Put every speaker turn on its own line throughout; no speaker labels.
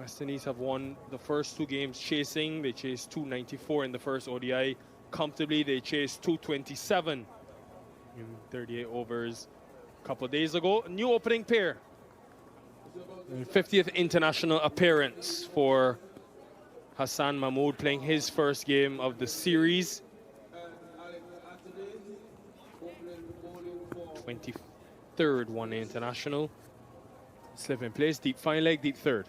West Indies have won the first 2 games chasing. They chased 294 in the first ODI. Comfortably, they chased 227 in 38 overs a couple of days ago. A new opening pair. 50th international appearance for Hassan Mahmood, playing his first game of the series. 23rd one international. Slip in place, deep fine leg, deep third.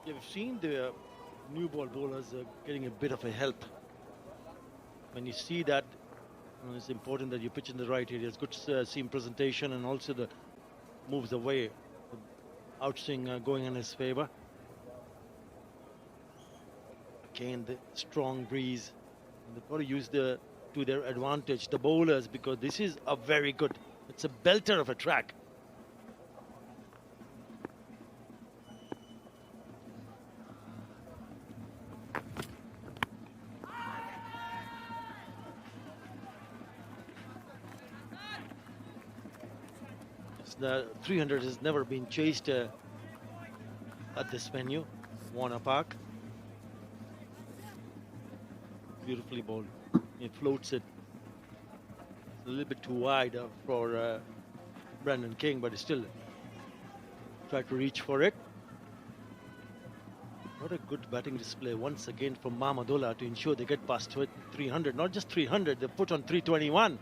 You've seen the new ball bowlers getting a bit of a help. When you see that, it's important that you pitch in the right areas. Good seam presentation, and also the moves away, the outswing going in his favor. Again, the strong breeze. And they've got to use to their advantage, the bowlers, because this is a very good, it's a belter of a track. The 300 has never been chased at this venue, Warner Park. Beautifully bowled. It floats it. It's a little bit too wide for Brandon King, but he still tried to reach for it. What a good batting display once again from Mahmudullah to ensure they get past 300. Not just 300, they put on 321.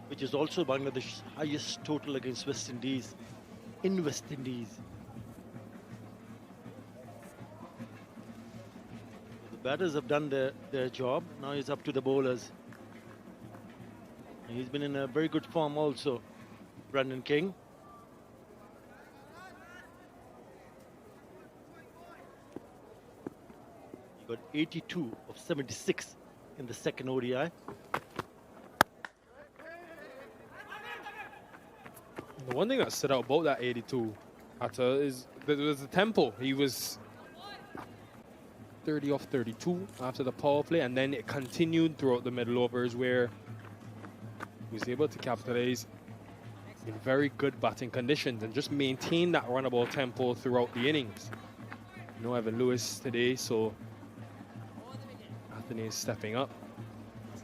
Which is also Bangladesh's highest total against West Indies in West Indies. The batters have done their job. Now it's up to the bowlers. And he's been in a very good form also, Brandon King. He got 82 of 76 in the second ODI.
The one thing that stood out about that 82 is that there was the tempo. He was 30 off 32 after the power play, and then it continued throughout the middle overs where he was able to capitalize in very good batting conditions and just maintain that runnable tempo throughout the innings. No Evan Lewis today, so Anthony is stepping up.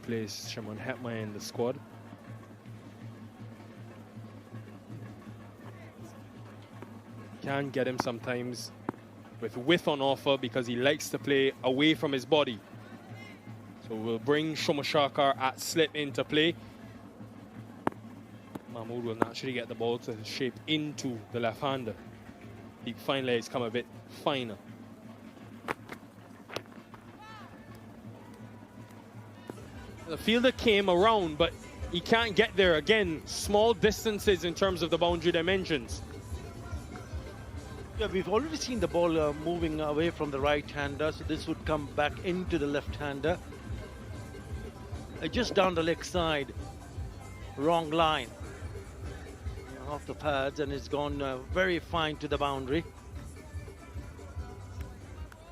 Plays Shimon Hetma in the squad. Can get him sometimes with width on offer because he likes to play away from his body. So we'll bring Shoma Sharkar at slip into play. Mahmood will naturally get the ball to shape into the left-hander. Deep fine legs come a bit finer. The fielder came around, but he can't get there. Again, small distances in terms of the boundary dimensions.
Yeah, we've already seen the ball moving away from the right-hander, so this would come back into the left-hander. Just down the leg side, wrong line. Off the pads, and it's gone very fine to the boundary.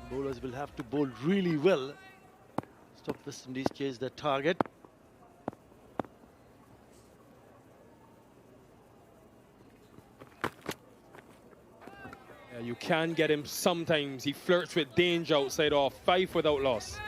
Bowlers will have to bowl really well. Stop West Indies chase their target.
You can get him sometimes. He flirts with danger outside off. 5 without loss.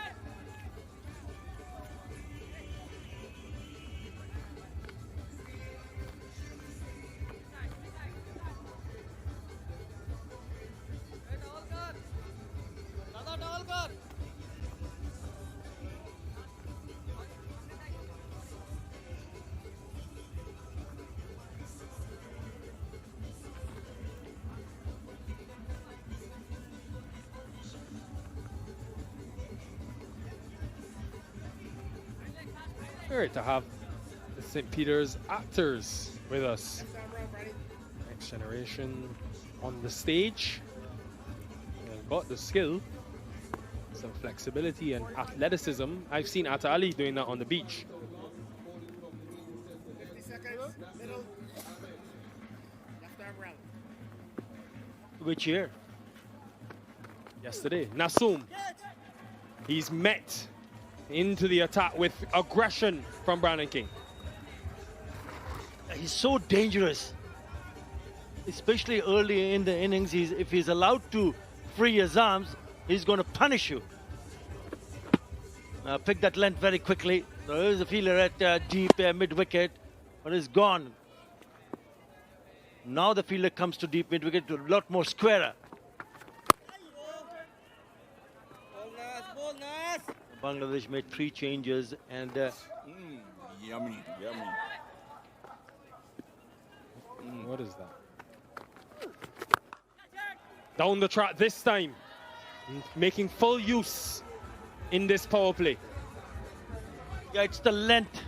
Great to have the St. Peter's actors with us. Next generation on the stage. They've got the skill, some flexibility and athleticism. I've seen Atta Ali doing that on the beach.
Which year?
Yesterday. Nasum. He's met into the attack with aggression from Brandon King.
He's so dangerous, especially early in the innings. If he's allowed to free his arms, he's going to punish you. Pick that length very quickly. There is a fielder at deep mid-wicket, but it's gone. Now the fielder comes to deep mid-wicket, to a lot more squarer. Bangladesh made 3 changes and
yummy.
What is that? Down the track this time. Making full use in this power play.
Yeah, it's the length.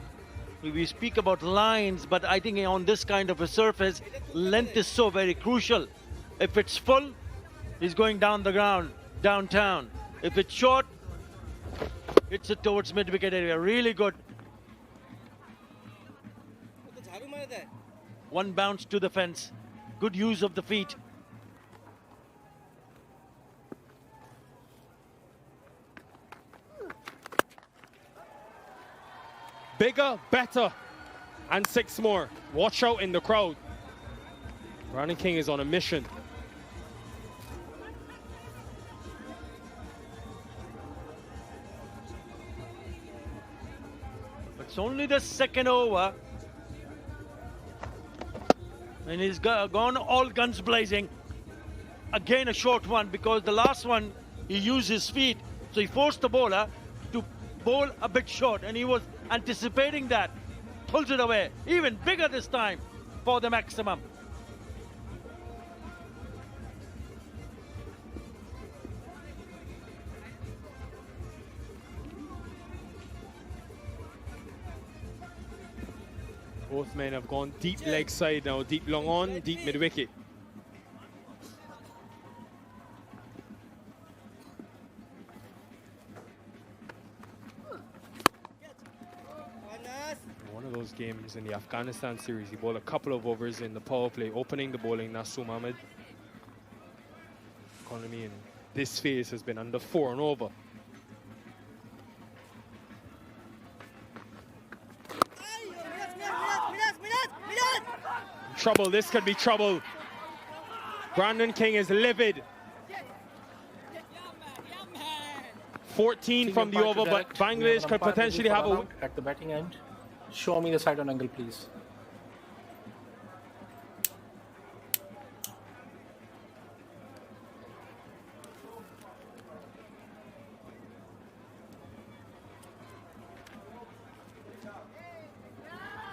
We speak about lines, but I think on this kind of a surface, length is so very crucial. If it's full, he's going down the ground, downtown. If it's short, it's towards mid-wicket area. Really good. One bounce to the fence. Good use of the feet.
Bigger, better, and 6 more. Watch out in the crowd. Brandon King is on a mission.
It's only the second over. And he's gone all guns blazing. Again a short one, because the last one he used his feet. So he forced the bowler to bowl a bit short, and he was anticipating that. Pulls it away. Even bigger this time for the maximum.
Both men have gone deep leg side now, deep long on, deep mid-wicket. One of those games in the Afghanistan series, he bowled a couple of overs in the power play, opening the bowling, Nasum Ahmed. Economy in this phase has been under 4 and over. Trouble, this could be trouble. Brandon King is livid. 14 from the over, but Bangladesh could potentially have a...
At the batting end, show me the side on angle, please.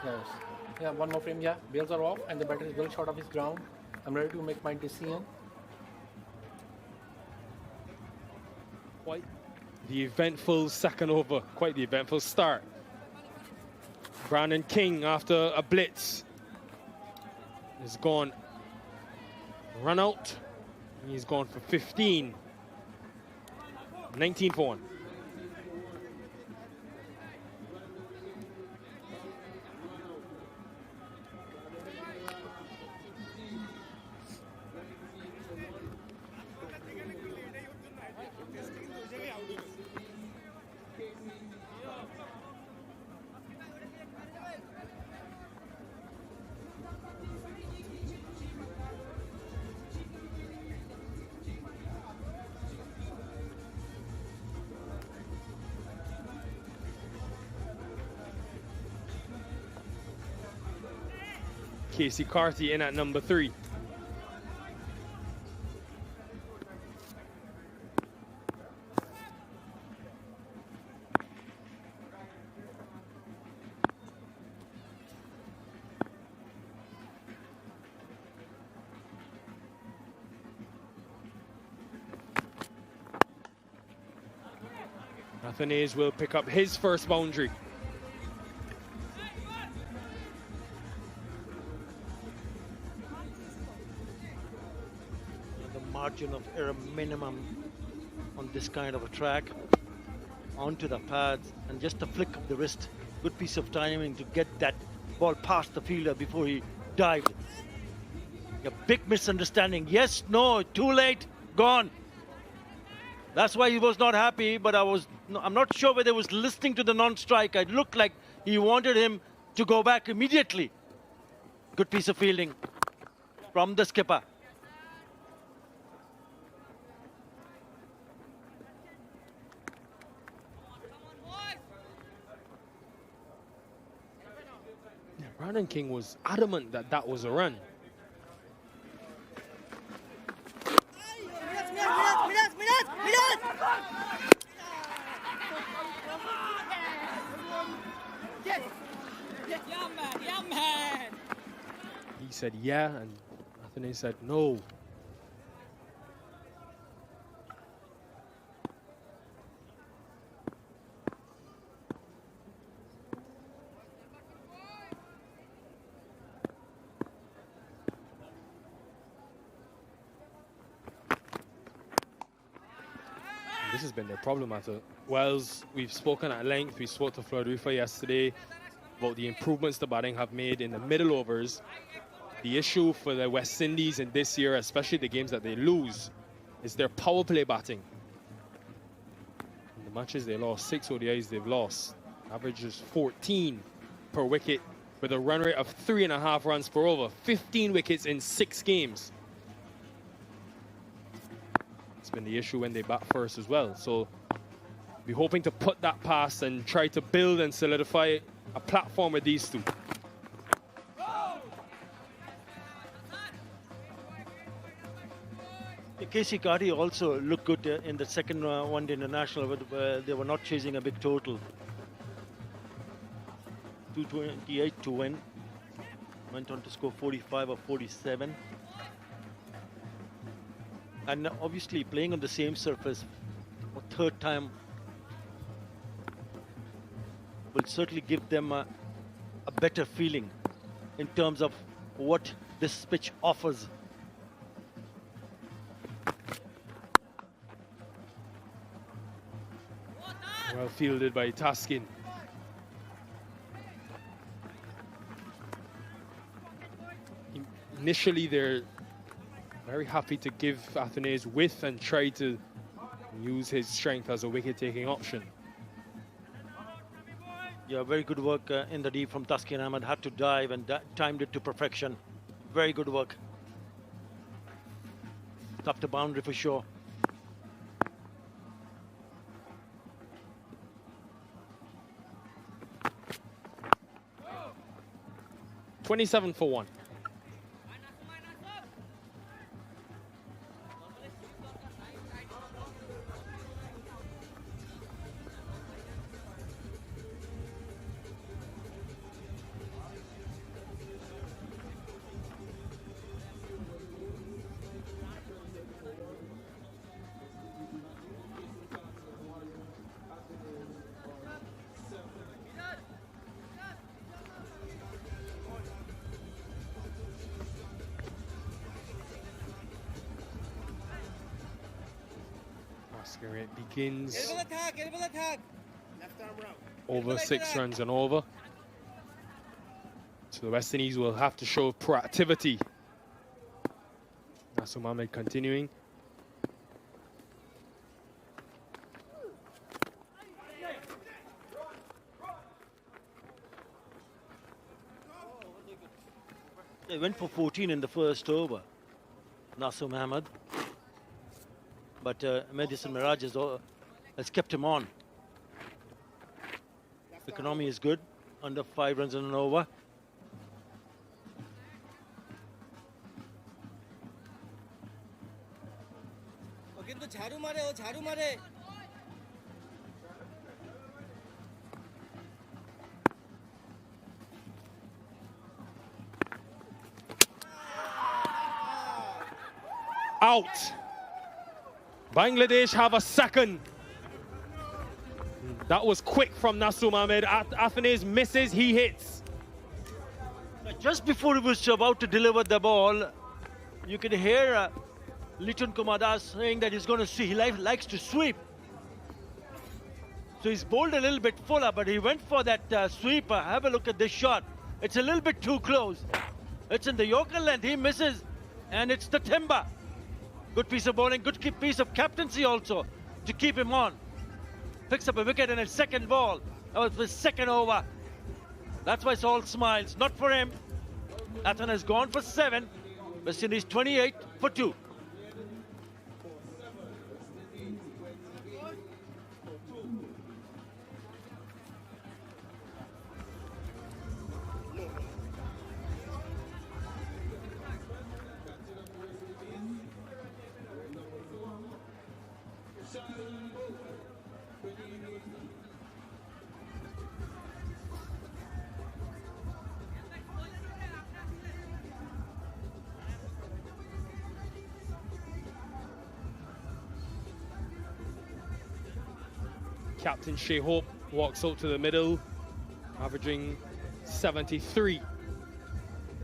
Yes. Yeah, one more frame, yeah. Bails are off and the batter is well short of his ground. I'm ready to make my decision.
Quite the eventful second over, quite the eventful start. Brandon King, after a blitz, is gone. Run out. He's gone for 15. 19 for 1. Keacy Carty in at number 3. Athanaze will pick up his first boundary.
Margin of error minimum on this kind of a track. Onto the pads and just a flick of the wrist. Good piece of timing to get that ball past the fielder before he dived. A big misunderstanding. Yes, no, too late, gone. That's why he was not happy, but I'm not sure whether he was listening to the non-strike. It looked like he wanted him to go back immediately. Good piece of fielding from the skipper.
Brandon King was adamant that that was a run. He said yeah, and Anthony said no. This has been their problem at Wells. We've spoken at length. We spoke to Floyd Rufa yesterday about the improvements the batting have made in the middle overs. The issue for the West Indies in this year, especially the games that they lose, is their power play batting. In the matches they lost, 6 ODIs they've lost. Average is 14 per wicket with a run rate of 3.5 runs per over. 15 wickets in 6 games. It's been the issue when they bat first as well. So we're hoping to put that past and try to build and solidify a platform with these two.
Keacy, Carty also looked good in the second one-day international, but they were not chasing a big total. 228 to win. Went on to score 45 or 47. And obviously playing on the same surface for third time will certainly give them a better feeling in terms of what this pitch offers.
Well fielded by Taskin. Initially they're very happy to give Athenaeus width and try to use his strength as a wicket-taking option.
Yeah, very good work in the deep from Taskin Ahmed. Had to dive and timed it to perfection. Very good work. Tucked the boundary for sure.
$27 for 1. It begins over 6 runs and over. So the West Indies will have to show proactivity. Nasum Ahmed continuing.
They went for 14 in the first over, Nasum Ahmed. But Madison Mirage has kept him on. The economy is good, under 5 runs and an over.
Out. Bangladesh have a second. That was quick from Nasum Ahmed. Athenaeus misses, he hits.
Just before he was about to deliver the ball, you could hear Liton Kumar Das saying that he's going to see, he likes to sweep. So he's bowled a little bit fuller, but he went for that sweep. Have a look at this shot. It's a little bit too close. It's in the Yorker length, he misses. And it's the timber. Good piece of bowling, good piece of captaincy also to keep him on. Picks up a wicket in his second ball. That was his second over. That's why it's all smiles. Not for him. Athana has gone for 7. West Indies 28 for 2.
Captain Shea Hope walks out to the middle, averaging 73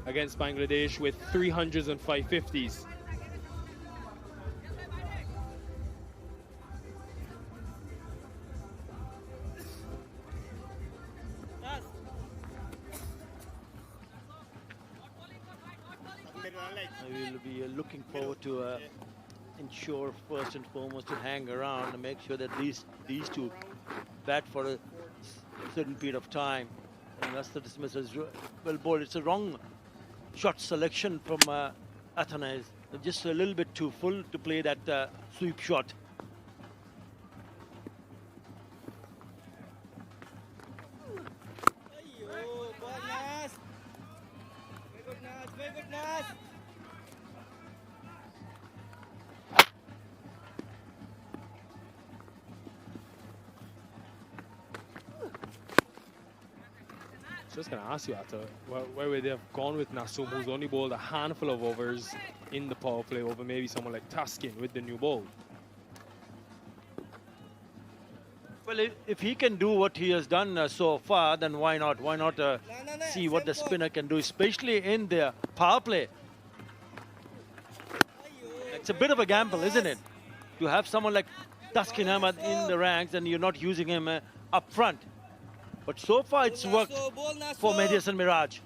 against Bangladesh with 300s and 550s.
I will be looking forward to ensure first and foremost to hang around and make sure that these two bat for a certain period of time. And that's the dismissal is well bowled. It's a wrong shot selection from Athana. Just a little bit too full to play that sweep shot.
Just going to ask you, Atta, where would they have gone with Nasum, who's only bowled a handful of overs in the power play over maybe someone like Taskin with the new ball?
Well, if he can do what he has done so far, then why not? Why not see what the spinner can do, especially in the power play? It's a bit of a gamble, isn't it? To have someone like Taskin Ahmad in the ranks and you're not using him up front. But so far it's worked for Mehdi Hasan Miraj.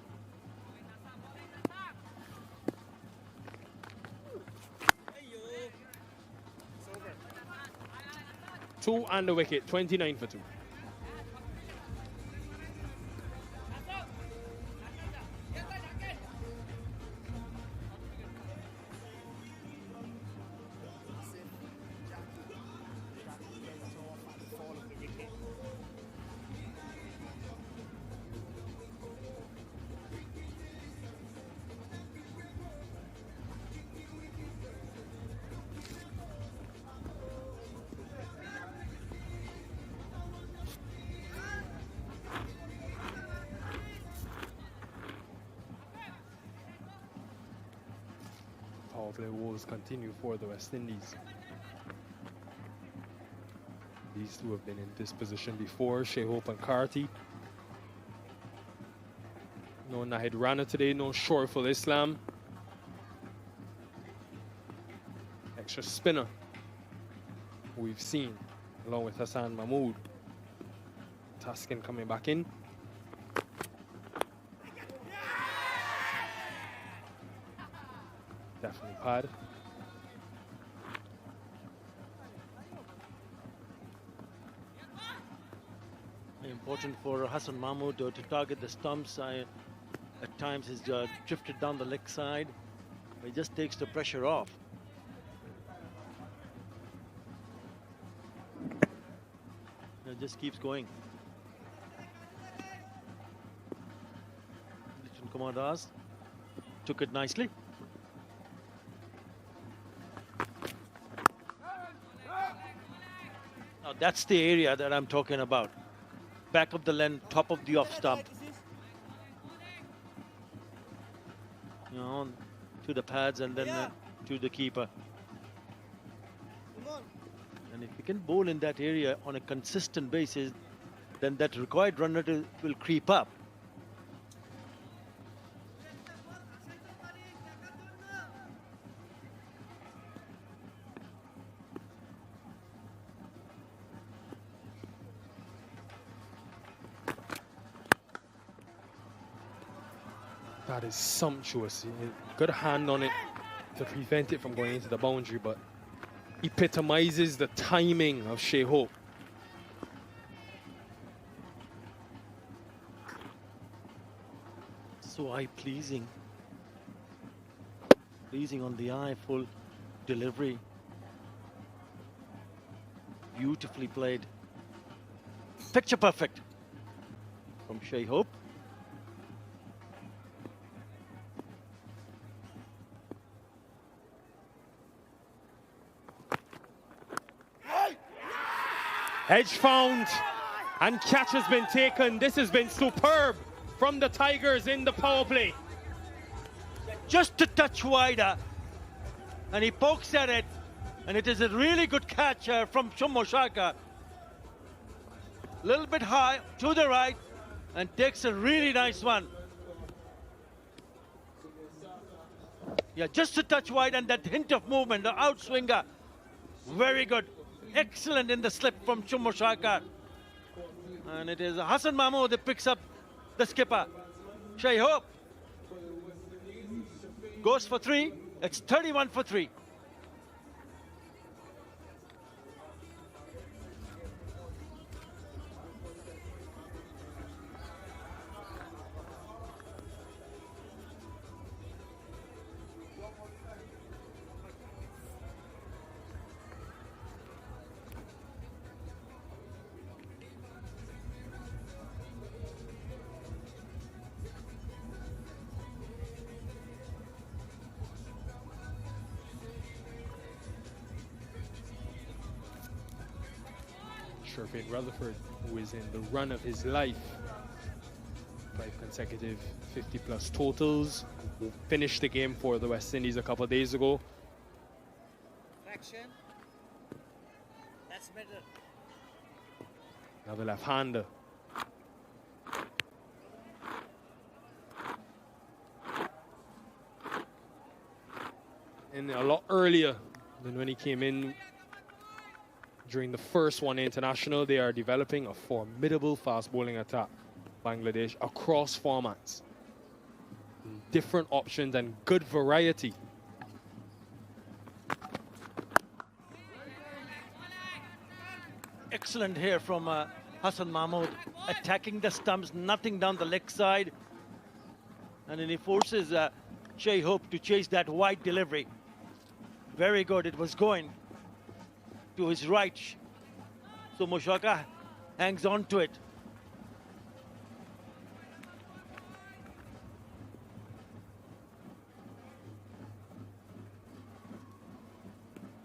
Two and the wicket, 29 for 2. Power play woes continue for the West Indies. These two have been in this position before, Shea Hope and Carty. No Nahid Rana today, no Shoreful Islam. Extra spinner who we've seen along with Hassan Mahmood. Taskin coming back in. Definitely pad.
Important for Hassan Mahmood to target the stumps. At times he's drifted down the leg side. He just takes the pressure off. It just keeps going. Kumardas took it nicely. Now that's the area that I'm talking about. Back of the length, top of the off stump. You know, to the pads and then to the keeper. And if you can bowl in that area on a consistent basis, then that required run rate will creep up.
That is sumptuous. Good hand on it. to prevent it from going into the boundary, but epitomizes the timing of Shea Hope.
So eye-pleasing. Pleasing on the eye, full delivery. Beautifully played. Picture perfect from Shea Hope.
Edge found and catch has been taken. This has been superb from the Tigers in the power play.
Just a touch wider, and he pokes at it, and it is a really good catch from Chumoshaka. A little bit high to the right, and takes a really nice one. Yeah, just a touch wide, and that hint of movement, the outswinger, very good. Excellent in the slip from Chumoshaka. And it is Hassan Mahmood that picks up the skipper. Shea Hope goes for 3. It's 31 for 3.
Sherfade Rutherford, who is in the run of his life. 5 consecutive 50-plus totals. Who finished the game for the West Indies a couple of days ago.
Traction. That's better.
Another left-hander. And a lot earlier than when he came in during the first one international. They are developing a formidable fast bowling attack, Bangladesh, across formats. Different options and good variety.
Excellent here from Hassan Mahmood, attacking the stumps, nothing down the leg side. And then he forces Shea Hope to chase that wide delivery. Very good, it was going to his right. So Moshaka hangs on to it.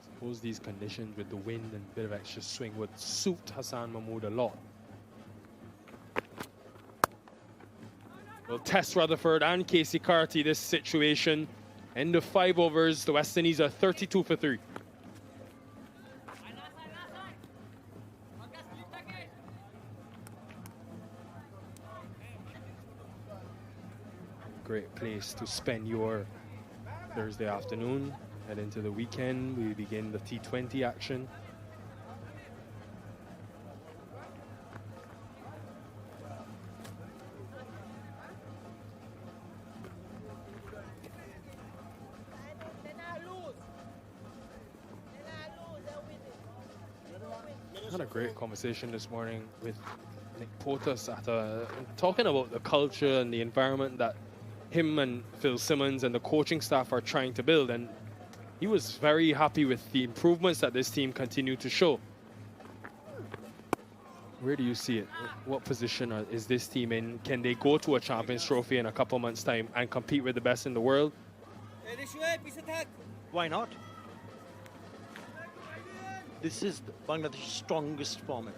Suppose these conditions with the wind and a bit of extra swing would suit Hassan Mahmood a lot. Well, test Rutherford and Keacy Carty this situation. End of 5 overs, the West Indies are 32 for 3. Great place to spend your Thursday afternoon. Head into the weekend, we begin the T20 action. Had a great conversation this morning with Nick Potus talking about the culture and the environment that him and Phil Simmons and the coaching staff are trying to build, and he was very happy with the improvements that this team continue to show. Where do you see it? What position is this team in? Can they go to a Champions Trophy in a couple months' time and compete with the best in the world?
Why not? This is Bangladesh's strongest format.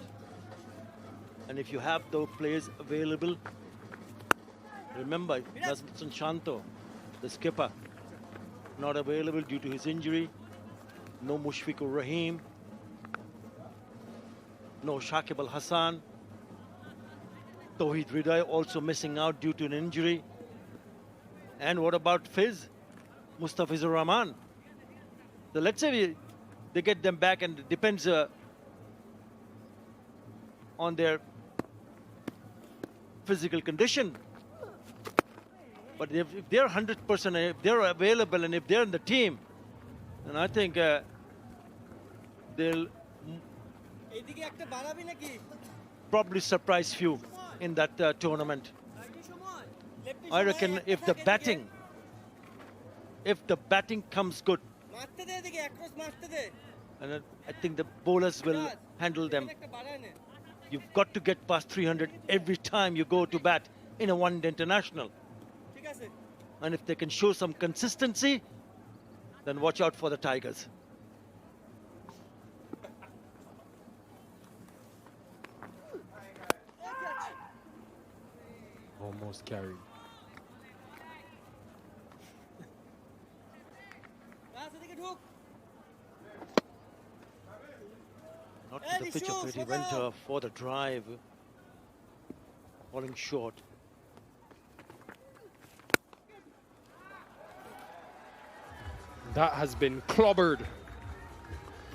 And if you have those players available, remember, Nazmuddin Shanto, the skipper, not available due to his injury. No Mushfiqur Rahim. No Shakib Al Hassan. Tawheed Ridai also missing out due to an injury. And what about Fiz? Mustafizur Rahman. So let's say they get them back, and it depends on their physical condition. But if they're 100%, if they're available and if they're in the team, then I think they'll probably surprise few in that tournament. I reckon if the batting comes good, and I think the bowlers will handle them. You've got to get past 300 every time you go to bat in a one-day international. And if they can show some consistency, then watch out for the Tigers.
Almost carried.
Not to the pitch of it, he went for the drive, falling short.
That has been clobbered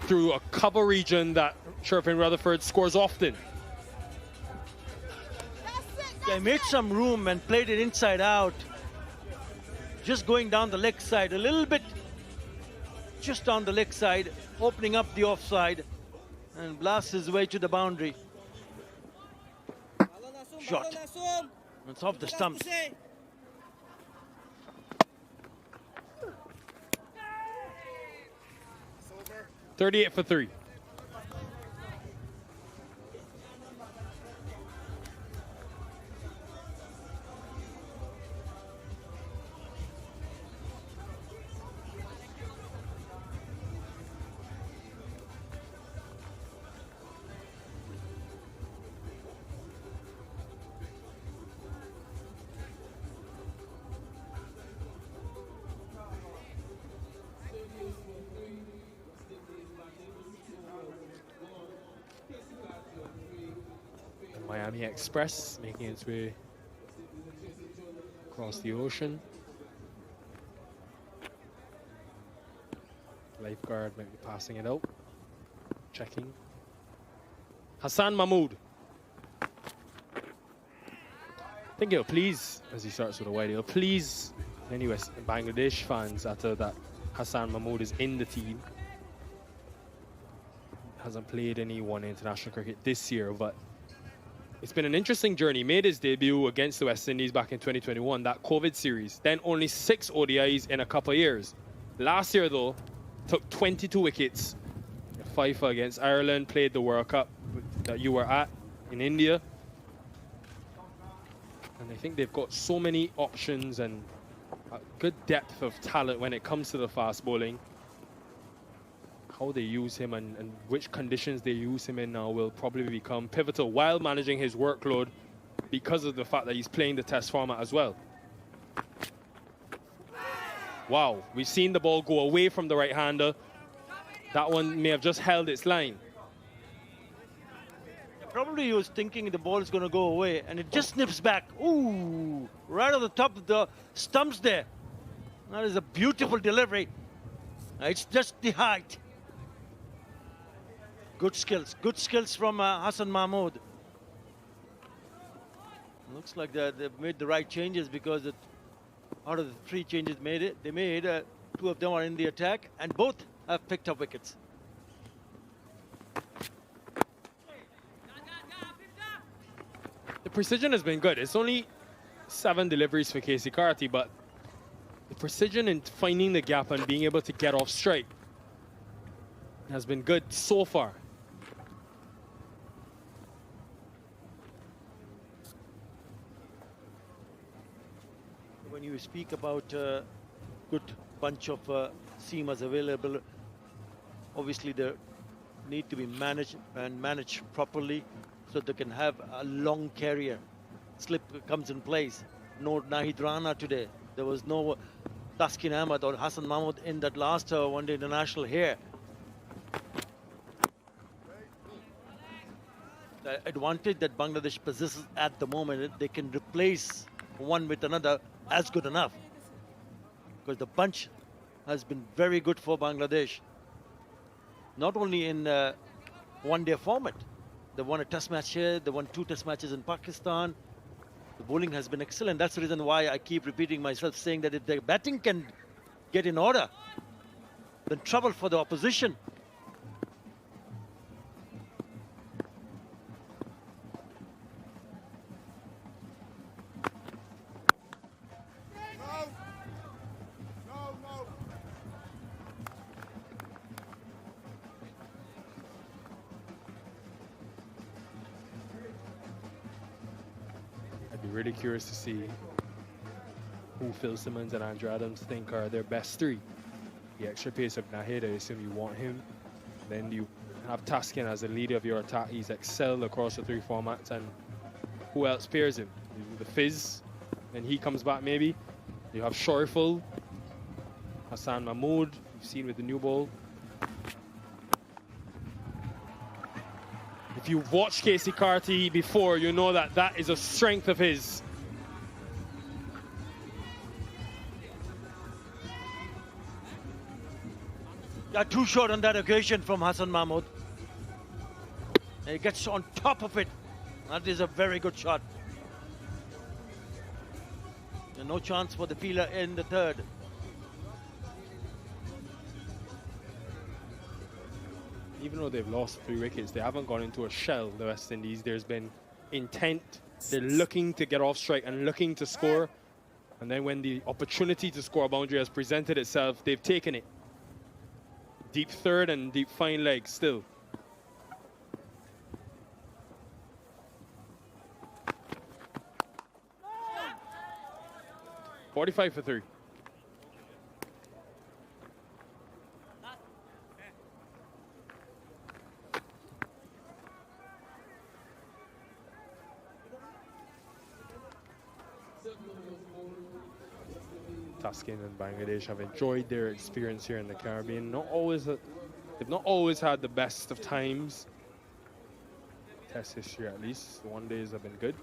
through a cover region that Sherfin Rutherford scores often.
They made some room and played it inside out. Just going down the leg side a little bit. Just on the leg side, opening up the offside and blasts his way to the boundary. Shot. It's off the stumps.
38 for 3. Miami Express making its way across the ocean. Lifeguard might be passing it out. Checking. Hassan Mahmood. I think he'll please, as he starts with a wide, he'll please many Bangladesh fans after that Hassan Mahmood is in the team. Hasn't played any one international cricket this year, but it's been an interesting journey. Made his debut against the West Indies back in 2021, that COVID series. Then only 6 ODIs in a couple of years. Last year, though, took 22 wickets. FIFA against Ireland, played the World Cup that you were at in India. And I think they've got so many options and a good depth of talent when it comes to the fast bowling. How they use him and which conditions they use him in now will probably become pivotal while managing his workload because of the fact that he's playing the test format as well. Wow, we've seen the ball go away from the right-hander. That one may have just held its line.
Probably he was thinking the ball is going to go away and it just snips back. Ooh, right on the top of the stumps there. That is a beautiful delivery. It's just the height. Good skills from Hassan Mahmood. Looks like they've made the right changes because out of the 3 changes they made, 2 of them are in the attack and both have picked up wickets.
The precision has been good. It's only 7 deliveries for Keacy Carty, but the precision in finding the gap and being able to get off strike has been good so far.
When you speak about good bunch of seamers available, obviously they need to be managed and managed properly so they can have a long career. Slip comes in place. No Nahid Rana today. There was no Taskin Ahmed or Hassan Mahmood in that last one-day international here. The advantage that Bangladesh possesses at the moment, they can replace one with another as good enough. Because the bunch has been very good for Bangladesh. Not only in one-day format. They won a test match here, they won 2 test matches in Pakistan. The bowling has been excellent. That's the reason why I keep repeating myself, saying that if the batting can get in order, then trouble for the opposition.
I'd be really curious to see who Phil Simmons and Andrew Adams think are their best three. The extra pace of Nahid, I assume you want him. Then you have Taskin as the leader of your attack. He's excelled across the three formats. And who else pairs him? The Fizz, then he comes back maybe. You have Shoreful, Hassan Mahmood, you've seen with the new ball. If you've watched Keacy Carty before, you know that that is a strength of his.
Yeah, too short on that occasion from Hassan Mahmood. And he gets on top of it. That is a very good shot. And no chance for the fielder in the third.
Even though they've lost 3 wickets, they haven't gone into a shell, the West Indies. There's been intent. They're looking to get off strike and looking to score. And then when the opportunity to score a boundary has presented itself, they've taken it. Deep third and deep fine leg still. .45 for 3. Taskin and Bangladesh have enjoyed their experience here in the Caribbean. They've not always had the best of times. Test history at least. The one days have been good.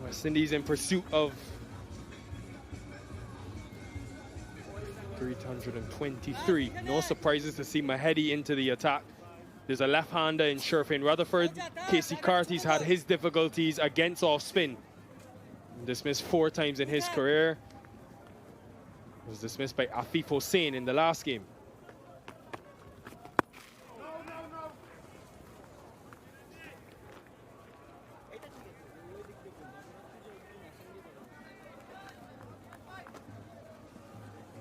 West Indies in pursuit of 323. No surprises to see Mahedi into the attack. There's a left-hander in Sherfane Rutherford. Keacy Carty's had his difficulties against off-spin. Dismissed 4 times in his career. Was dismissed by Afif Hossain in the last game.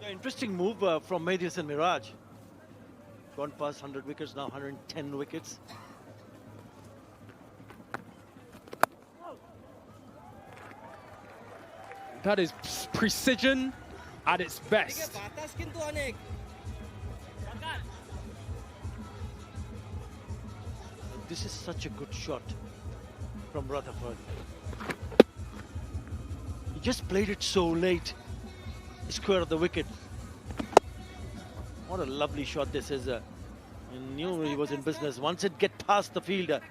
Interesting move from Medius and Miraj. Gone past 100 wickets, now 110 wickets.
That is precision at its best.
This is such a good shot from Rutherford. He just played it so late. Square of the wicket. What a lovely shot this is. He knew he was in business. Once it get past the fielder,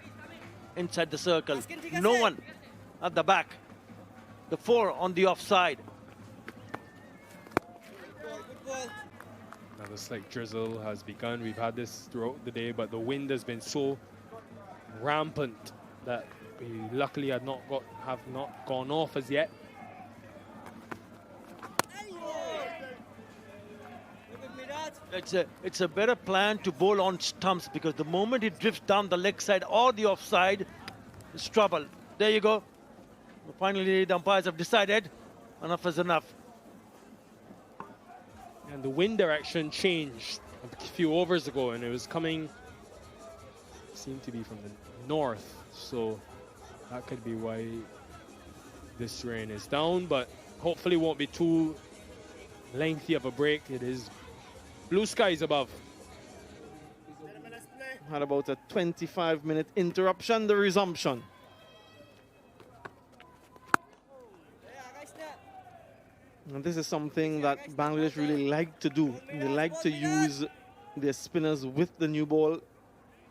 inside the circle, no one at the back. The 4 on the offside.
Now the slight drizzle has begun. We've had this throughout the day, but the wind has been so rampant that we luckily have not gone off as yet.
It's a better plan to bowl on stumps, because the moment it drifts down the leg side or the offside, it's trouble. There you go. Finally, the umpires have decided enough is enough.
And the wind direction changed a few overs ago, and it was coming, seemed to be from the north. So that could be why this rain is down, but hopefully won't be too lengthy of a break. It is blue skies above.
Had about a 25-minute interruption, the resumption. And this is something that Bangladesh really like to do. They like to use their spinners with the new ball.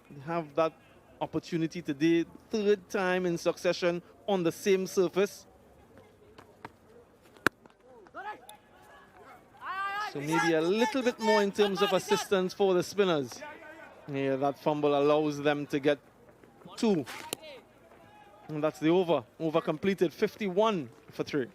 They have that opportunity today, 3rd time in succession on the same surface. So maybe a little bit more in terms of assistance for the spinners. Yeah, that fumble allows them to get 2. And that's the over. Over completed, 51 for 3.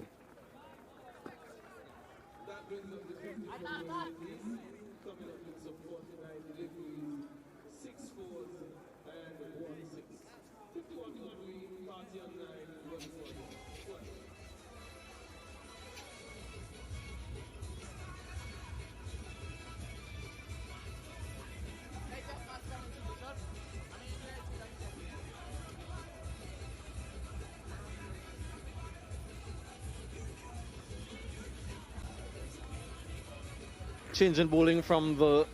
Change in bowling from the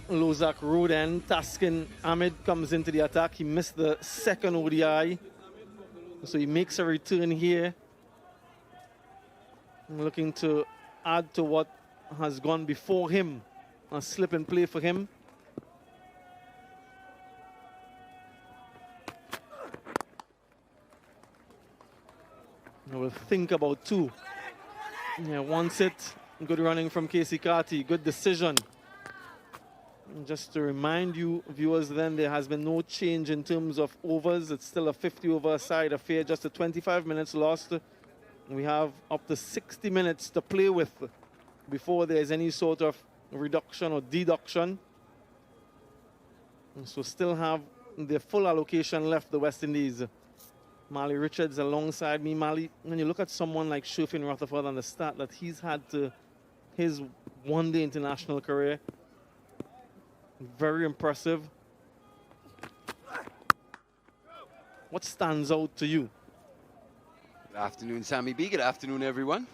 Lozak road end. Taskin Ahmed comes into the attack. He missed the second ODI. So he makes a return here. Looking to add to what has gone before him. A slip and play for him. I will think about 2. Yeah, wants it. Good running from Keacy Carty. Good decision. And just to remind you, viewers, then there has been no change in terms of overs. It's still a 50-over side affair. Just a 25 minutes lost. We have up to 60 minutes to play with before there's any sort of reduction or deduction. And so still have their full allocation left, the West Indies. Mali Richards alongside me. Mali, when you look at someone like Shofin Rutherford and the start that he's had to his one-day international career, very impressive. What stands out to you?
Good afternoon, Sammy B. Good afternoon, everyone.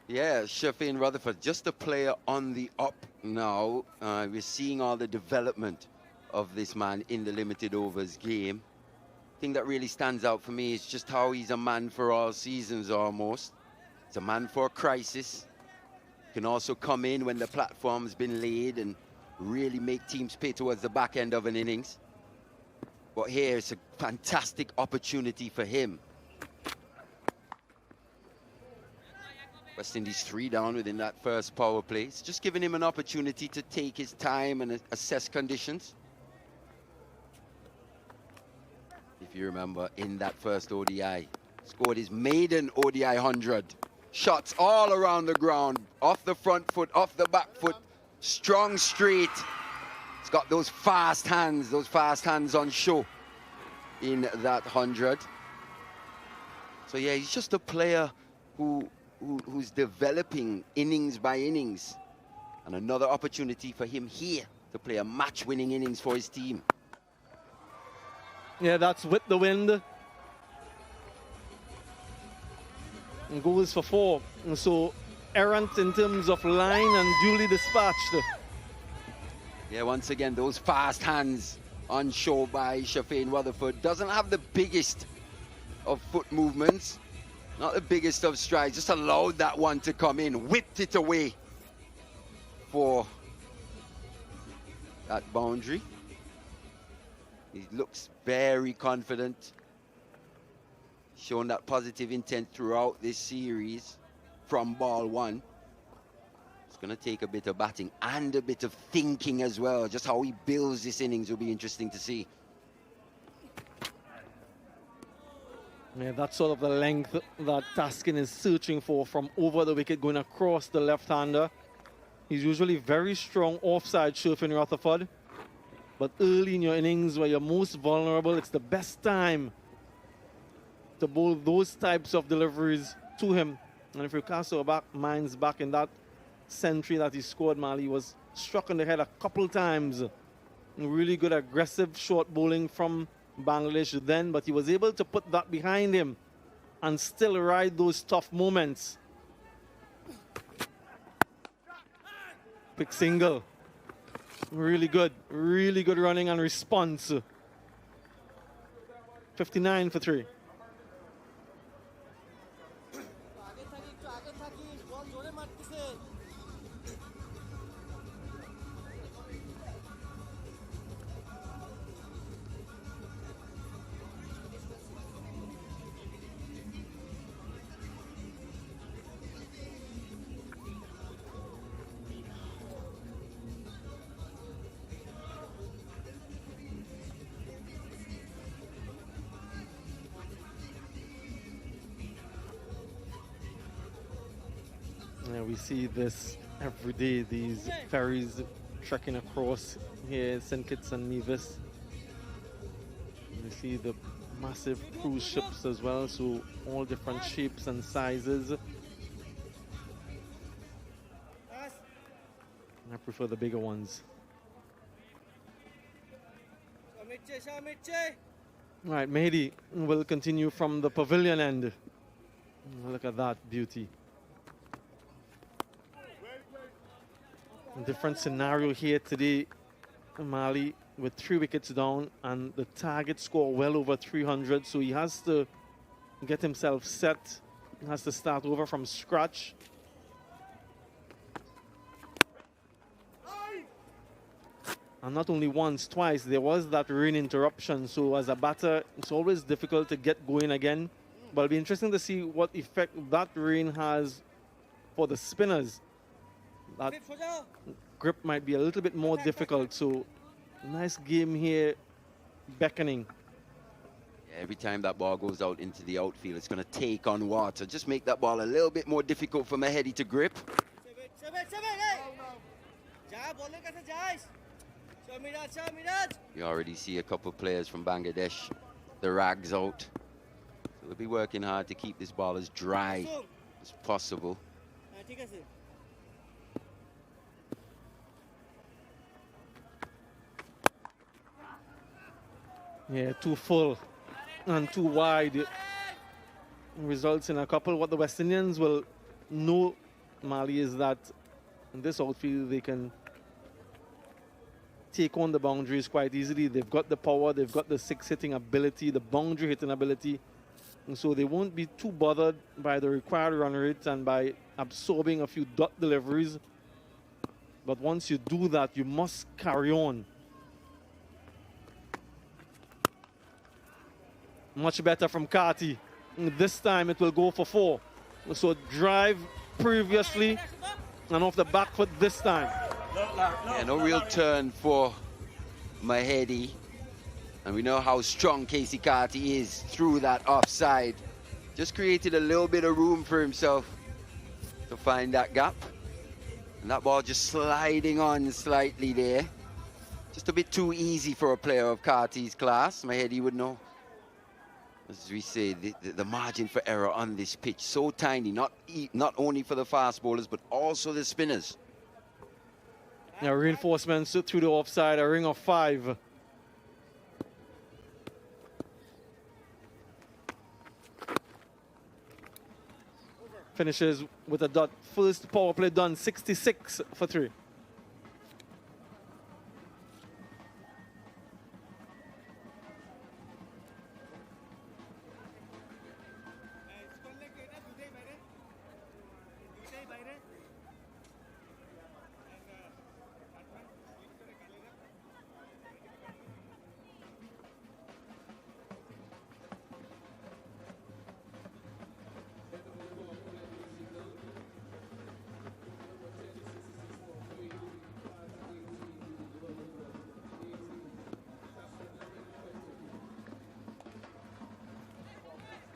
Yeah, Shofin Rutherford, just a player on the up now. We're seeing all the development of this man in the limited overs game. Thing that really stands out for me is just how he's a man for all seasons almost. He's a man for a crisis. Can also come in when the platform's been laid and really make teams pay towards the back end of an innings. But here it's a fantastic opportunity for him. West Indies 3 down within that first power play. It's just giving him an opportunity to take his time and assess conditions. If you remember, in that first ODI, scored his maiden ODI 100. Shots all around the ground, off the front foot, off the back foot, strong straight. It's got those fast hands on show in that 100. So yeah, he's just a player who's developing innings by innings. And another opportunity for him here to play a match-winning innings for his team.
Yeah, that's with the wind. And goes for 4. And so errant in terms of line and duly dispatched.
Yeah, once again, those fast hands on show by Shofin Rutherford. Doesn't have the biggest of foot movements, not the biggest of strides. Just allowed that one to come in, whipped it away for that boundary. He looks very confident, shown that positive intent throughout this series from ball 1. It's going to take a bit of batting and a bit of thinking as well. Just how he builds this innings will be interesting to see.
Yeah, that's sort of the length that Taskin is searching for from over the wicket going across the left-hander. He's usually very strong offside, Shofin Rutherford. But early in your innings where you're most vulnerable, it's the best time to bowl those types of deliveries to him. And if you cast our minds back in that century that he scored, Mali was struck on the head a couple times. Really good aggressive short bowling from Bangladesh then, but he was able to put that behind him and still ride those tough moments. Quick single. Really good running and response. 59 for 3. We see this every day, these ferries trekking across here, St. Kitts and Nevis. We see the massive cruise ships as well, so all different shapes and sizes. I prefer the bigger ones. All right, Mehdi will continue from the pavilion end. Look at that beauty. A different scenario here today. Mali with 3 wickets down and the target score well over 300, so he has to get himself set. He has to start over from scratch. And not only once, twice, there was that rain interruption. So as a batter, it's always difficult to get going again. But it'll be interesting to see what effect that rain has for the spinners. That grip might be a little bit more difficult. So nice game here, beckoning.
Yeah, every time that ball goes out into the outfield, it's going to take on water. Just make that ball a little bit more difficult for Mehdi to grip. You already see a couple of players from Bangladesh, the rags out. So they'll be working hard to keep this ball as dry as possible.
Yeah, too full and too wide results in a couple. What the West Indians will know, Mali, is that in this outfield they can take on the boundaries quite easily. They've got the power, they've got the 6 hitting ability, the boundary hitting ability, and so they won't be too bothered by the required run rate and by absorbing a few dot deliveries. But once you do that, you must carry on. Much better from Carty. This time it will go for 4. So drive previously and off the back foot this time.
Yeah, no real turn for Mehdi. And we know how strong Keacy Carty is through that offside. Just created a little bit of room for himself to find that gap. And that ball just sliding on slightly there. Just a bit too easy for a player of Carty's class. Mehdi would know. As we say, the margin for error on this pitch so tiny, not only for the fast bowlers, but also the spinners.
Yeah, reinforcements through the offside, a ring of 5. Finishes with a dot. First power play done, 66 for 3.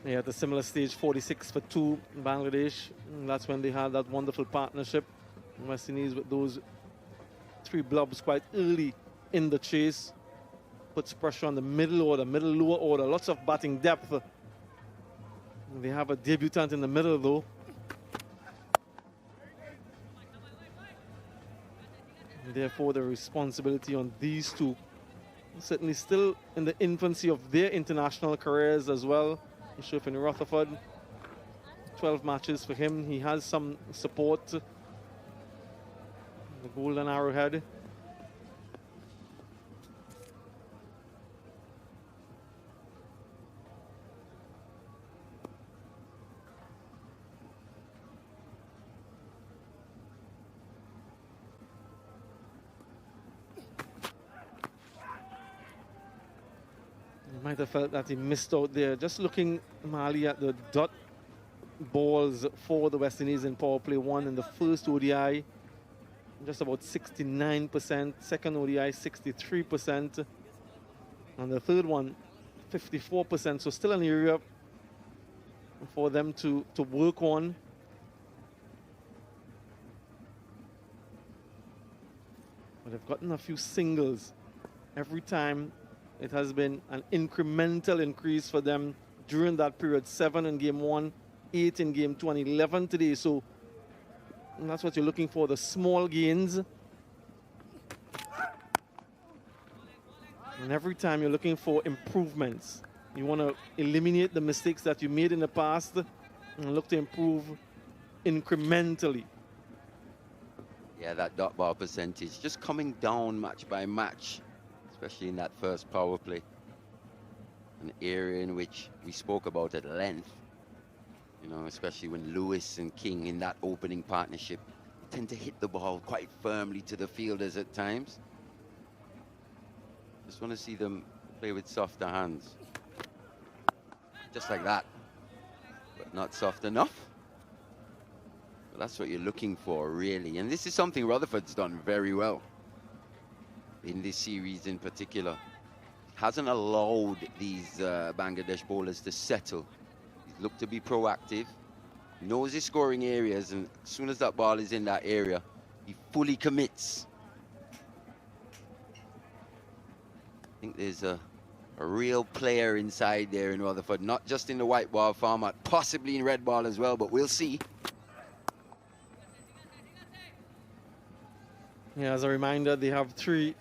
Yeah, at a similar stage, 46 for 2 in Bangladesh. And that's when they had that wonderful partnership. West Indies with those 3 blobs quite early in the chase. Puts pressure on the middle order, middle lower order, lots of batting depth. They have a debutant in the middle though. And therefore the responsibility on these 2. Certainly still in the infancy of their international careers as well. Shafin Rutherford, 12 matches for him. He has some support. The golden arrowhead. Might have felt that he missed out there. Just looking, Mali, at the dot balls for the West Indies in power play 1 in the first ODI, just about 69%. Second ODI, 63%. And the third one, 54%. So still an area for them to work on. gotten a few singles. Every time it has been an incremental increase for them during that period. 7 in game 1, 8 in game 2, and 11 today. So that's what you're looking for, the small gains. And every time you're looking for improvements. You want to eliminate the mistakes that you made in the past and look to improve incrementally.
Yeah, that dot ball percentage just coming down match by match, especially in that first power play. An area in which we spoke about at length, you know, especially when Lewis and King in that opening partnership tend to hit the ball quite firmly to the fielders at times. Just want to see them play with softer hands. Just like that, but not soft enough. But that's what you're looking for, really. And this is something Rutherford's done very well in this series in particular. Hasn't allowed these Bangladesh bowlers to settle. He's looked to be proactive, knows his scoring areas, and as soon as that ball is in that area, he fully commits. I think there's a real player inside there in Rutherford, not just in the white ball format, possibly in red ball as well, but we'll see.
Yeah, as a reminder, they have 3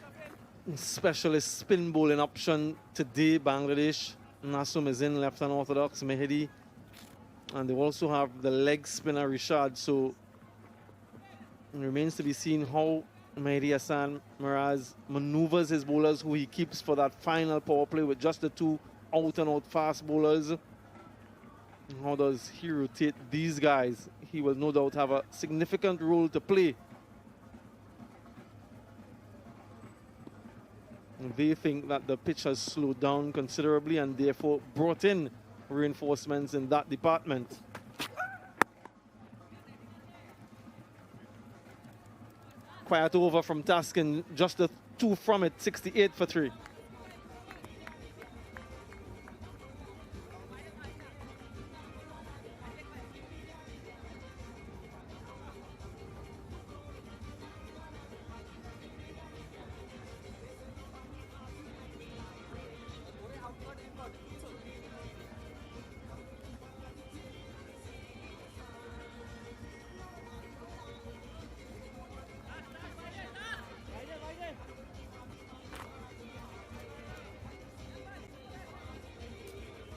specialist spin bowling option today. Bangladesh, Nasum is in, left hand orthodox, Mehdi, and they also have the leg spinner Rishad. So it remains to be seen how Mehdi Hassan Miraz maneuvers his bowlers, who he keeps for that final power play with just the 2 out-and-out fast bowlers. How does he rotate these guys? He will no doubt have a significant role to play. They think that the pitch has slowed down considerably and therefore brought in reinforcements in that department. Quiet over from Taskin, just the 2 from it, 68 for 3.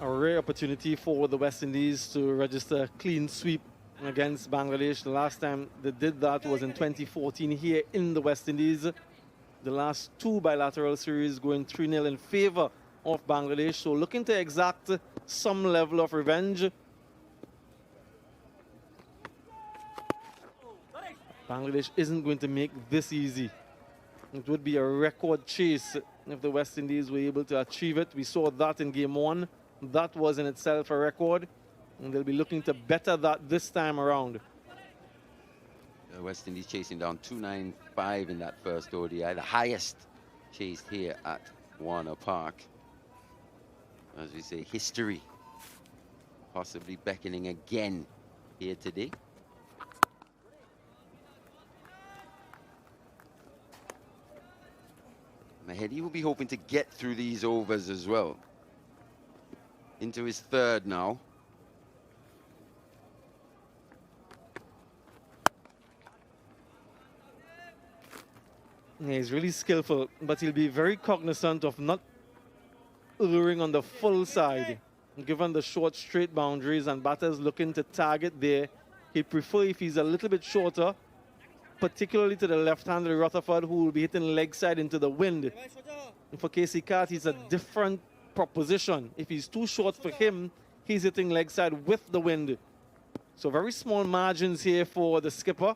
A rare opportunity for the West Indies to register a clean sweep against Bangladesh. The last time they did that was in 2014 here in the West Indies. The last 2 bilateral series going 3-0 in favor of Bangladesh. So looking to exact some level of revenge. Bangladesh isn't going to make this easy. It would be a record chase if the West Indies were able to achieve it. We saw that in game 1. That was in itself a record, and they'll be looking to better that this time around.
The West Indies chasing down 295 in that first ODI, the highest chased here at Warner Park. As we say, history possibly beckoning again here today. Mehdi will be hoping to get through these overs as well. Into his 3rd now.
Yeah, he's really skillful, but he'll be very cognizant of not luring on the full side. Given the short straight boundaries and batters looking to target there, he'd prefer if he's a little bit shorter, particularly to the left-hander Rutherford, who will be hitting leg side into the wind. And for Keacy, Carty, it's a different proposition. If he's too short for him, he's hitting leg side with the wind. So very small margins here for the skipper.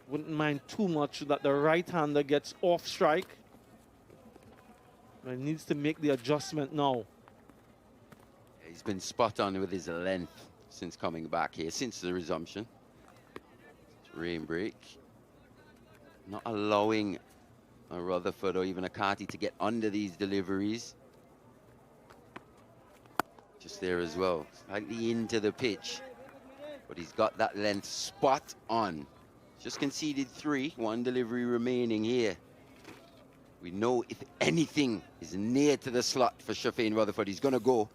Wouldn't mind too much that the right-hander gets off strike. But he needs to make the adjustment now.
He's been spot on with his length since coming back here, since the resumption. Rain break. Not allowing a Rutherford or even a Carty to get under these deliveries. Just there as well, slightly into the pitch. but he's got that length spot on. Just conceded 3, 1 delivery remaining here. We know if anything is near to the slot for Shafane Rutherford, he's going to go.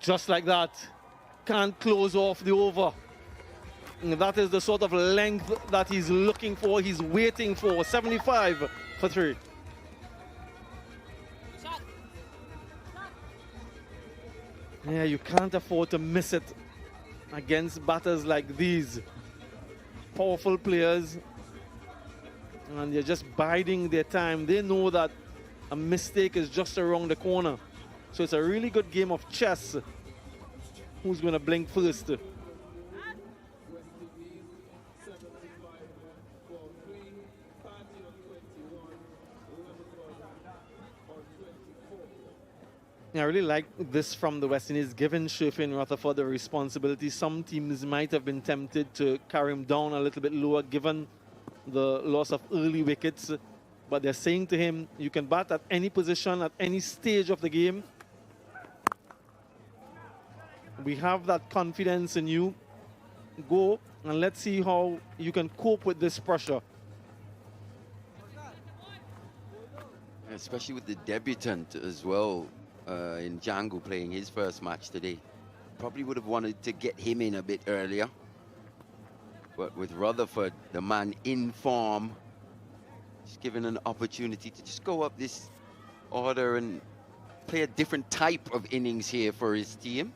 Just like that. Can't close off the over. And that is the sort of length that he's looking for, he's waiting for. 75 for 3. Yeah, you can't afford to miss it against batters like these. Powerful players. And they're just biding their time. They know that a mistake is just around the corner. So it's a really good game of chess. Who's going to blink first? I really like this from the West Indies, giving Shafane Rutherford the responsibility. Some teams might have been tempted to carry him down a little bit lower given the loss of early wickets. But they're saying to him, you can bat at any position, at any stage of the game. We have that confidence in you. Go and let's see how you can cope with this pressure.
Especially with the debutant as well, in Jangoo playing his first match today. Probably would have wanted to get him in a bit earlier. But with Rutherford, the man in form, just given an opportunity to just go up this order and play a different type of innings here for his team.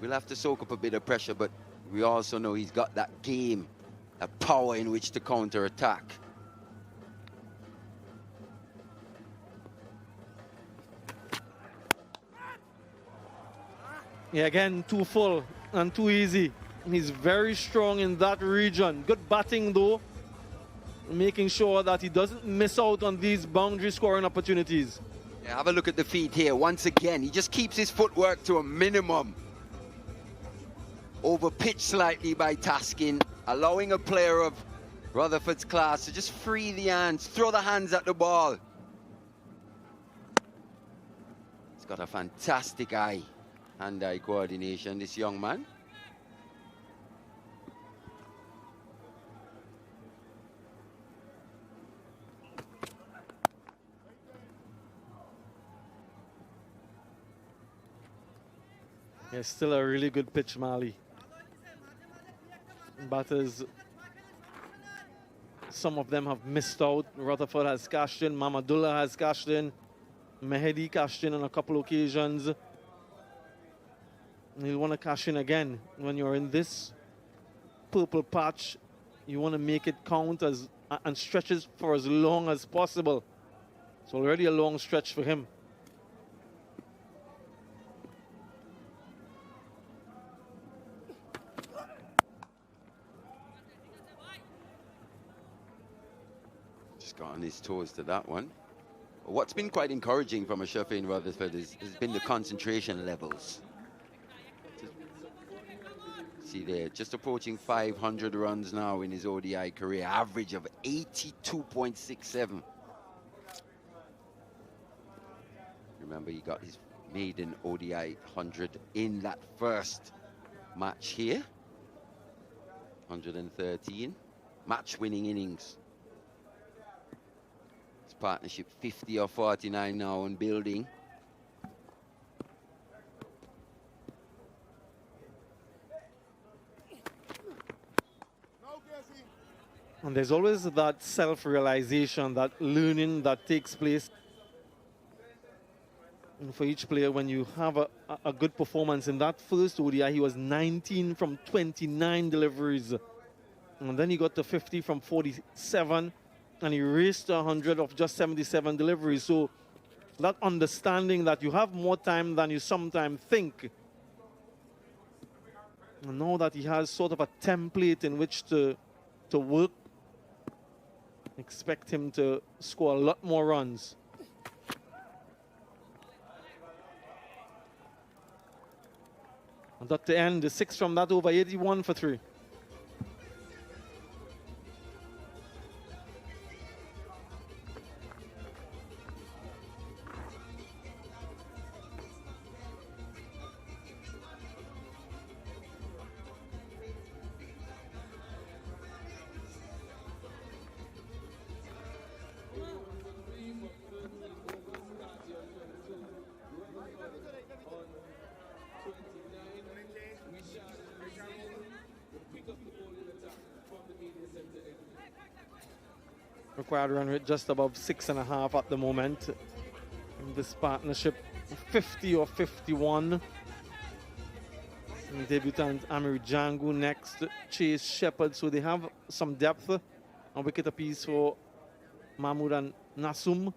We'll have to soak up a bit of pressure, but we also know he's got that game, that power in which to counter-attack.
Yeah, again, too full and too easy. He's very strong in that region. Good batting, though. Making sure that he doesn't miss out on these boundary scoring opportunities.
Yeah, have a look at the feet here. Once again, he just keeps his footwork to a minimum. Overpitched slightly by Taskin, allowing a player of Rutherford's class to just free the hands, throw the hands at the ball. He's got a fantastic hand-eye coordination, this young man.
Yeah, still a really good pitch, Mali. Batters, some of them have missed out. Rutherford has cashed in, Mamadullah has cashed in, Mehedi cashed in on a couple occasions. And he'll want to cash in again. When you're in this purple patch, you want to make it count as and stretches for as long as possible. It's already a long stretch for him.
Got on his toes to that one. What's been quite encouraging from a Shafane Rutherford has been the concentration levels. See there, just approaching 500 runs now in his ODI career, average of 82.67. Remember, he got his maiden ODI 100 in that first match here. 113 match-winning innings. Partnership 50 or 49 now and building.
And there's always that self-realization, that learning that takes place. And for each player, when you have a good performance in that first ODI, he was 19 from 29 deliveries. And then he got to 50 from 47. And he raced to 100 of just 77 deliveries. So that understanding that you have more time than you sometimes think. And now that he has sort of a template in which to work, expect him to score a lot more runs. And at the end, the 6 from that over, 81 for 3. Required run rate just above 6.5 at the moment. In this partnership, 50 or 51. And debutant Amir Jangoo next, Chase Shepherd. So they have some depth. A wicket apiece for Mahmood and Nasum.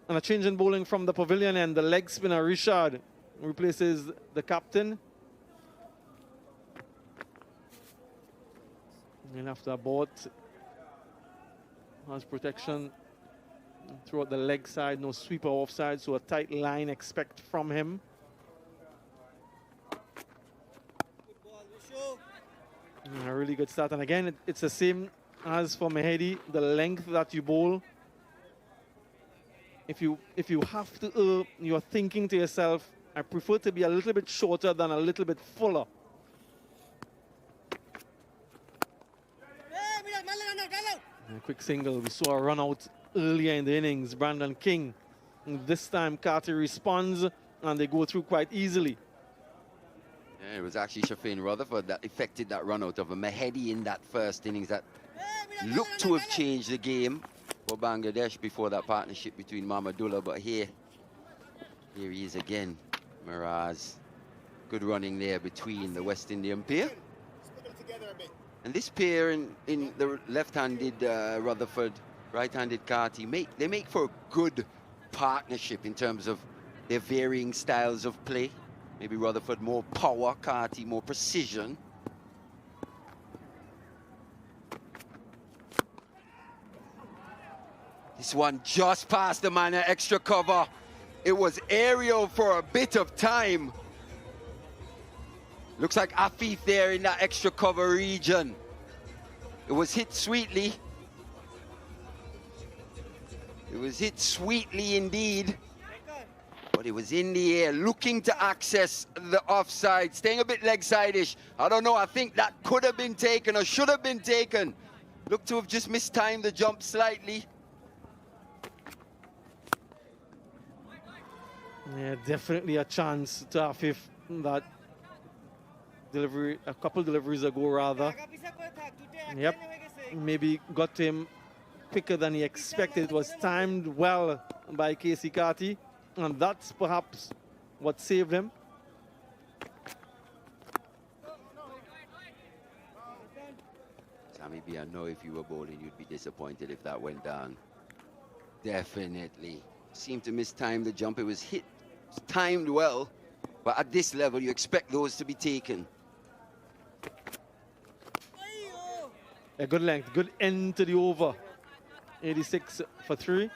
And a change in bowling from the pavilion end. The leg spinner Richard replaces the captain. And after a board, has protection throughout the leg side, no sweeper offside, so a tight line expect from him. A really good start, and again it's the same as for Mehedi, the length that you bowl. If you have to, you're thinking to yourself, I prefer to be a little bit shorter than a little bit fuller. A quick single. We saw a run out earlier in the innings. Brandon King. And this time Carty responds and they go through quite easily.
Yeah, it was actually Shafin Rutherford that effected that run out of a Mehedi in that first innings that looked to have changed the game for Bangladesh before that partnership between Mahmudullah. But here he is again. Miraz. Good running there between the West Indian pair. And this pair in the left-handed Rutherford, right-handed Carty, they make for a good partnership in terms of their varying styles of play. Maybe Rutherford more power, Carty more precision. This one just past the man at extra cover. It was aerial for a bit of time. Looks like Afif there in that extra cover region. It was hit sweetly. It was hit sweetly indeed. But it was in the air, looking to access the offside, staying a bit leg-side-ish. I don't know, I think that could have been taken or should have been taken. Looked to have just mistimed the jump slightly.
Yeah, definitely a chance to Afif that delivery, a couple deliveries ago rather. Yep, maybe got to him quicker than he expected. It was timed well by Keacy Carty, and that's perhaps what saved him.
Sammy B, I know if you were bowling, you'd be disappointed if that went down. Definitely. Seemed to mistime the jump. It was hit, timed well, but at this level, you expect those to be taken.
A good length, good end to the over. 86 for 3.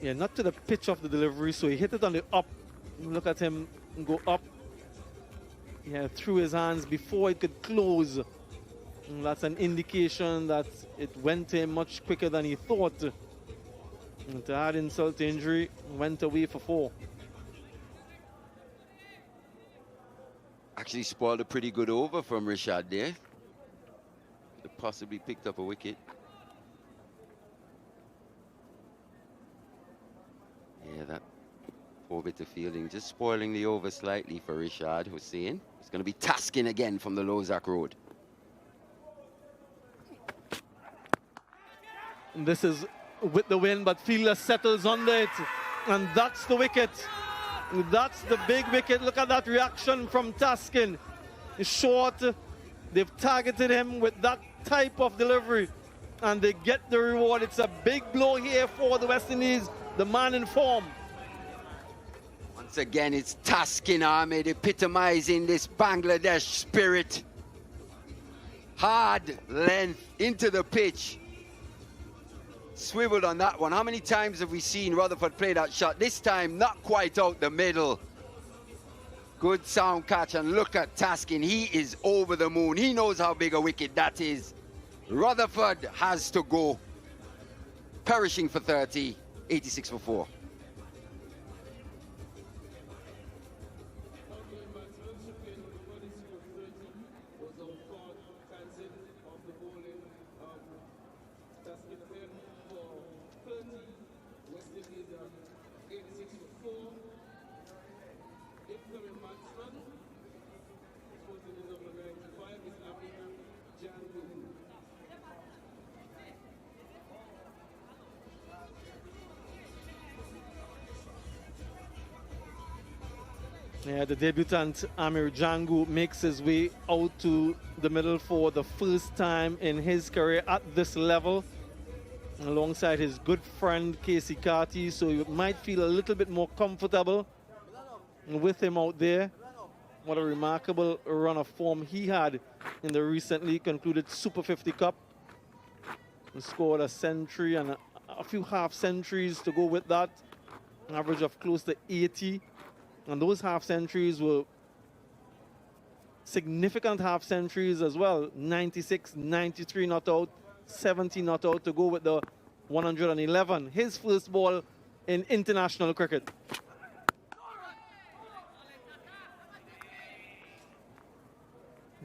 Yeah, not to the pitch of the delivery, so he hit it on the up. Look at him go up. Yeah, through his hands before it could close. And that's an indication that it went to him much quicker than he thought. And to add insult to injury, went away for 4.
Actually spoiled a pretty good over from Rishad there. Could possibly picked up a wicket. Yeah, that poor bit of fielding just spoiling the over slightly for Rishad Hussain. It's going to be tasking again from the Lozak Road.
And this is with the wind, but fielder settles under it. And that's the wicket. That's the big wicket. Look at that reaction from Taskin. It's short. They've targeted him with that type of delivery. And they get the reward. It's a big blow here for the West Indies, the man in form.
Once again, it's Taskin Ahmed epitomizing this Bangladesh spirit. Hard length into the pitch. Swiveled on that one. How many times have we seen Rutherford play that shot? This time, not quite out the middle. Good sound catch, and look at Taskin. He is over the moon. He knows how big a wicket that is. Rutherford has to go. Perishing for 30, 86 for 4.
Yeah, the debutant Amir Jangoo makes his way out to the middle for the first time in his career at this level, alongside his good friend Keacy Carty, so you might feel a little bit more comfortable with him out there. What a remarkable run of form he had in the recently concluded Super 50 Cup. He scored a century and a few half centuries to go with that, an average of close to 80. And those half centuries were significant half centuries as well. 96, 93 not out, 70 not out to go with the 111. His first ball in international cricket.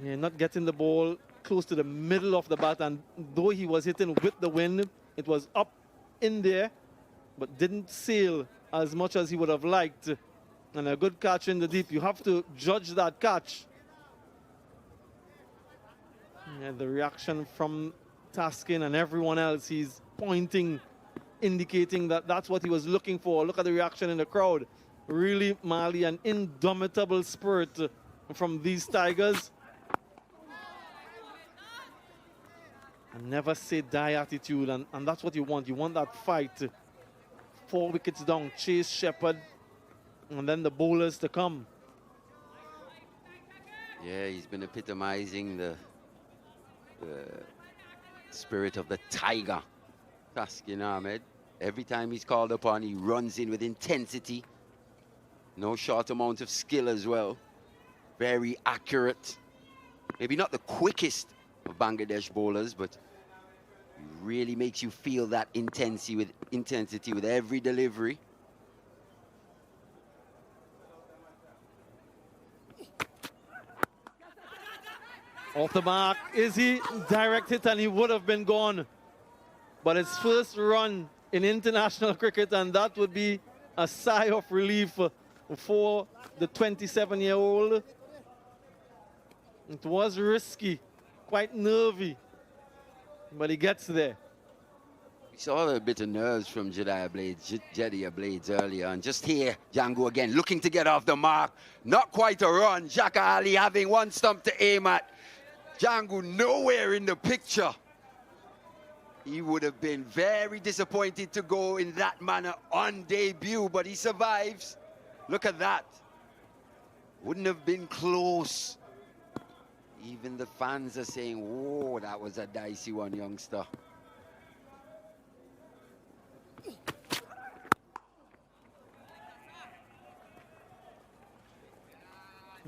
Yeah, not getting the ball close to the middle of the bat, and though he was hitting with the wind, it was up in there, but didn't sail as much as he would have liked. And a good catch in the deep. You have to judge that catch. Yeah, the reaction from Taskin and everyone else, he's pointing, indicating that that's what he was looking for. Look at the reaction in the crowd. Really, Mali, an indomitable spirit from these Tigers. A never say die attitude, and that's what you want. You want that fight. 4 wickets down, chase Shepherd, and then the bowlers to come.
Yeah, he's been epitomizing the spirit of the tiger, Taskin Ahmed. Every time he's called upon, he runs in with intensity. No short amount of skill as well. Very accurate. Maybe not the quickest of Bangladesh bowlers, but he really makes you feel that intensity with every delivery.
Off the mark, is he? Direct hit, and he would have been gone. But his first run in international cricket, and that would be a sigh of relief for the 27-year-old. It was risky, quite nervy, but he gets there.
We saw a bit of nerves from Jediah Blades earlier, and just here, Jangoo again looking to get off the mark. Not quite a run. Jaka Ali having one stump to aim at. Jangoo nowhere in the picture. He would have been very disappointed to go in that manner on debut, but he survives. Look at that. Wouldn't have been close. Even the fans are saying, whoa, that was a dicey one, youngster.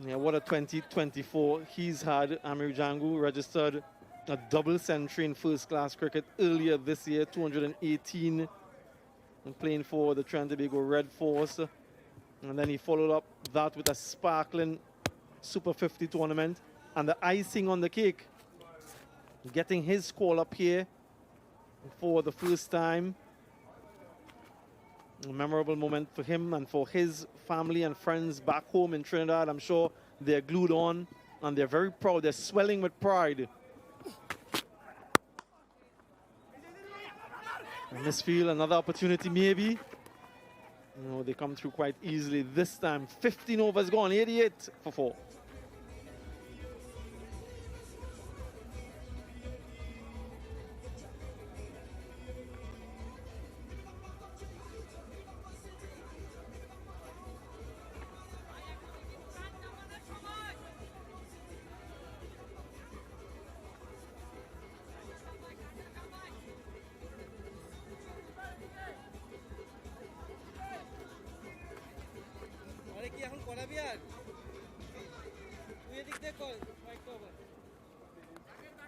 Yeah, what a 2024 he's had. Amir Jangoo registered a double century in first-class cricket earlier this year, 218, and playing for the Trinidad and Tobago Red Force. And then he followed up that with a sparkling Super 50 tournament. And the icing on the cake, getting his call up here for the first time. A memorable moment for him and for his family and friends back home in Trinidad. I'm sure they're glued on and they're very proud. They're swelling with pride. And this field, another opportunity maybe. You know, they come through quite easily this time. 15 overs gone, 88 for 4.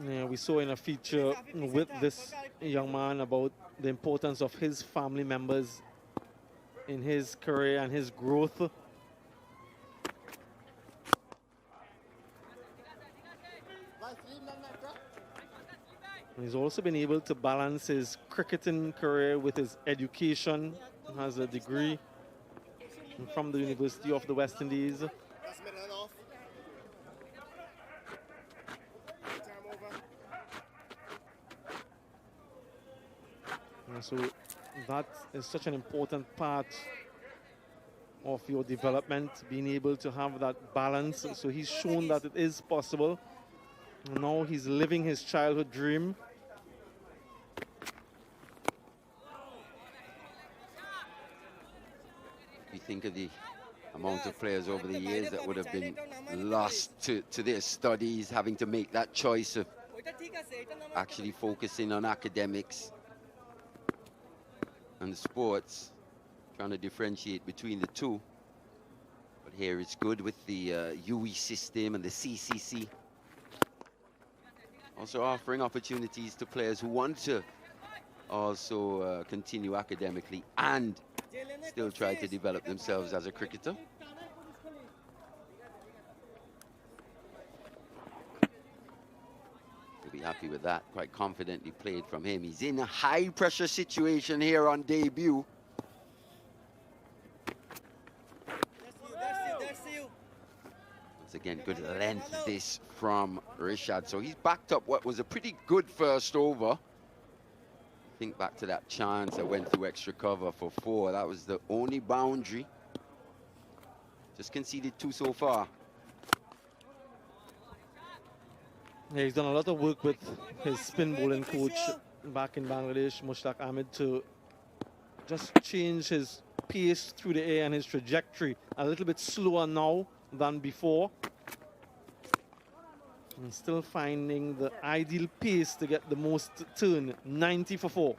Yeah, we saw in a feature with this young man about the importance of his family members in his career and his growth. And he's also been able to balance his cricketing career with his education. He has a degree from the University of the West Indies. And so that is such an important part of your development, being able to have that balance. So he's shown that it is possible. Now he's living his childhood dream.
You think of the amount of players over the years that would have been lost to their studies, having to make that choice of actually focusing on academics and sports, trying to differentiate between the two. But here it's good with the UE system and the CCC. Also offering opportunities to players who want to also continue academically and still try to develop themselves as a cricketer. He'll be happy with that. Quite confidently played from him. He's in a high pressure situation here on debut. Once again, good length this from Rishad. So he's backed up what was a pretty good first over. Think back to that chance that went through extra cover for 4. That was the only boundary. Just conceded 2 so far.
Yeah, he's done a lot of work with his spin bowling coach back in Bangladesh, Mushtaq Ahmed, to just change his pace through the air and his trajectory a little bit slower now than before. And still finding the ideal pace to get the most turn, 90 for 4.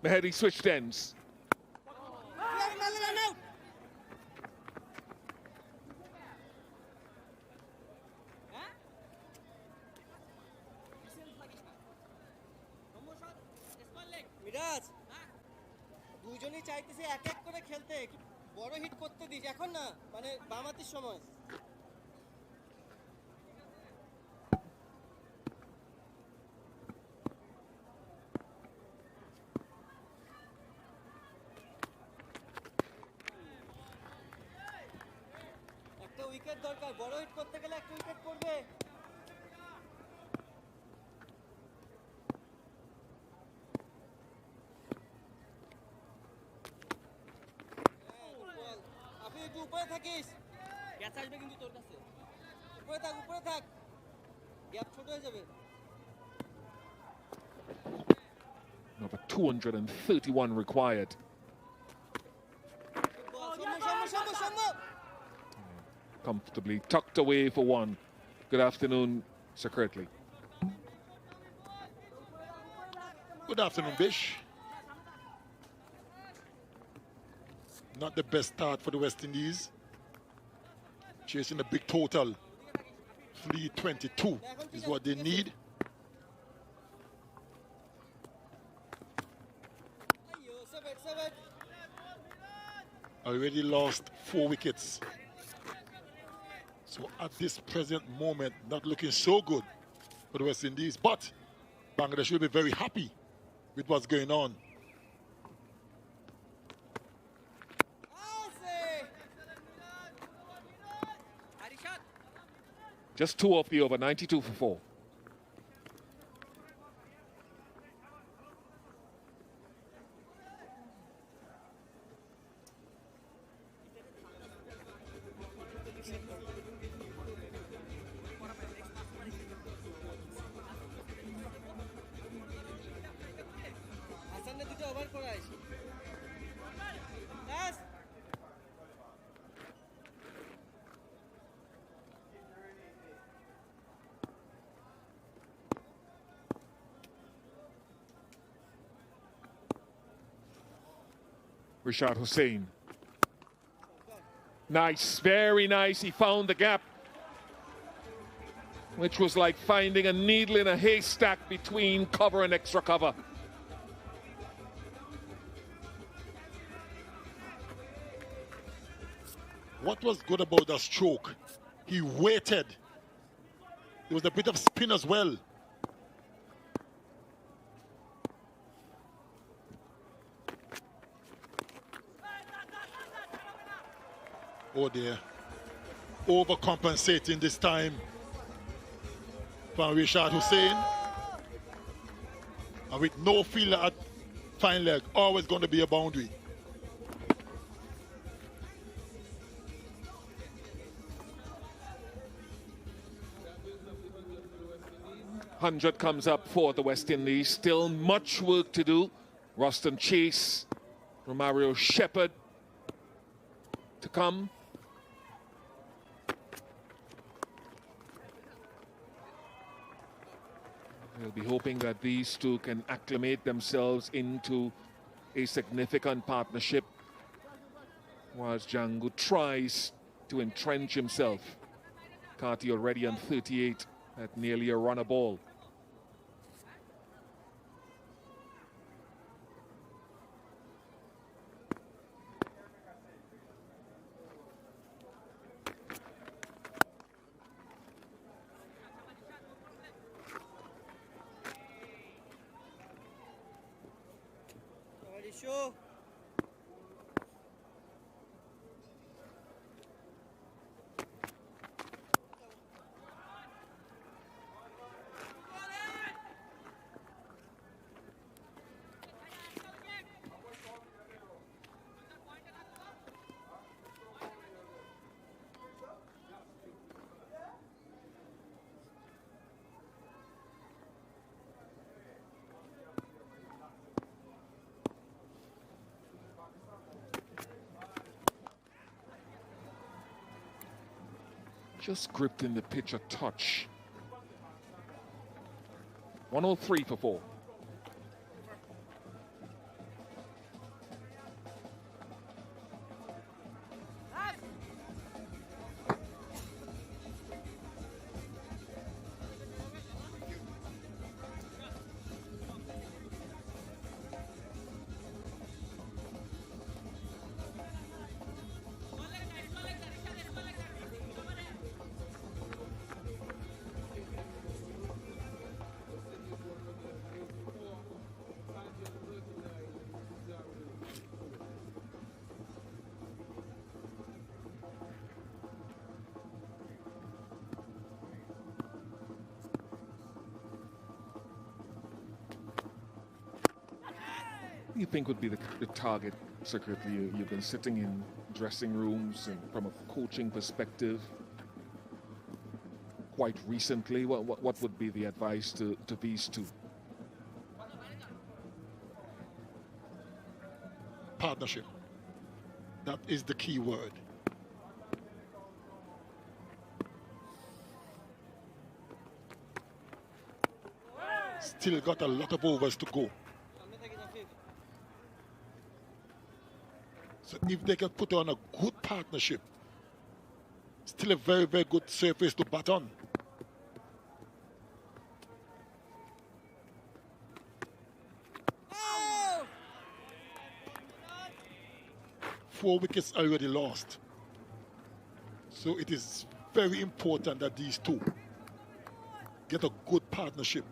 Mehery switched ends.
Miraj দুইজনই চাইতেছে এক এক করে খেলতে, বড় hit করতে this এখন না, মানে বামাতির সময়। একটা উইকেট দরকার, বড় হিট করতে গেলে একটা উইকেট পড়বে। আপনি একটু উপরে থাকিস, গ্যাস আসবে কিন্তু তোর কাছে। উপরে থাক, উপরে থাক, গ্যাপ ছোট হয়ে যাবে।
Number 231 required. Comfortably tucked away for 1. Good afternoon, Sir Kirtley.
Good afternoon, Bish. Not the best start for the West Indies. Chasing a big total. 322 is what they need. Already lost 4 wickets. So at this present moment, not looking so good for the West Indies. But Bangladesh will be very happy with what's going on.
Just 2 off the over, 92 for 4. Rashad Hussain. Nice, very nice. He found the gap, which was like finding a needle in a haystack between cover and extra cover.
What was good about that stroke? He waited. There was a bit of spin as well. Oh dear. Overcompensating this time from Rishad Hussain. And with no fielder at fine leg, always going to be a boundary.
100 comes up for the West Indies. Still much work to do. Roston Chase, Romario Shepherd to come. We'll be hoping that these two can acclimate themselves into a significant partnership whilst Jangoo tries to entrench himself. Carty already on 38 at nearly a run a ball.
Show.
Just gripped in the pitch a touch. 103 for 4. You think would be the target secretly? You've been sitting in dressing rooms and from a coaching perspective quite recently. What would be the advice to these two?
Partnership. That is the key word. Still got a lot of overs to go. So if they can put on a good partnership, still a very, very good surface to bat on.
Oh!
4 wickets already lost. So it is very important that these two get a good partnership.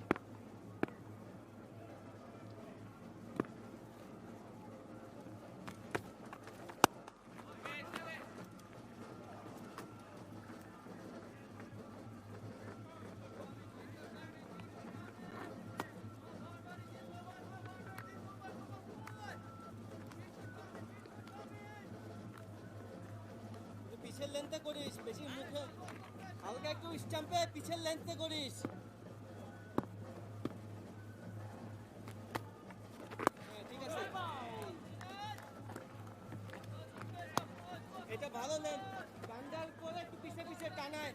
পিছের লেন্থে করিস, বেশি মুখে হালকা একটু স্টাম্পে পিছের লেন্থে করিস। হ্যাঁ, ঠিক আছে। এটা ভালো লেন্থ, ডান্ডার করে একটু পিছে পিছে টানায়।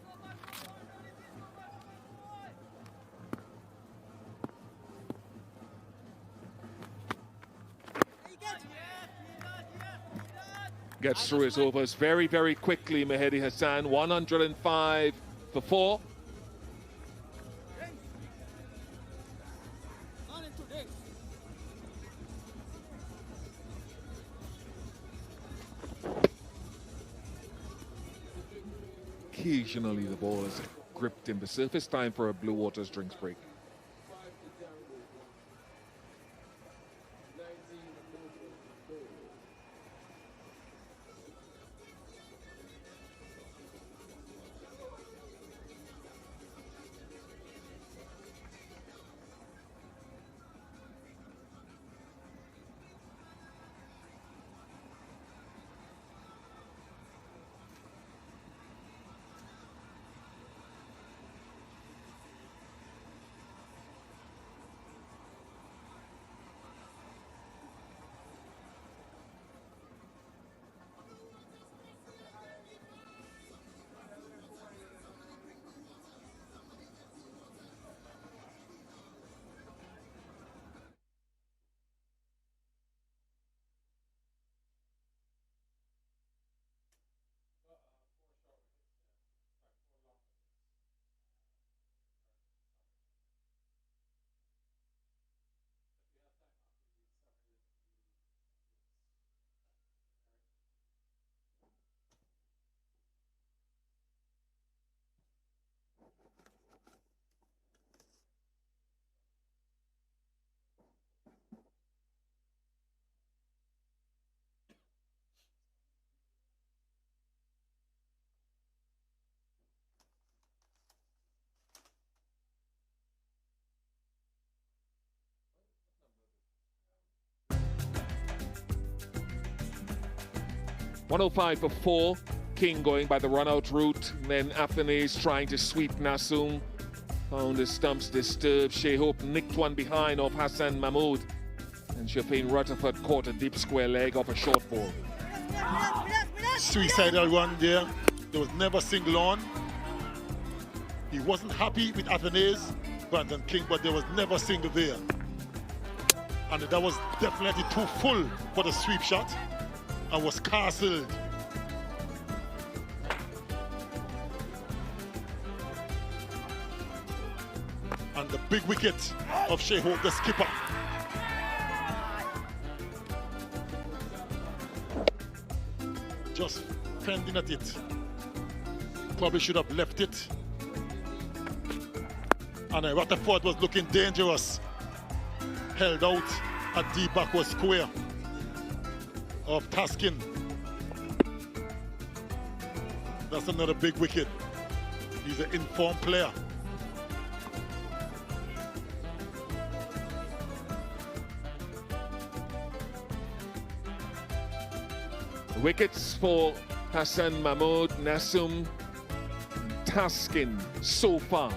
gets through his overs very, very quickly. Mehdi Hassan, 105 for 4. Occasionally the ball is gripped in the surface. Time for a Blue Waters drinks break. .105 for 4. King going by the run-out route. Then Athanaze trying to sweep Nasum. Found the stumps disturbed. Shea Hope nicked one behind off Hassan Mahmood. And Shafin Rutherford caught a deep square leg off a short ball.
Suicidal run there. There was never single on. He wasn't happy with Athanaze, Brandon King, but there was never single there. And that was definitely too full for the sweep shot and was castled. And the big wicket of Shea Hope, the skipper. Just fending at it. Probably should have left it. And Rutherford was looking dangerous. Held out at the backward square of Taskin. That's another big wicket. He's an informed player.
Wickets for Hassan Mahmood, Nasum, Taskin so far.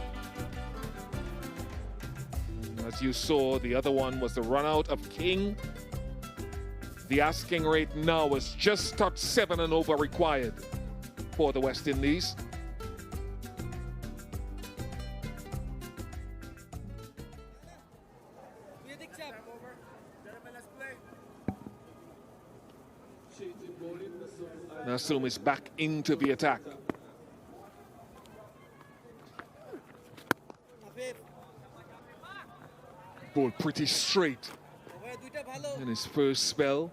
As you saw, the other one was the run out of King. The asking rate now is just touched 7 and over required for the West Indies. Nasum is back into the attack. Ball pretty straight in his first spell.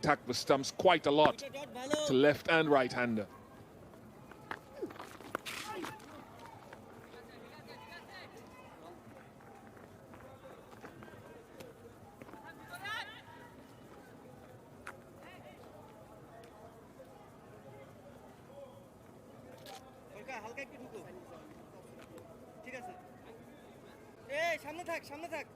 Attacked the stumps quite a lot to left and right hander.
সামনে থাক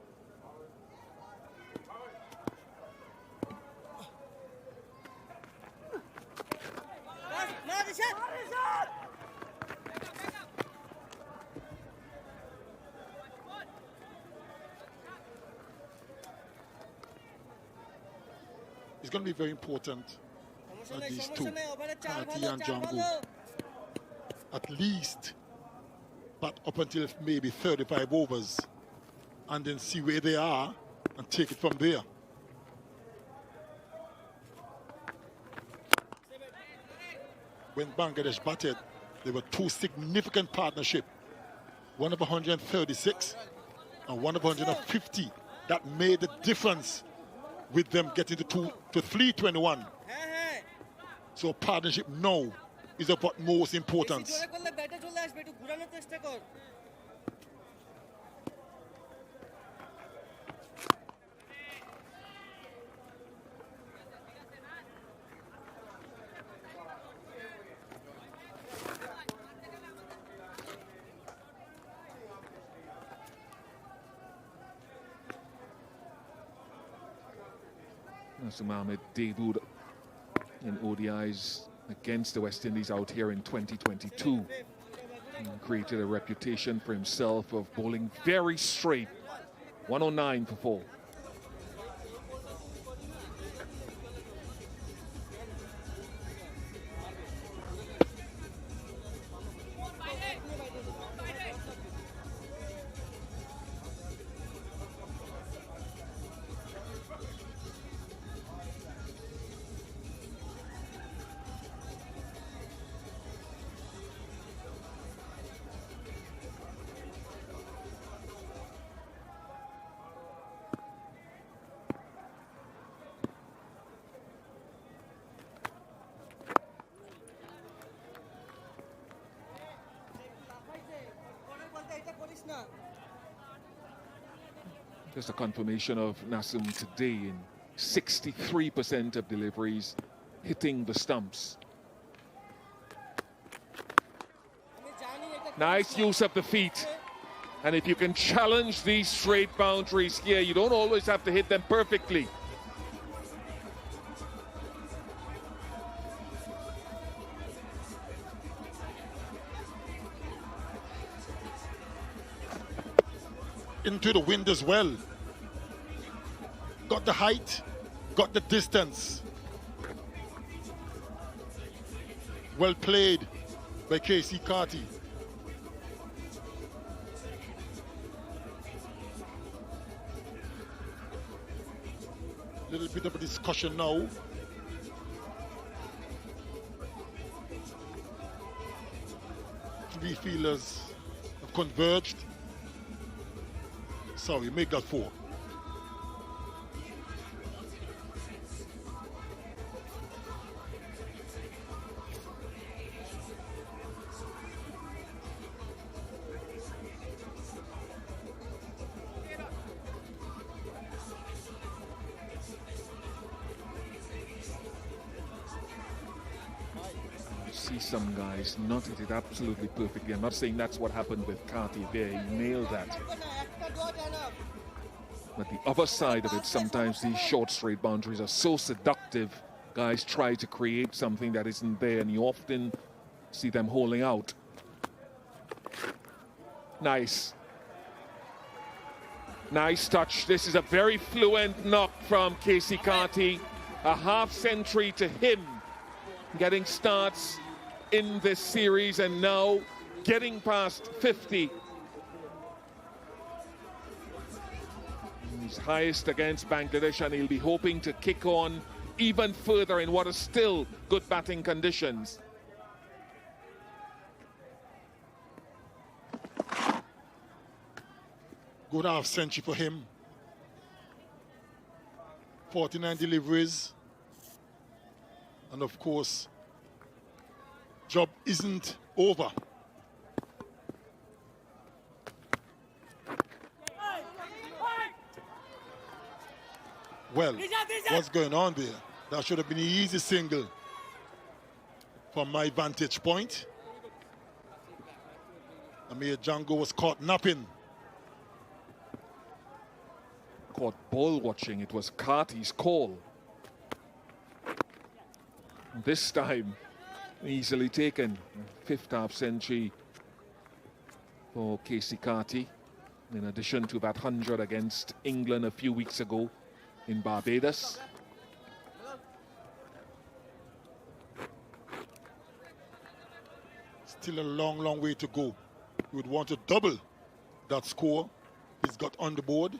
It's going to be very important that these two, Carty and Jangoo, at least, but up until maybe 35 overs, and then see where they are and take it from there. when Bangladesh batted, there were two significant partnerships. One of 136 and one of 150. That made the difference with them getting to 321. So partnership now is of utmost importance.
Nasser Mohammed debuted in ODIs against the West Indies out here in 2022. And created a reputation for himself of bowling very straight. 109 for 4. Just a confirmation of Nasum today in 63% of deliveries hitting the stumps. Nice use of the feet. And if you can challenge these straight boundaries here, you don't always have to hit them perfectly.
Into the wind as well. Got the height, got the distance. Well played by Keacy Carty. Little bit of a discussion now. Three fielders have converged. Sorry, make that 4.
See some guys not hit it absolutely perfectly. I'm not saying that's what happened with Carty there. He nailed that. But the other side of it, sometimes these short straight boundaries are so seductive. Guys try to create something that isn't there, and you often see them holding out. Nice. Nice touch. This is a very fluent knock from Keacy Carty. A half century to him, getting starts in this series and now getting past 50. He's highest against Bangladesh, and he'll be hoping to kick on even further in what are still good batting conditions.
Good half century for him. 49 deliveries. And of course, job isn't over. Well, what's going on there? That should have been an easy single from my vantage point. Amir Jangoo was caught napping.
Caught ball watching. It was Carty's call. This time, easily taken. 5th half century for Keacy Carty. In addition to that 100 against England a few weeks ago in Barbados.
Still a long, long way to go. We would want to double that score he's got on the board.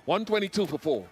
122 for 4.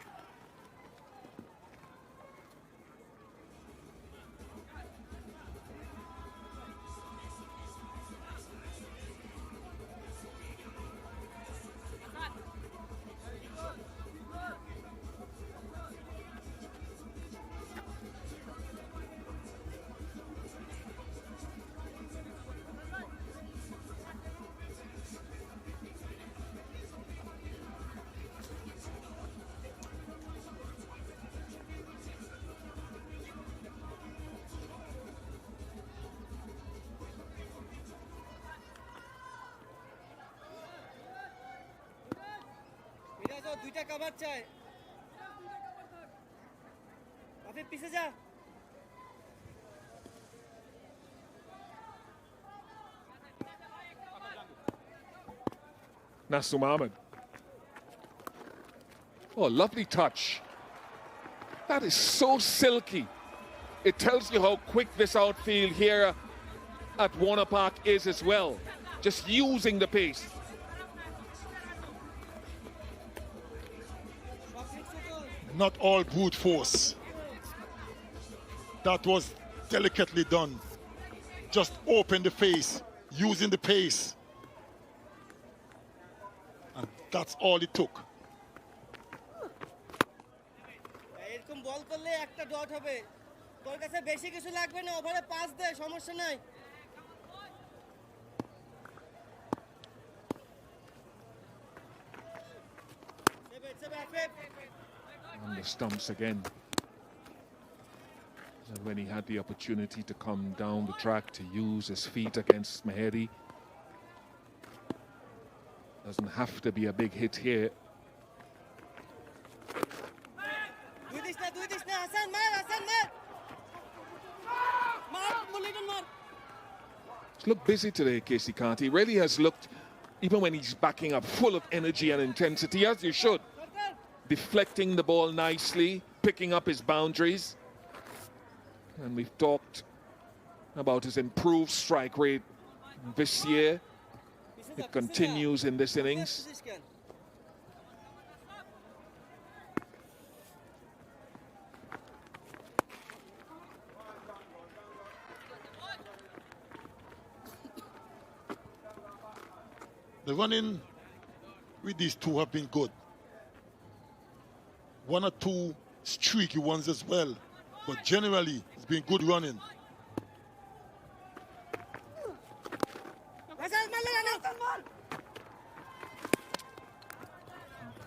Miraj ও দুইটা cover চাই আপনি পিছে যা
Nasum Ahmed. Oh, lovely touch. That is so silky. It tells you how quick this outfield here at Warner Park is as well. Just using the pace.
Not all brute force. That was delicately done. Just open the face, using the pace. And that's all it took.
এরকম বল করলে একটা dot হবে তোর কাছে বেশি কিছু লাগবে না ওভারে পাস দে সমস্যা নাই
On the stumps again. And when he had the opportunity to come down the track to use his feet against Mehedi. Doesn't have to be a big hit here. He's looked busy today, Keacy Carty. He really has looked, even when he's backing up, full of energy and intensity, as you should. Deflecting the ball nicely, picking up his boundaries. And we've talked about his improved strike rate this year. It continues in this innings.
The running with these two have been good. One or two streaky ones as well, but generally it's been good running.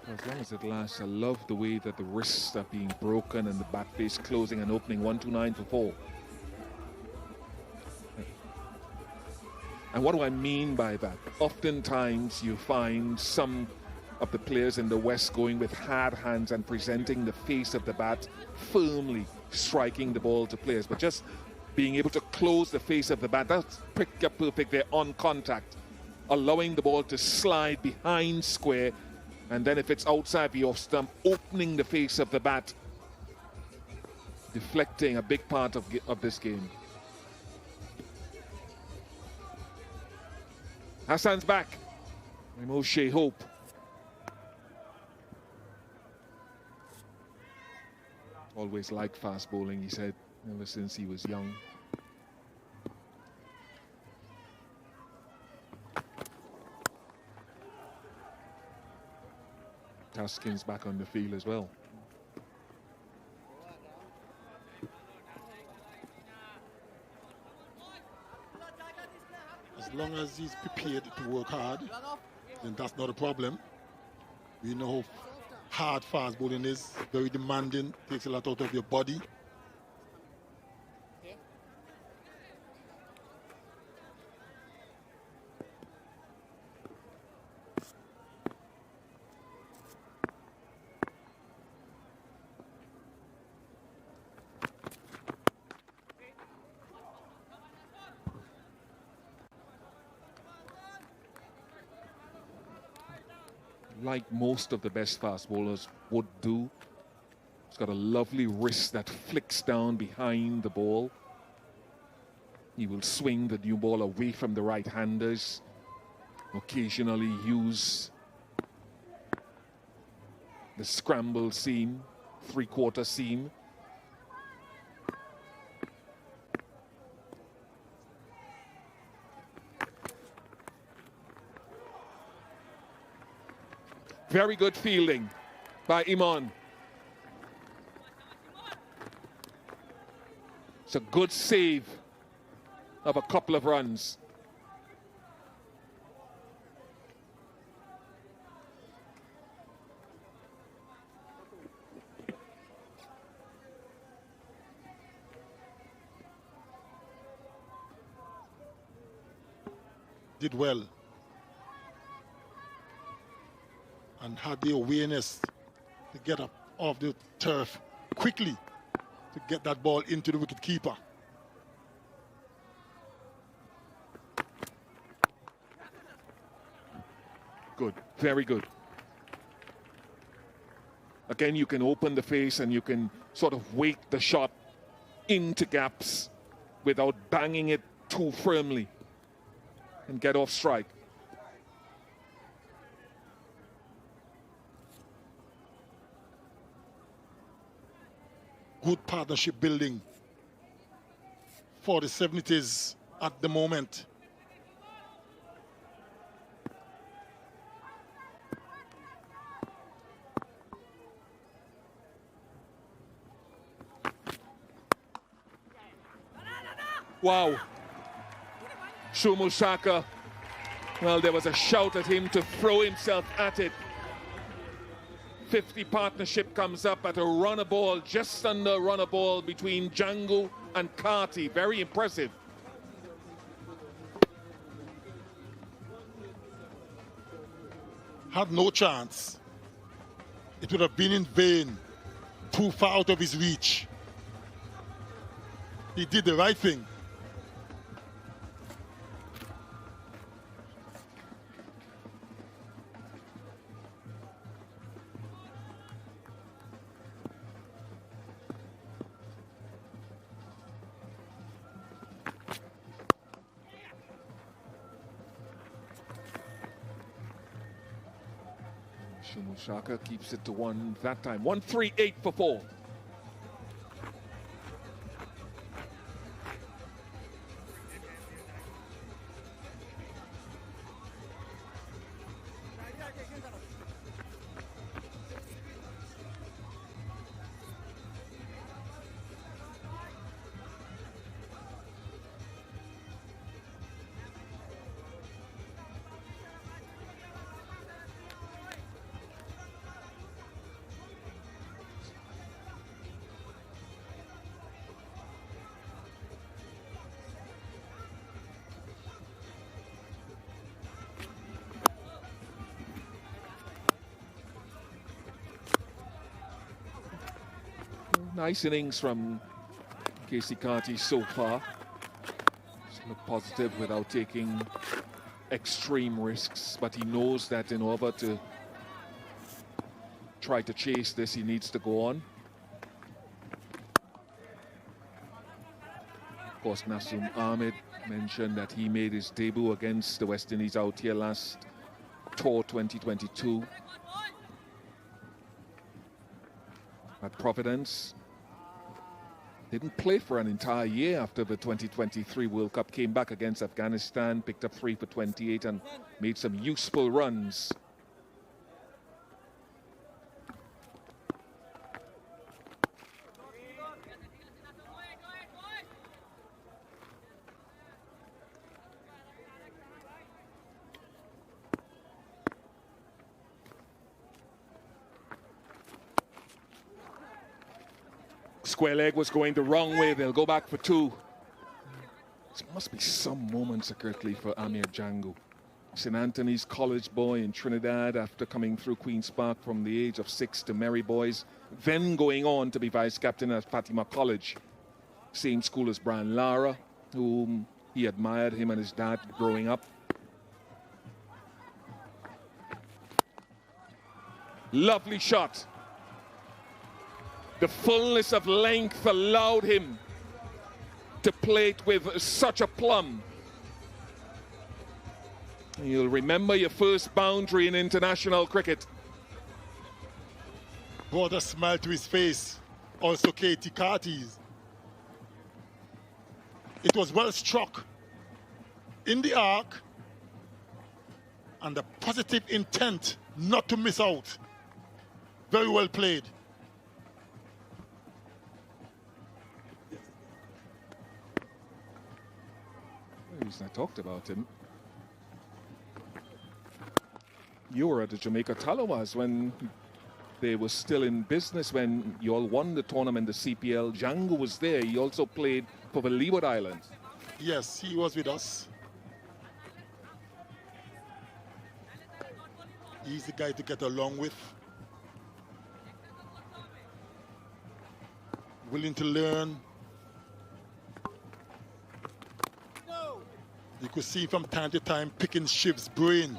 As long as it lasts, I love the way that the wrists are being broken and the back face closing and opening. 129 for 4. And what do I mean by that? Oftentimes you find some of the players in the West going with hard hands and presenting the face of the bat firmly, striking the ball to players. But just being able to close the face of the bat, that's picture perfect there on contact, allowing the ball to slide behind square. And then if it's outside the off stump, opening the face of the bat, deflecting a big part of this game. Hassan's back. Moshe Hope. Always liked fast bowling, he said, ever since he was young. Taskin's back on the field as well.
As long as he's prepared to work hard, then that's not a problem. We know how hard fast bowling is, very demanding, takes a lot out of your body.
Like most of the best fast bowlers would do. He's got a lovely wrist that flicks down behind the ball. He will swing the new ball away from the right-handers. Occasionally use the scramble seam, three-quarter seam. Very good fielding by Iman. It's a good save of a couple of runs.
Did well and had the awareness to get up off the turf quickly to get that ball into the wicket keeper.
Good, very good. Again, you can open the face and you can sort of weight the shot into gaps without banging it too firmly and get off strike.
Good partnership building for the 70s at the moment.
Wow. Shumushaka, well, there was a shout at him to throw himself at it. 50 partnership comes up at a runner ball, just under runner ball between Jangoo and Carty. Very impressive.
Had no chance. It would have been in vain, too far out of his reach. He did the right thing.
Shumushaka keeps it to one that time. 138 for 4. Nice innings from Keacy Carty so far. Just look positive without taking extreme risks, but he knows that in order to try to chase this, he needs to go on. Of course, Nasum Ahmed mentioned that he made his debut against the West Indies out here last tour 2022 at Providence. Didn't play for an entire year after the 2023 World Cup. Came back against Afghanistan, picked up 3 for 28 and made some useful runs. Square leg was going the wrong way. They'll go back for 2. This must be some moment secretly for Amir Jangoo. St. Anthony's college boy in Trinidad after coming through Queen's Park from the age of 6 to Merry Boys, then going on to be vice captain at Fatima College. Same school as Brian Lara, whom he admired, him and his dad growing up. Lovely shot. The fullness of length allowed him to play it with such a plumb. You'll remember your first boundary in international cricket.
brought a smile to his face. Also Carty's. It was well struck in the arc and the positive intent not to miss out. Very well played.
The reason I talked about him, you were at the Jamaica Talawas when they were still in business, when you all won the tournament, the CPL. Jangoo was there. He also played for the Leeward Islands.
Yes, he was with us. He's the guy to get along with. Willing to learn. You could see from time to time picking Shiv's brain,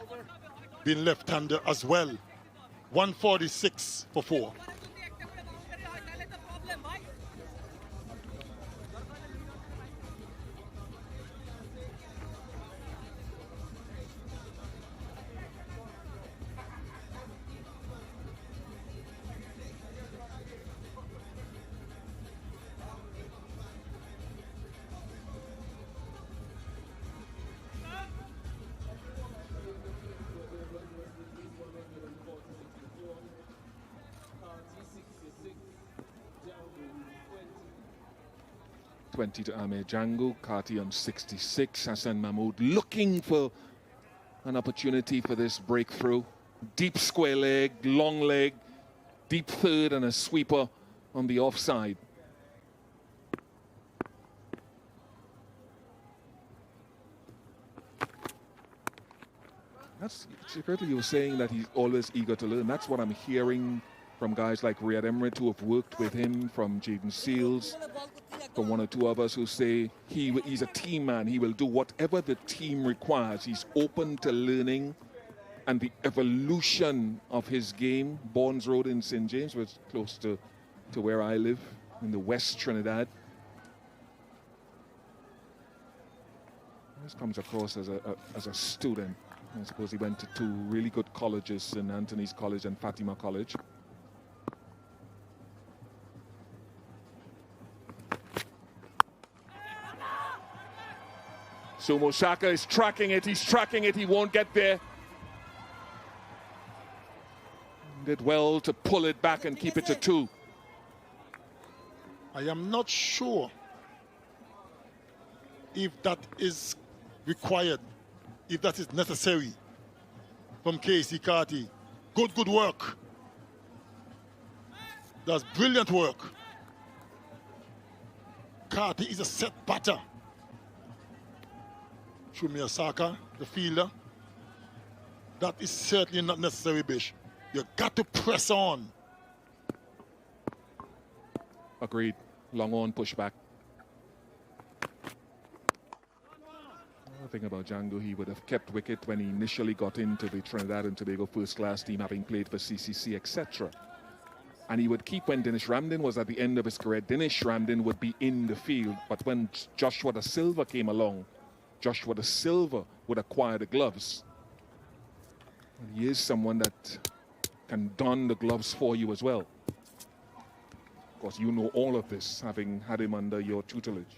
being left-hander as well. 146 for 4.
To Amir Jangoo, Carty on 66, Hassan Mahmoud looking for an opportunity for this breakthrough. Deep square leg, long leg, deep third and a sweeper on the offside. That's secretly you were saying that he's always eager to learn. That's what I'm hearing from guys like Riyad Emirates who have worked with him, from Jaden Seals, from one or two of us who say he's a team man. He will do whatever the team requires. He's open to learning, and the evolution of his game. Bournes Road in St. James was close to where I live in the West Trinidad. This comes across as a student. I suppose he went to 2 really good colleges, St. Anthony's College and Fatima College. Sumo Saka is tracking it, he's tracking it, he won't get there. Did well to pull it back and keep it to 2.
I am not sure if that is required, if that is necessary from Keacy, Carty. Good work. That's brilliant work. Carty is a set batter. Shumia Saka, the fielder. That is certainly not necessary, Bish. You got to press on.
Agreed. Long on, push back. The thing about Jangoo, he would have kept wicket when he initially got into the Trinidad and Tobago first class team, having played for CCC, etc. And he would keep when Dinesh Ramdin was at the end of his career. Dinesh Ramdin would be in the field, but when Joshua Da Silva came along, Joshua Da Silva would acquire the gloves. And he is someone that can don the gloves for you as well. Of course, you know all of this, having had him under your tutelage.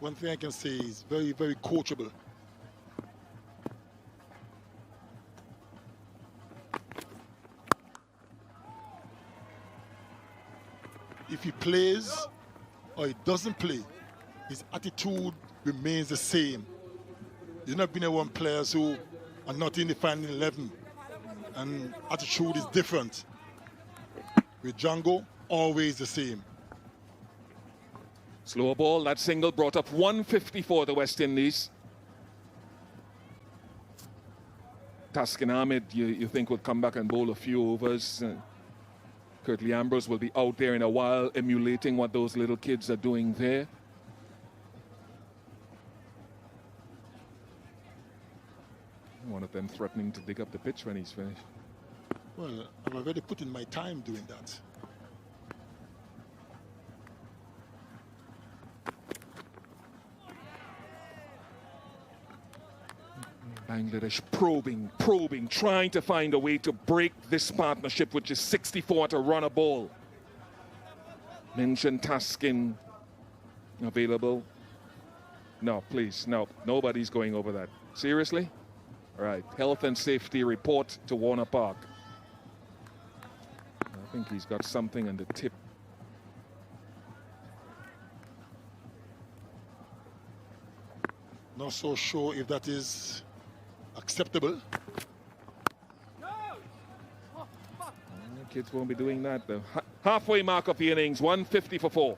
One thing I can say is very, very coachable. If he plays or he doesn't play, his attitude remains the same. There's not been one players who are not in the final 11 and attitude is different. With Jangoo, always the same.
Slow ball, that single brought up 154 the West Indies. Taskin Ahmed, you think will come back and bowl a few overs. Curtly Ambrose will be out there in a while, emulating what those little kids are doing there. One of them threatening to dig up the pitch when he's finished.
Well, I've already put in my time doing that.
Bangladesh probing, trying to find a way to break this partnership, which is 64 to run a ball. Mention Taskin available. No, please, no. Nobody's going over that. Seriously? All right, health and safety report to Warner Park. I think he's got something on the tip.
Not so sure if that is acceptable.
Kids won't be doing that though. Halfway mark of the innings, 150 for 4.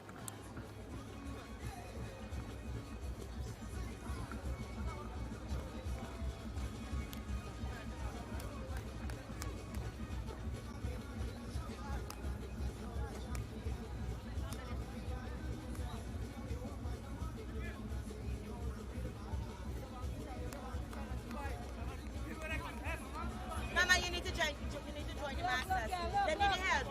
Mama, you need to join your masters. They need help.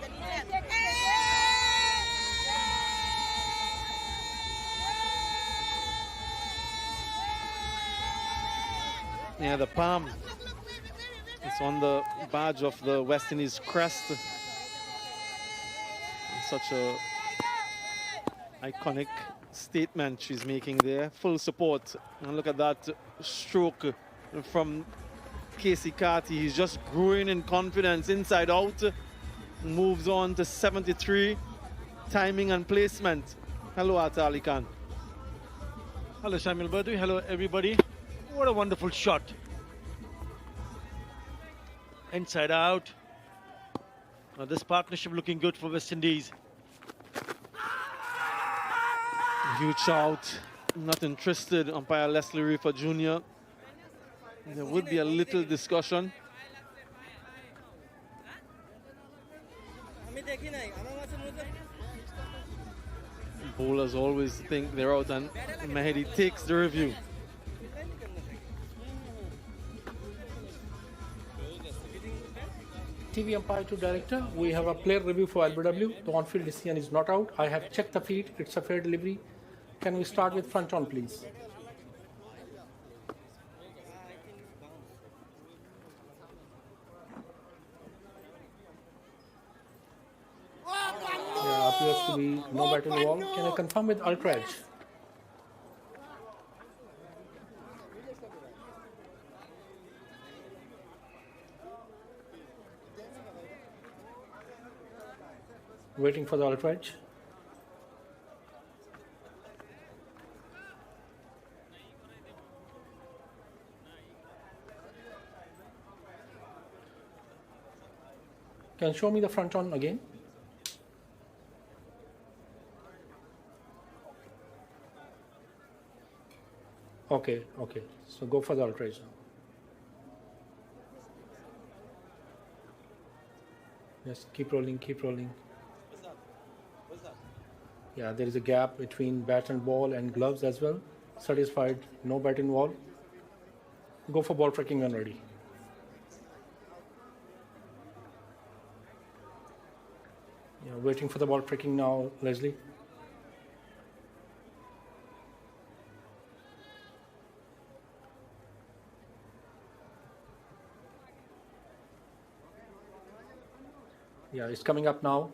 Yeah, the palm. It's on the badge of the West Indies crest. Such a iconic statement she's making there. Full support. And look at that stroke from Keacy Carty. He's just growing in confidence inside out. Moves on to 73. Timing and placement. Hello, Ata Ali Khan.
Hello, Samuel Badu. Hello, everybody. What a wonderful shot. Inside out. Now this partnership looking good for West Indies.
Huge shout. Not interested, umpire Leslie Reefer Jr. There would be a little discussion. Bowlers always think they're out, and Mahedi takes the review.
TV umpire to director, we have a player review for LBW. The on-field decision is not out. I have checked the feed. It's a fair delivery. Can we start with front on, please? There appears to be no bat in the wall. Can I confirm with Ultra Edge? Waiting for the Ultra Edge. Can you show me the front on again? Okay. So go for the Ultra Edge now. Yes, keep rolling. Yeah, there is a gap between bat and ball and gloves as well. Satisfied, no bat in wall. Go for ball tracking when ready. Yeah, waiting for the ball tracking now, Leslie. Yeah, it's coming up now.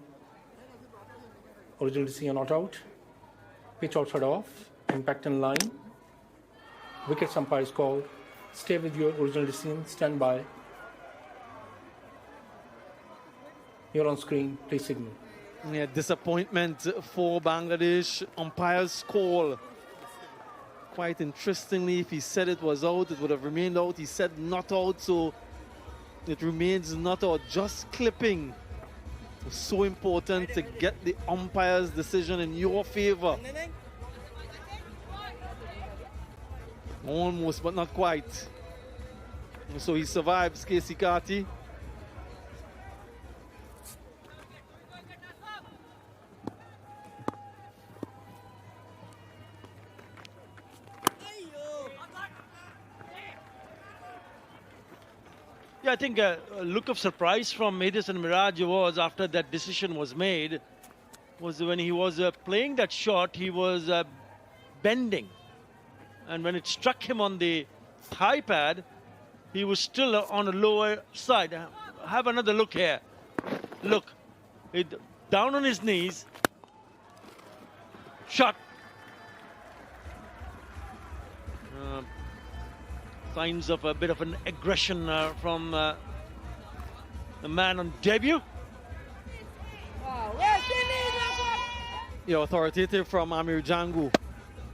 Original decision not out. Pitch outside off. Impact in line. Wickets umpire's call. Stay with your original decision. Stand by. You're on screen. Please signal.
Yeah, disappointment for Bangladesh. Umpire's call. Quite interestingly, if he said it was out, it would have remained out. He said not out, so it remains not out. Just clipping. So important to get the umpire's decision in your favor. Almost, but not quite. So he survives, Keacy Carty.
Yeah, I think a look of surprise from Mahidis and Miraj was after that decision was made, was when he was playing that shot, he was bending. And when it struck him on the thigh pad, he was still on the lower side. Have another look here. Look, down on his knees. Shot. Signs of a bit of an aggression from the man on debut.
Yeah, authoritative from Amir Jangoo.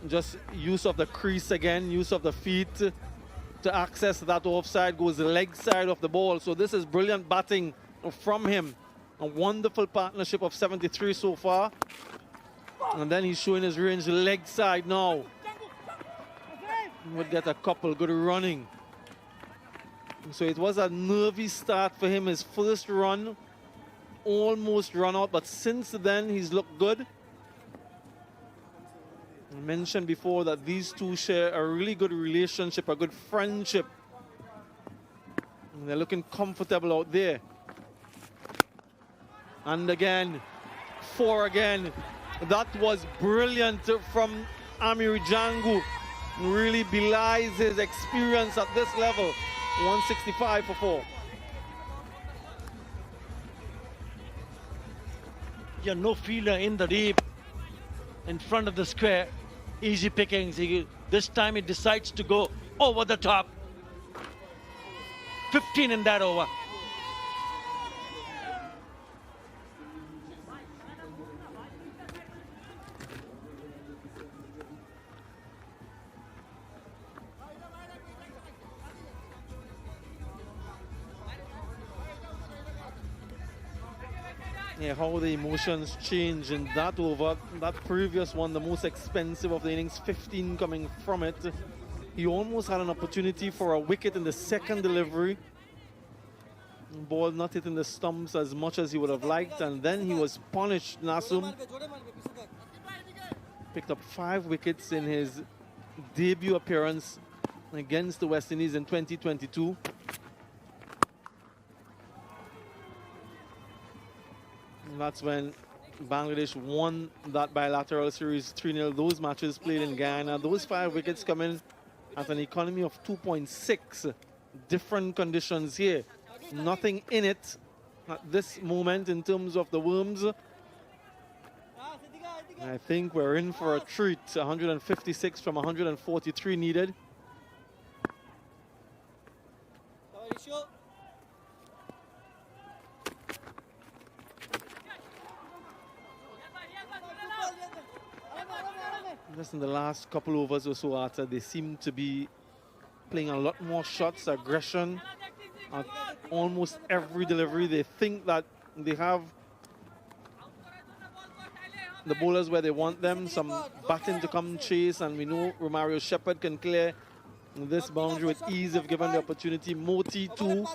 Just use of the crease again, use of the feet to access that offside, goes the leg side of the ball. So this is brilliant batting from him. A wonderful partnership of 73 so far. And then he's showing his range leg side now. Would get a couple, good running. So it was a nervy start for him. His first run, almost run out, but since then he's looked good. I mentioned before that these two share a really good relationship, a good friendship. And they're looking comfortable out there. And again, 4 again. That was brilliant from Amir Jangoo. Really belies his experience at this level. 165 for 4.
Yeah, no fielder in the deep, in front of the square. Easy pickings. This time he decides to go over the top. 15 in that over.
Yeah, how the emotions change in that over. That previous one, the most expensive of the innings, 15 coming from it. He almost had an opportunity for a wicket in the second delivery. Ball not hitting the stumps as much as he would have liked, and then he was punished. Nasum picked up 5 wickets in his debut appearance against the West Indies in 2022. And that's when Bangladesh won that bilateral series 3-0. Those matches played in Guyana. Those 5 wickets coming at an economy of 2.6. Different conditions here. Nothing in it at this moment in terms of the worms. I think we're in for a treat. 156 from 143 needed. Just in the last couple overs or so after, they seem to be playing a lot more shots, aggression at almost every delivery. They think that they have the bowlers where they want them, some batting to come chase, and we know Romario Shepherd can clear this boundary with ease if given the opportunity. Moti too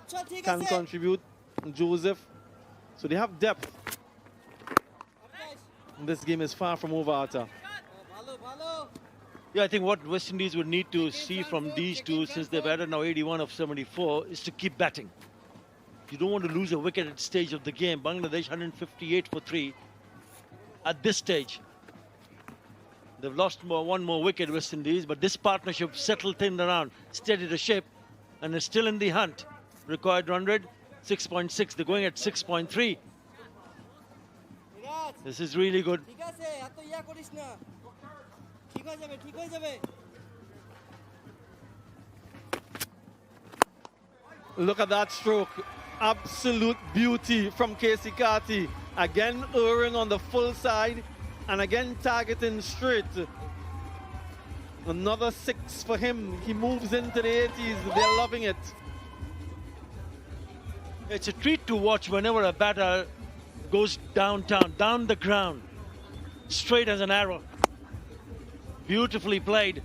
can contribute, Joseph. So they have depth. This game is far from over, Atta.
Yeah, I think what West Indies would need to see from these two, since they've added now 81 of 74, is to keep batting. You don't want to lose a wicket at stage of the game. Bangladesh 158 for 3 at this stage. They've lost one more wicket, West Indies, but this partnership settled things around, steadied the ship, and is still in the hunt. Required run rate 6.6. They're going at 6.3. This is really good.
Look at that stroke. Absolute beauty from Keacy Carty. Again erring on the full side and again targeting straight. Another 6 for him. He moves into the 80s. They're loving it.
It's a treat to watch whenever a batter goes downtown, down the ground, straight as an arrow. Beautifully played.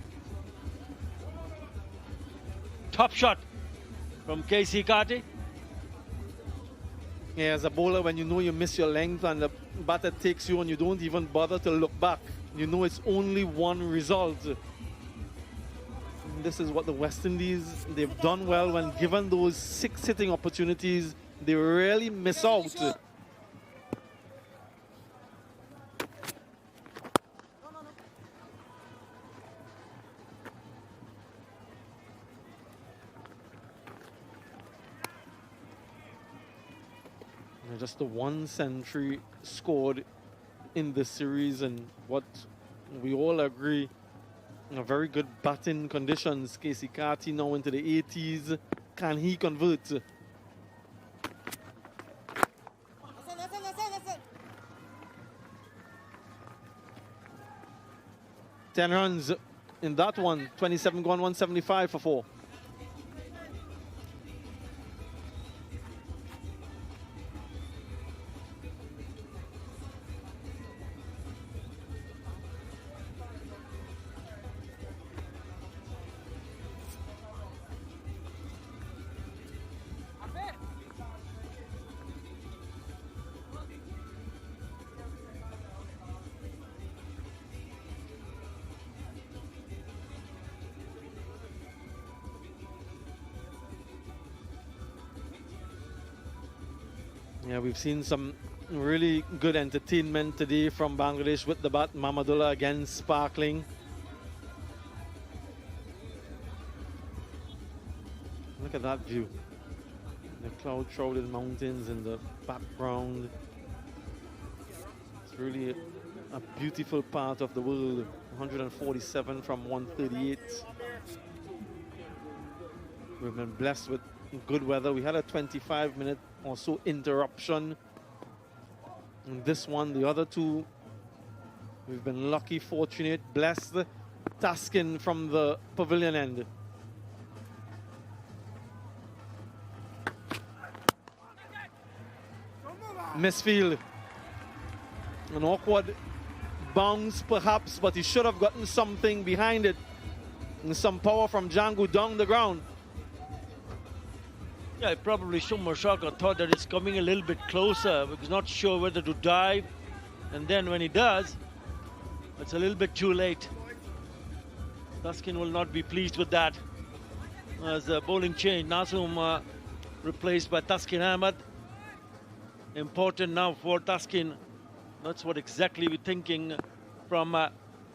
Top shot from Keacy Carty.
Yeah, as a bowler, when you know you miss your length and the batter takes you and you don't even bother to look back, you know it's only one result. And this is what the West Indies, they've done well when given those 6 hitting opportunities. They really miss out. Just the one century scored in this series, and what we all agree, very good batting conditions. Keacy Carty now into the 80s. Can he convert?
Listen, listen.
10 runs in that one. 27 gone, 175 for 4. Yeah, we've seen some really good entertainment today from Bangladesh with the bat. Mamadullah again sparkling. Look at that view. The cloud-shrouded mountains in the background. It's really a beautiful part of the world. 147 from 138. We've been blessed with good weather. We had a 25-minute or so interruption in this one. The other two, we've been lucky, fortunate, blessed. Taskin from the pavilion end. Misfield. An awkward bounce perhaps, but he should have gotten something behind it. And some power from Jangoo down the ground.
Yeah, probably Shumar Shaka thought that it's coming a little bit closer, but he's not sure whether to dive. And then when he does, it's a little bit too late. Taskin will not be pleased with that. As the bowling change, Nasum replaced by Taskin Ahmed. Important now for Taskin. That's what exactly we're thinking from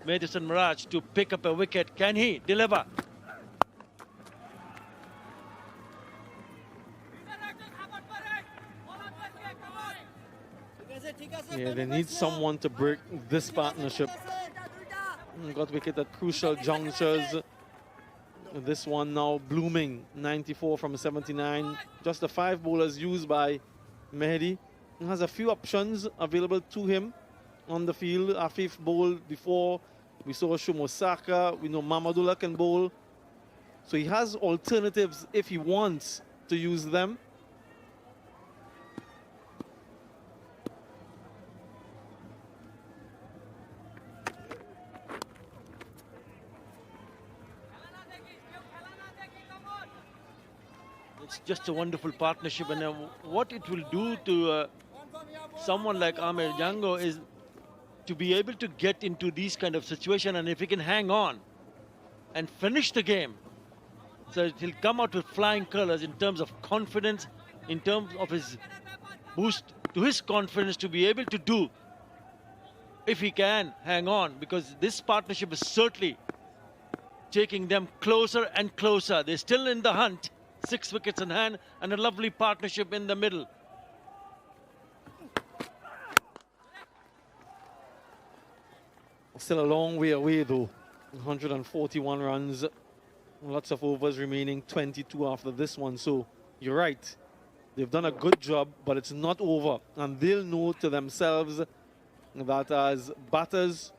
Madison Mirage to pick up a wicket. Can he deliver?
Yeah, they need someone to break this partnership. Got wicket at crucial junctures. This one now blooming, 94 from 79. Just the 5 bowlers used by Mehdi. He has a few options available to him on the field. Afif bowled before. We saw Shumosaka. We know Mamadullah can bowl. So he has alternatives if he wants to use them.
It's just a wonderful partnership, and what it will do to someone like Amir Jangoo is to be able to get into these kind of situations, and if he can hang on and finish the game, so he'll come out with flying colors in terms of confidence, in terms of his boost to his confidence to be able to do, if he can hang on, because this partnership is certainly taking them closer and closer. They're still in the hunt. 6 wickets in hand and a lovely partnership in the middle.
Still a long way away though. 141 runs. Lots of overs remaining. 22 after this one. So you're right. They've done a good job, but it's not over. And they'll know to themselves that as batters,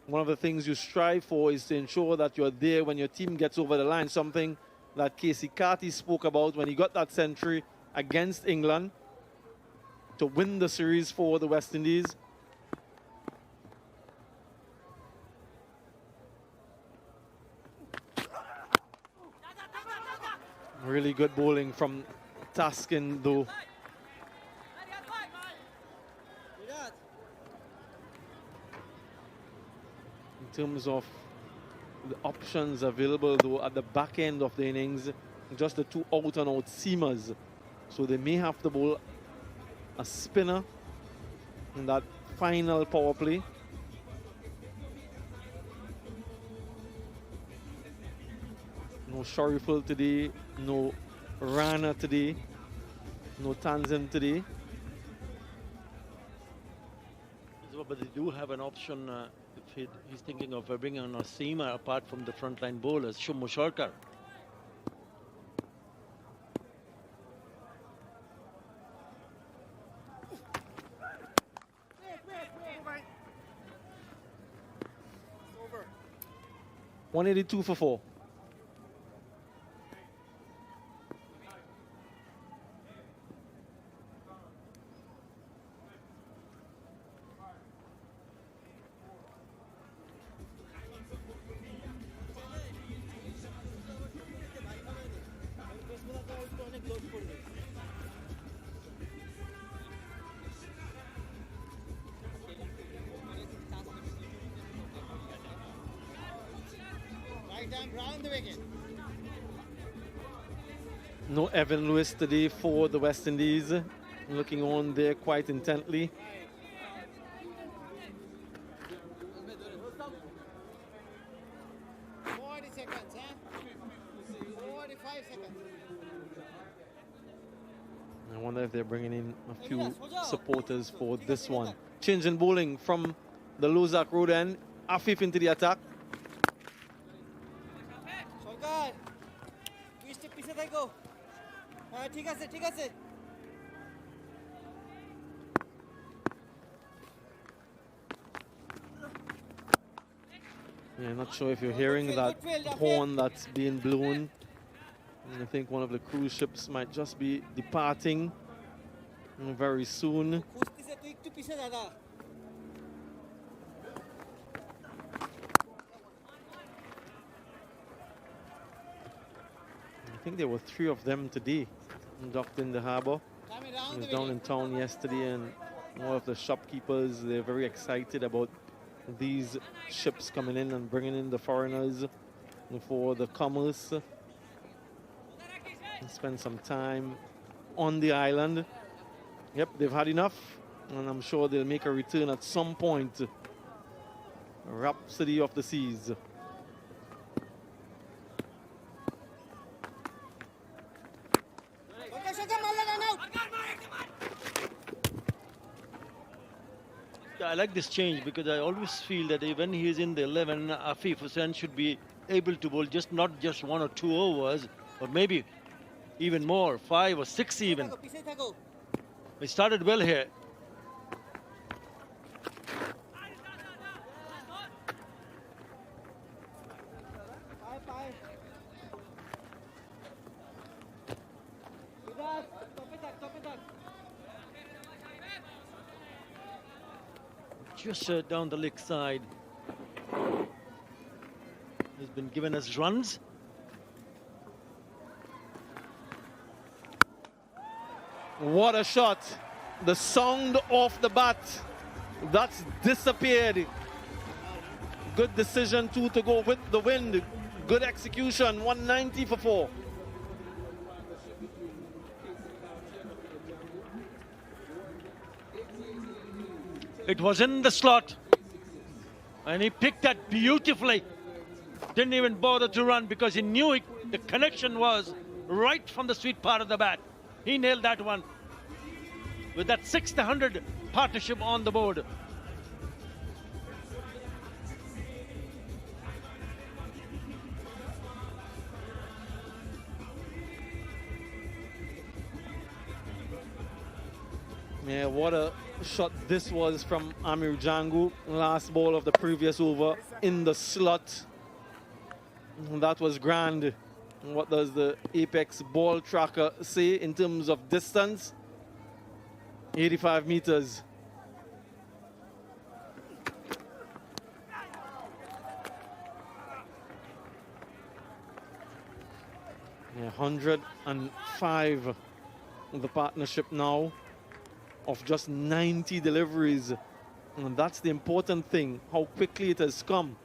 one of the things you strive for is to ensure that you're there when your team gets over the line. Something that Keacy Carty spoke about when he got that century against England to win the series for the West Indies. Really good bowling from Taskin though. In terms of the options available though at the back end of the innings, just the 2 out and out seamers. So they may have to bowl a spinner in that final power play. No Shariful today, no Rana today, no Tanzim today.
but they do have an option if he's thinking of bringing on a seamer apart from the frontline bowlers, Shummu Sharkar.
Over.
182 for 4.
Right arm round the wicket.
No Evan Lewis today for the West Indies. Looking on there quite intently.
Seconds, huh? 45 seconds.
I wonder if they're bringing in a few supporters for this one. Change in bowling from the Lozak road end. Afif into the attack.
সরকার দুই step পিছে থাকো হ্যাঁ ঠিক আছে ঠিক আছে
Yeah, not sure if you're hearing that horn that's being blown. And I think one of the cruise ships might just be departing very soon.
খুঁজতেছে তুই একটু পিছে দাদা
I think there were 3 of them today docked in the harbor. I was down in town yesterday, and all of the shopkeepers, they're very excited about these ships coming in and bringing in the foreigners for the commerce. And spend some time on the island. Yep, they've had enough, and I'm sure they'll make a return at some point. Rhapsody of the Seas.
I like this change because I always feel that when he is in the 11, Afif Hussain should be able to bowl not just 1 or 2 overs, but maybe even more, 5 or 6 even. He started well here. Just down the leg side. He's been given us runs.
What a shot. The sound of the bat. That's disappeared. Good decision too to go with the wind. Good execution. 190 for 4.
It was in the slot. And he picked that beautifully. Didn't even bother to run because he knew the connection was right from the sweet part of the bat. He nailed that one. With that 600 partnership on the board.
Yeah, what a shot this was from Amir Jangoo. Last ball of the previous over in the slot. That was grand. What does the Apex ball tracker say in terms of distance? 85 meters. Yeah, 105 the partnership now of just 90 deliveries. And that's the important thing, how quickly it has come.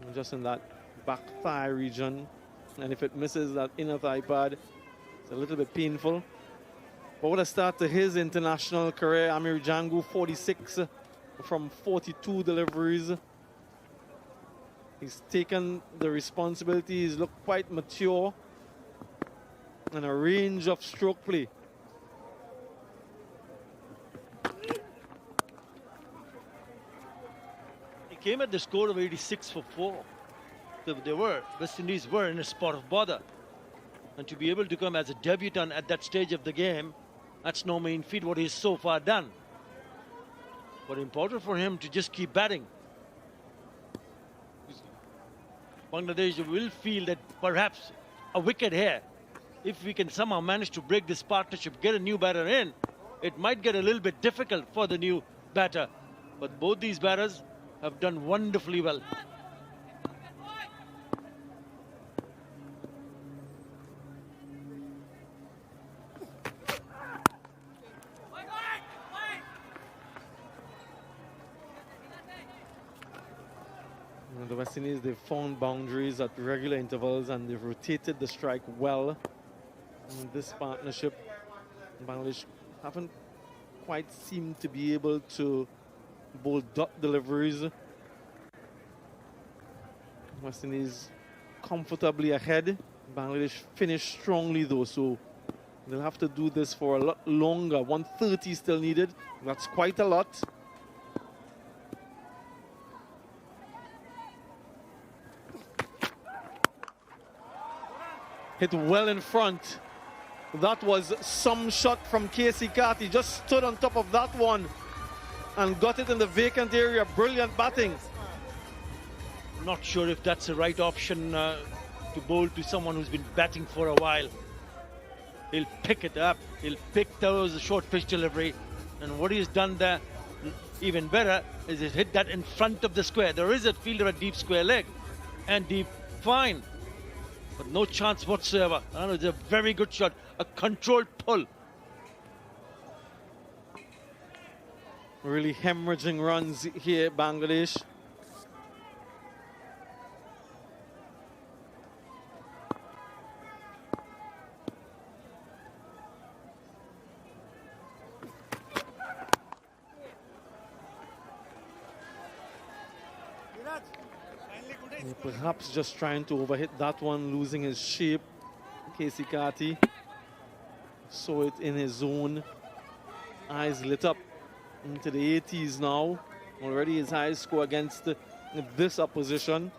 And just in that back thigh region. And if it misses that inner thigh pad, it's a little bit painful. But what a start to his international career. Amir Jangoo, 46 from 42 deliveries. He's taken the responsibility. He's looked quite mature. And a range of stroke play.
came at the score of 86 for 4. West Indies were in a spot of bother. And to be able to come as a debutant at that stage of the game, that's no mean feat what he's so far done. But important for him to just keep batting. Bangladesh will feel that perhaps a wicket here, if we can somehow manage to break this partnership, get a new batter in, it might get a little bit difficult for the new batter. But both these batters have done wonderfully well.
The West Indies, they've found boundaries at regular intervals and they've rotated the strike well in this partnership. Bangladesh haven't quite seemed to be able to bowl dot deliveries. West Indies comfortably ahead. Bangladesh finished strongly though, so they'll have to do this for a lot longer. 130 still needed. That's quite a lot. Hit well in front. That was some shot from Keacy. Carty just stood on top of that one and got it in the vacant area. Brilliant batting.
Not sure if that's the right option to bowl to someone who's been batting for a while. He'll pick it up. He'll pick those short pitch delivery. And what he's done there, even better, is he's hit that in front of the square. There is a fielder at deep square leg. And deep, fine. But no chance whatsoever. It's a very good shot. A controlled pull.
Really hemorrhaging runs here, Bangladesh. Perhaps just trying to overhit that one, losing his shape. Keacy Carty saw it in his zone. Eyes lit up into the 80s now. Already his highest score against this opposition.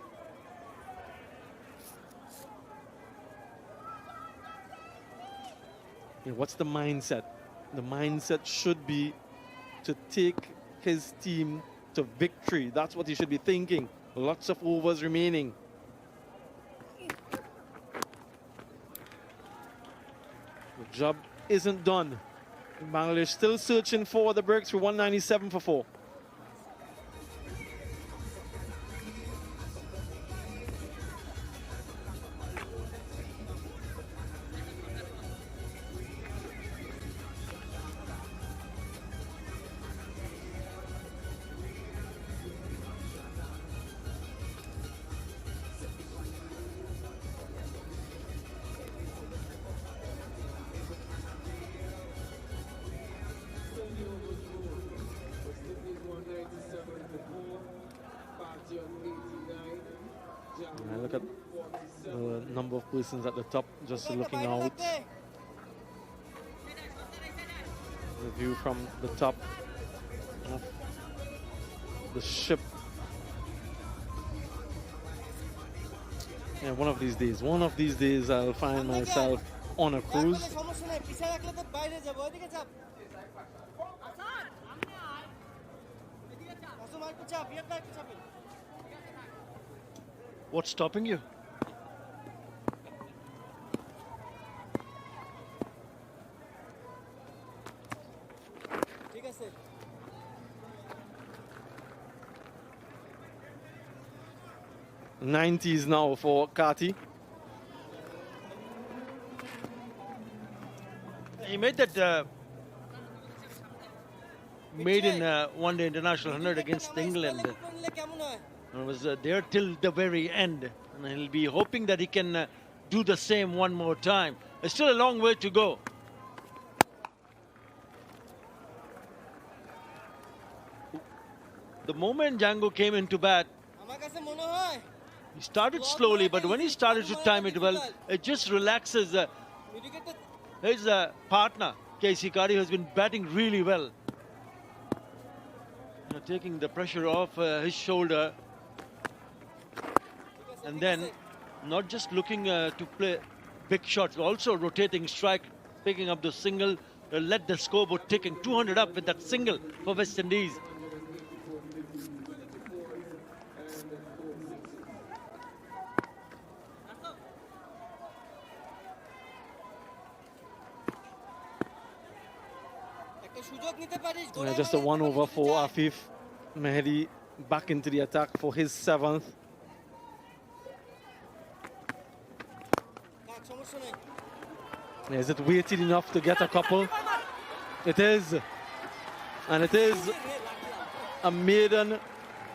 What's the mindset? The mindset should be to take his team to victory. That's what he should be thinking. Lots of overs remaining. The job isn't done. Bangladesh still searching for the breaks for 197 for 4. Look at the number of persons at the top just looking out. The view from the top of the ship. Yeah, one of these days I'll find myself on a cruise.
What's stopping you?
'90s now for Carty.
He made that maiden one-day international 100 against England. And was there till the very end. And he'll be hoping that he can do the same one more time. There's still a long way to go. The moment Jangoo came into bat, he started slowly, but when he started to time it well, it just relaxes his partner, Keacy Carty, has been batting really well. taking the pressure off his shoulder, and then not just looking to play big shots, also rotating strike, picking up the single, let the scoreboard ticking. 200 up with that single for West Indies.
Just a 1 over for Afif. Mehdi back into the attack for his 7th. Is it weighted enough to get a couple? It is. And it is a maiden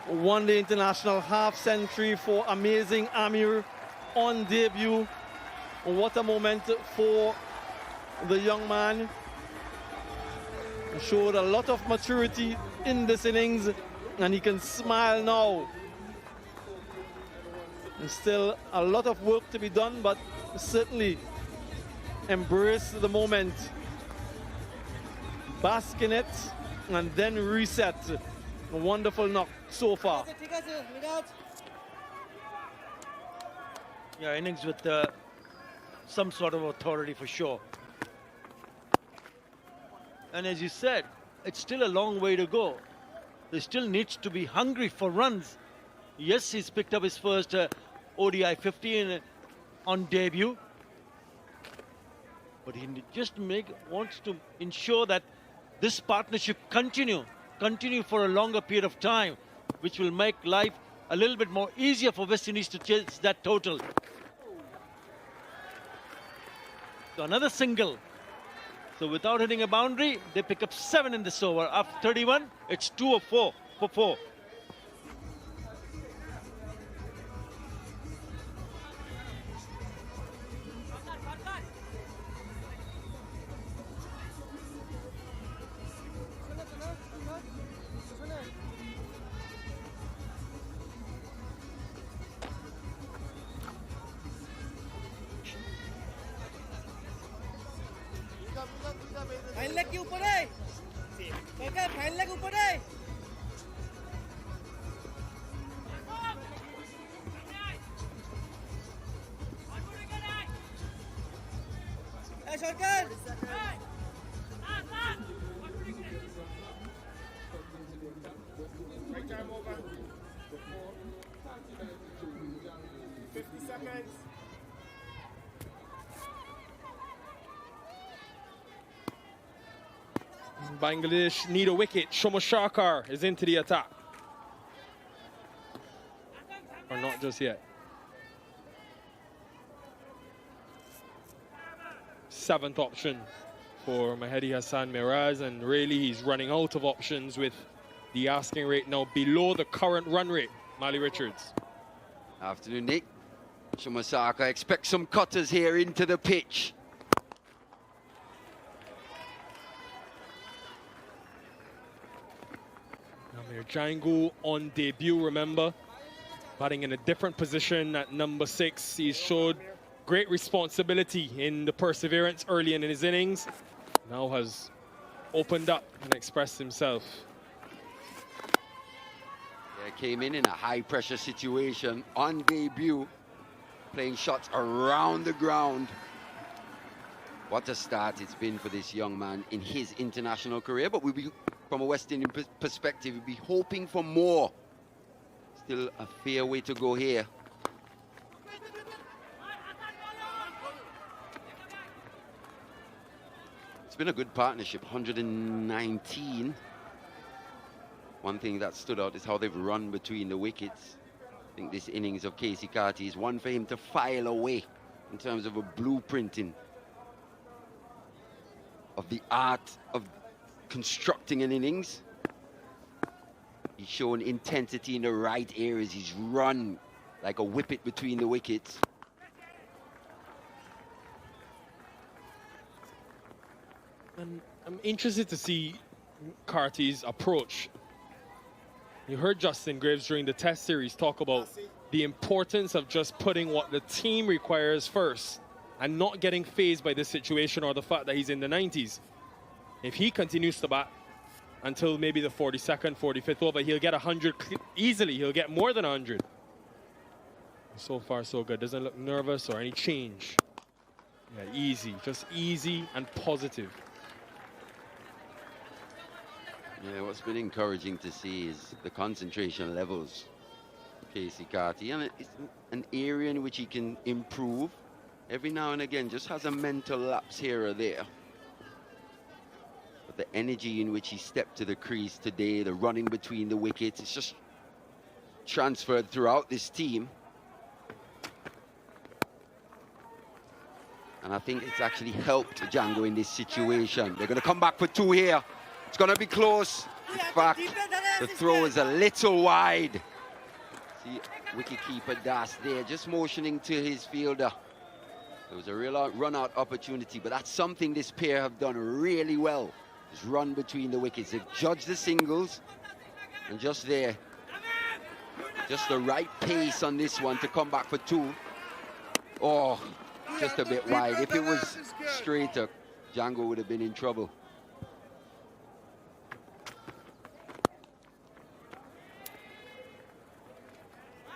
one-day international half-century for amazing Amir on debut. What a moment for the young man. He showed a lot of maturity in this innings, and he can smile now. There's still a lot of work to be done, but certainly embrace the moment, bask in it, and then reset. A wonderful knock so far.
Yeah, innings with some sort of authority for sure. And as you said, it's still a long way to go. They still needs to be hungry for runs. Yes, he's picked up his first ODI 50 on debut. But he just wants to ensure that this partnership continue for a longer period of time, which will make life a little bit more easier for West Indies to chase that total. So another single. So without hitting a boundary, they pick up 7 in this over. After 31, it's 2 or 4 for 4.
Bangladesh need a wicket. Shomo Sharkar is into the attack. Or not just yet. 7th option for Mahdi Hassan Miraz, and really he's running out of options with the asking rate now below the current run rate. Mali Richards.
Afternoon, Nick. Shomo Sharkar expect some cutters here into the pitch.
Amir Jangoo on debut, remember, batting in a different position at number 6. He showed great responsibility in the perseverance early in his innings. Now has opened up and expressed himself.
Yeah, came in a high-pressure situation on debut, playing shots around the ground. What a start it's been for this young man in his international career, but we'll be, from a West Indian perspective, we'll be hoping for more. Still a fair way to go here. It's been a good partnership, 119. One thing that stood out is how they've run between the wickets. I think this innings of Keacy Carty is one for him to file away in terms of a blueprinting of the art of constructing an innings. He's shown intensity in the right areas. He's run like a whippet between the wickets.
And I'm interested to see Carty's approach. You heard Justin Graves during the test series talk about the importance of just putting what the team requires first and not getting fazed by this situation or the fact that he's in the 90s. If he continues to bat until maybe the 42nd, 45th over. He'll get 100 easily. He'll get more than 100. So far, so good. Doesn't look nervous or any change. Yeah, easy. Just easy and positive.
Yeah, what's been encouraging to see is the concentration levels. Keacy Carty, and it's an area in which he can improve. Every now and again, just has a mental lapse here or there. But the energy in which he stepped to the crease today, the running between the wickets, it's just transferred throughout this team. And I think it's actually helped Jangoo in this situation. They're going to come back for 2 here. It's going to be close. In fact, the throw is a little wide. See, wicketkeeper Das there, just motioning to his fielder. There was a real run-out opportunity, but that's something this pair have done really well. Just run between the wickets. They've judged the singles, and just there, just the right pace on this one to come back for 2. Oh, just a bit wide. If it was straighter, Jangoo would have been in trouble.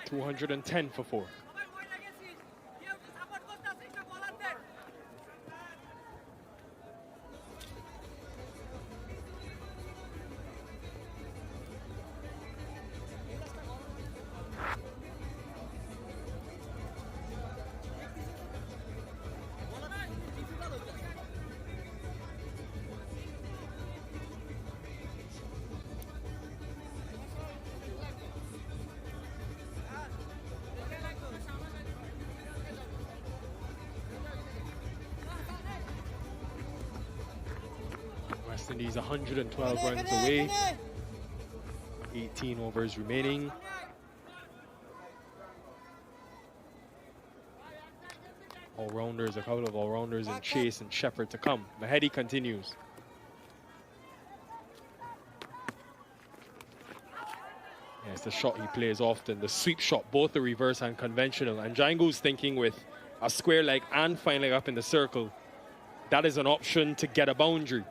210 for 4. West Indies 112 runs away. 18 overs remaining. All-rounders, a couple of all-rounders and Chase and Shepherd to come. Mahedi continues. Yeah, it's the shot he plays often, the sweep shot, both the reverse and conventional. And Jangoo's thinking with a square leg and fine leg up in the circle, that is an option to get a boundary.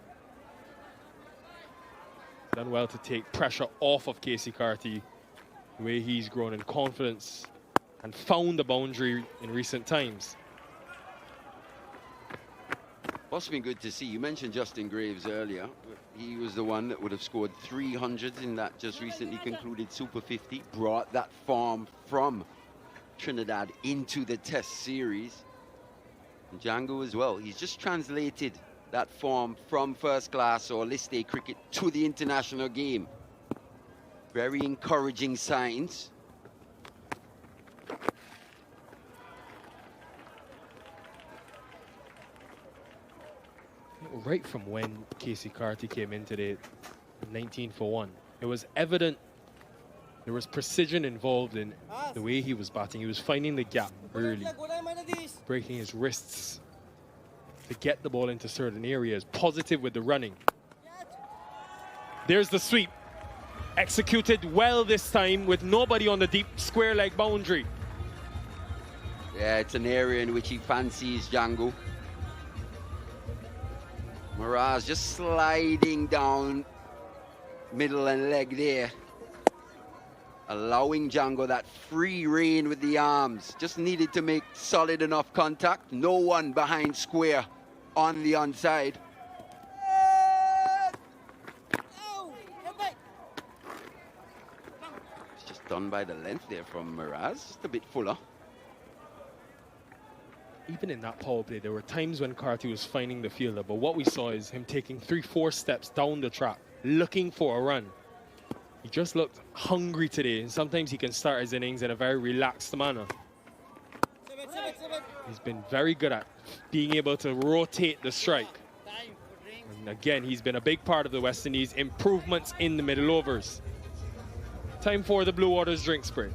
Done well to take pressure off of Keacy Carty, the way he's grown in confidence and found the boundary in recent times.
What's been good to see, you mentioned Justin Graves earlier. He was the one that would have scored 300s in that just recently concluded Super 50, brought that form from Trinidad into the Test series. And Jangoo as well, he's just translated that form from first class or list A cricket to the international game. Very encouraging signs.
Right from when Keacy Carty came in today, 19 for 1, it was evident there was precision involved in the way he was batting. He was finding the gap early, breaking his wrists to get the ball into certain areas. Positive with the running. There's the sweep. Executed well this time with nobody on the deep square leg boundary.
Yeah, it's an area in which he fancies Jangoo. Miraz just sliding down middle and leg there, allowing Jangoo that free rein with the arms. Just needed to make solid enough contact. No one behind square on the onside. It's just done by the length there from Miraz, just a bit fuller.
Even in that power play, there were times when Carty was finding the fielder, but what we saw is him taking 3-4 steps down the track, looking for a run. He just looked hungry today, and sometimes he can start his innings in a very relaxed manner. He's been very good at being able to rotate the strike. And again, he's been a big part of the West Indies' improvements in the middle overs. Time for the Blue Waters drink spray.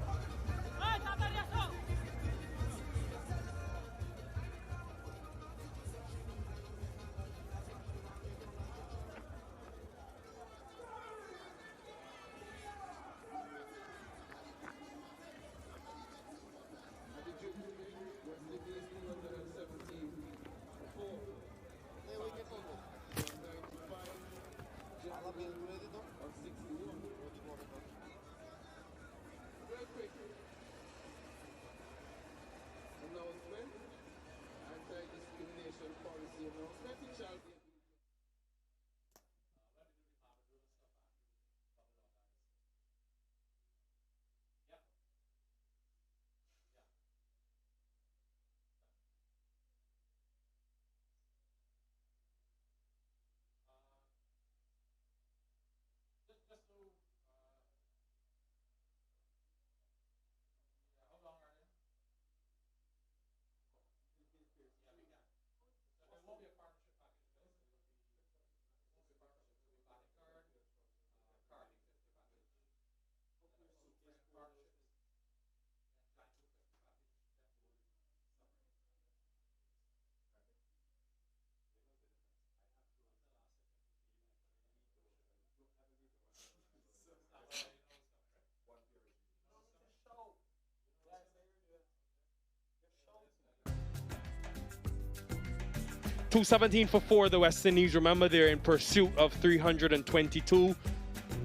217 for 4, the West Indies. Remember, they're in pursuit of 322. And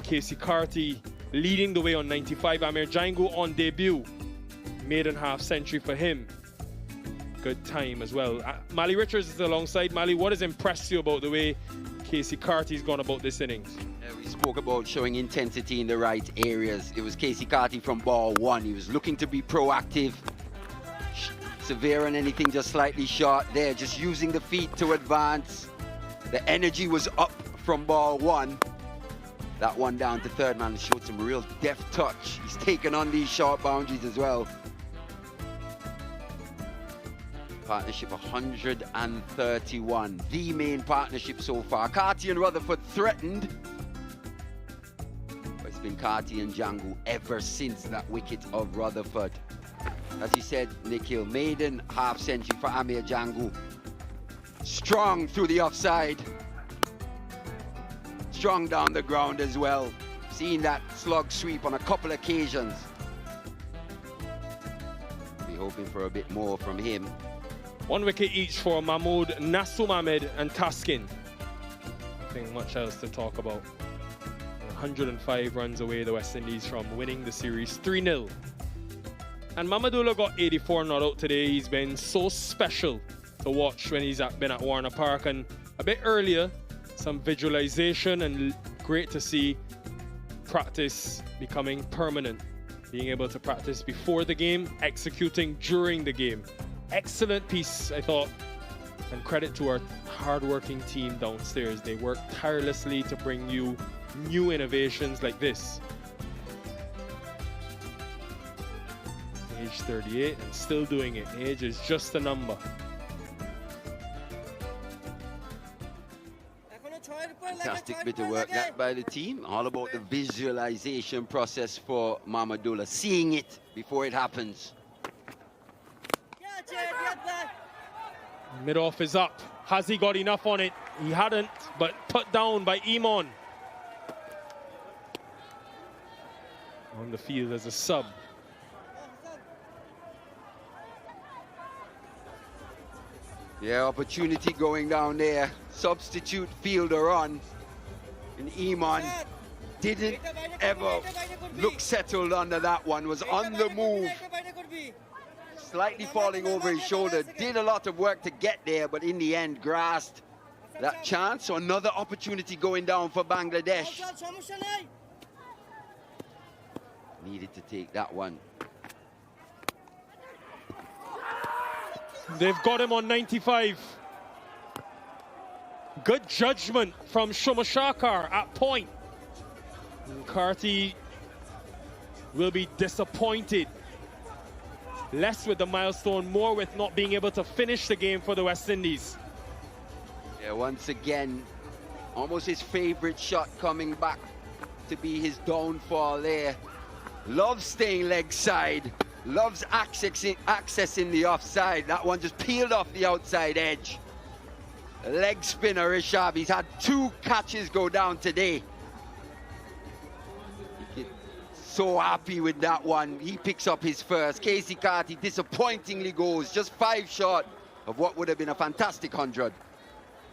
Keacy Carty leading the way on 95. Amir Jangoo on debut. Maiden half century for him. Good time as well. Mali Richards is alongside. Mali, what has impressed you about the way Keacy Carty's gone about this innings?
We spoke about showing intensity in the right areas. It was Keacy Carty from ball one. He was looking to be proactive. Severe and anything just slightly short there, just using the feet to advance. The energy was up from ball one. That one down to third man showed some real deft touch. He's taken on these short boundaries as well. Partnership 131, the main partnership so far. Carty and Rutherford threatened. But it's been Carty and Jangoo ever since that wicket of Rutherford. As you said, Nikhil, maiden half century for Amir Jangoo. Strong through the offside. Strong down the ground as well. Seen that slug sweep on a couple occasions. Be hoping for a bit more from him.
1 wicket each for Mahmood, Nasum Ahmed and Taskin. Nothing much else to talk about. 105 runs away, the West Indies, from winning the series 3-0. And Mamadullah got 84 not out today. He's been so special to watch when he's been at Warner Park. And a bit earlier, some visualization, and great to see practice becoming permanent. Being able to practice before the game, executing during the game. Excellent piece, I thought, and credit to our hard-working team downstairs. They work tirelessly to bring you new innovations like this. Age 38 and still doing it. Age is just a number.
Fantastic bit of work that by the team. All about the visualization process for Mamadullah. Seeing it before it happens.
Mid-off is up. Has he got enough on it? He hadn't, but put down by Imon. On the field as a sub.
Yeah, opportunity going down there. Substitute fielder on. And Imon didn't ever look settled under that one. Was on the move. Slightly falling over his shoulder. Did a lot of work to get there, but in the end grasped that chance. So another opportunity going down for Bangladesh. Needed to take that one.
They've got him on 95. Good judgment from Shumashakar at point. And Carty will be disappointed. Less with the milestone, more with not being able to finish the game for the West Indies.
Yeah, once again, almost his favorite shot coming back to be his downfall there. Loves staying leg side. Loves accessing the offside. That one just peeled off the outside edge. Leg spinner, Rishabh. He's had 2 catches go down today. So happy with that one. He picks up his first. Keacy Carty disappointingly goes just 5 short of what would have been a fantastic 100.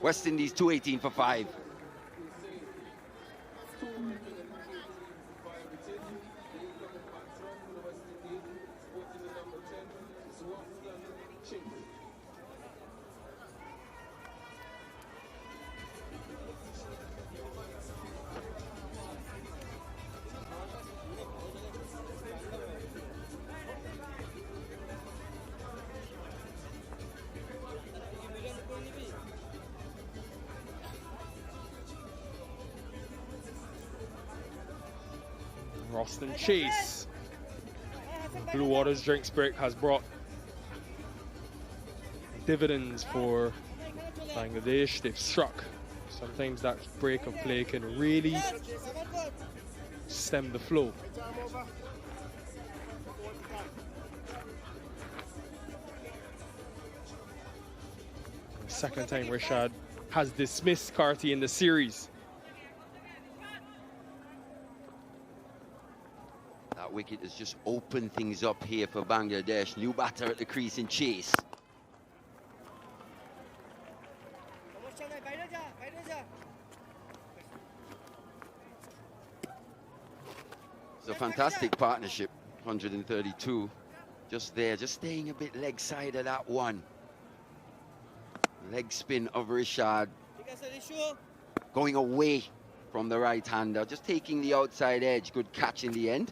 West Indies 218 for 5.
Roston Chase. Blue Waters Drinks Break has brought dividends for Bangladesh. They've struck. Sometimes that break of play can really stem the flow. Second time Rashad has dismissed Carty in the series.
That wicket has just opened things up here for Bangladesh. New batter at the crease in Chase. It's a fantastic partnership, 132. Just there, just staying a bit leg side of that one. Leg spin of Rashad. Going away from the right-hander, just taking the outside edge. Good catch in the end.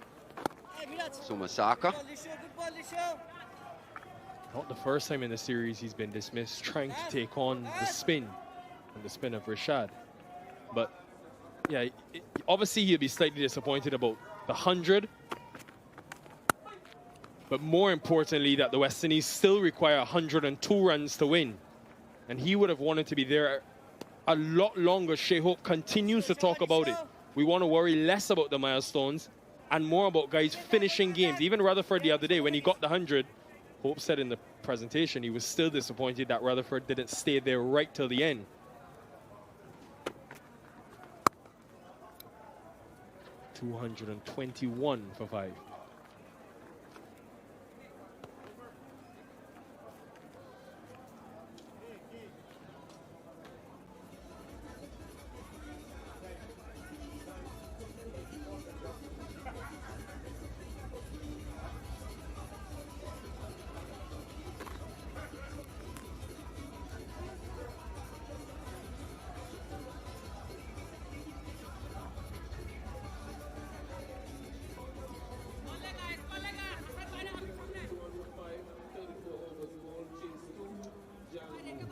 Sumasaka.
Not the first time in the series he's been dismissed trying to take on the spin and the spin of Rashad. But yeah, obviously he'll be slightly disappointed about the 100. But more importantly, that the West Indies still require 102 runs to win. And he would have wanted to be there a lot longer. Shea Hope continues to talk about it. We want to worry less about the milestones and more about guys finishing games. Even Rutherford the other day, when he got the 100, Hope said in the presentation he was still disappointed that Rutherford didn't stay there right till the end. $221 for 5.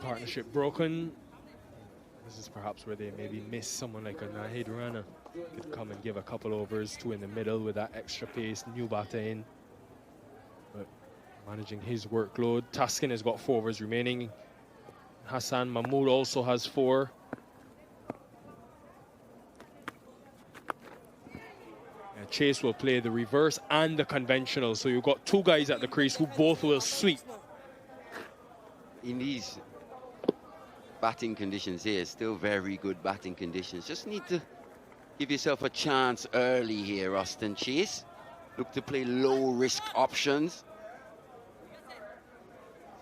Partnership broken. This is perhaps where they maybe miss someone like a Nahid Rana. Could come and give a couple overs, 2 in the middle with that extra pace, new batter in. But managing his workload. Taskin has got 4 overs remaining. Hassan Mahmood also has 4. And Chase will play the reverse and the conventional. So you've got 2 guys at the crease who both will sweep.
In these batting conditions here, still very good batting conditions. Just need to give yourself a chance early here, Austin Chase. Look to play low risk options.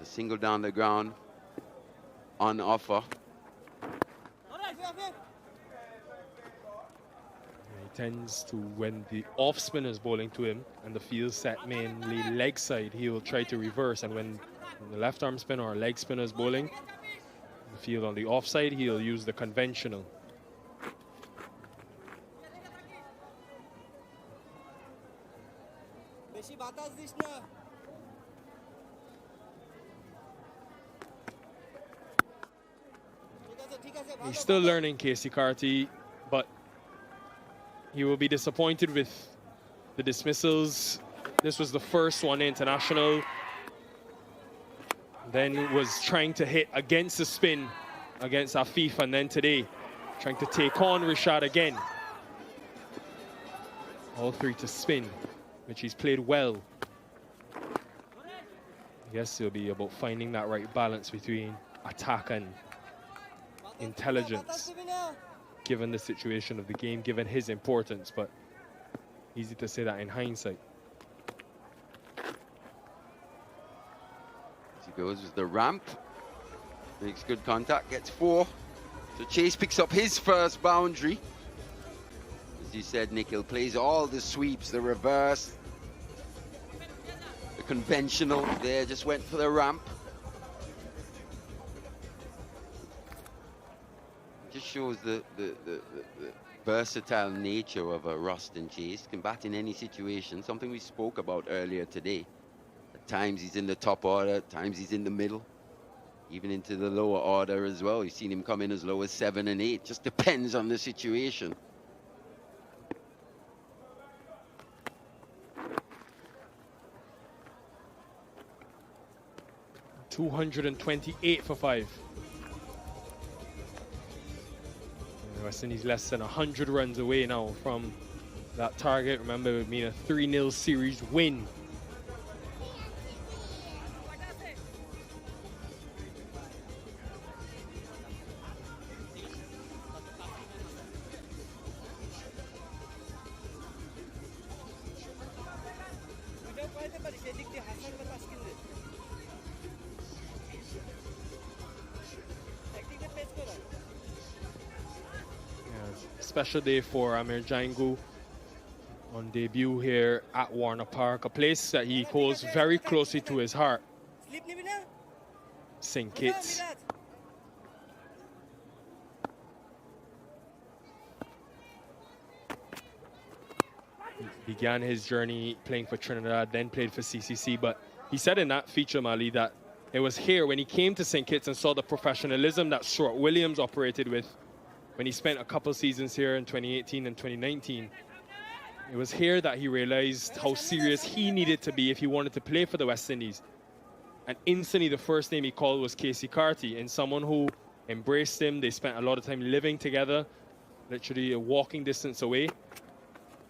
The single down the ground on offer.
He tends to, when the off spinner is bowling to him and the field set mainly leg side, he will try to reverse. And when the left arm spinner or leg spinner is bowling the field on the offside, he'll use the conventional. He's still learning, Keacy Carty, but he will be disappointed with the dismissals. This was the first one international. Then was trying to hit against the spin against Afif, and then today trying to take on Rashad again. All 3 to spin, which he's played well. I guess it'll be about finding that right balance between attack and intelligence, given the situation of the game, given his importance, but easy to say that in hindsight.
Goes with the ramp, makes good contact, gets 4. So Chase picks up his first boundary. As you said, Nikhil plays all the sweeps, the reverse, the conventional there, just went for the ramp. Just shows the versatile nature of a Rustin Chase, can bat in any situation, something we spoke about earlier today. Times he's in the top order, times he's in the middle, even into the lower order as well. You've seen him come in as low as 7 and 8. Just depends on the situation.
$228 for 5. West Indies less than 100 runs away now from that target. Remember, it would mean a 3-0 series win. special day for Amir Jangoo on debut here at Warner Park, a place that he holds very closely to his heart. St. Kitts. He began his journey playing for Trinidad, then played for CCC, but he said in that feature, Mali, that it was here when he came to St. Kitts and saw the professionalism that Stuart Williams operated with when he spent a couple seasons here in 2018 and 2019. It was here that he realized how serious he needed to be if he wanted to play for the West Indies. And instantly the first name he called was Keacy Carty, and someone who embraced him. They spent a lot of time living together, literally a walking distance away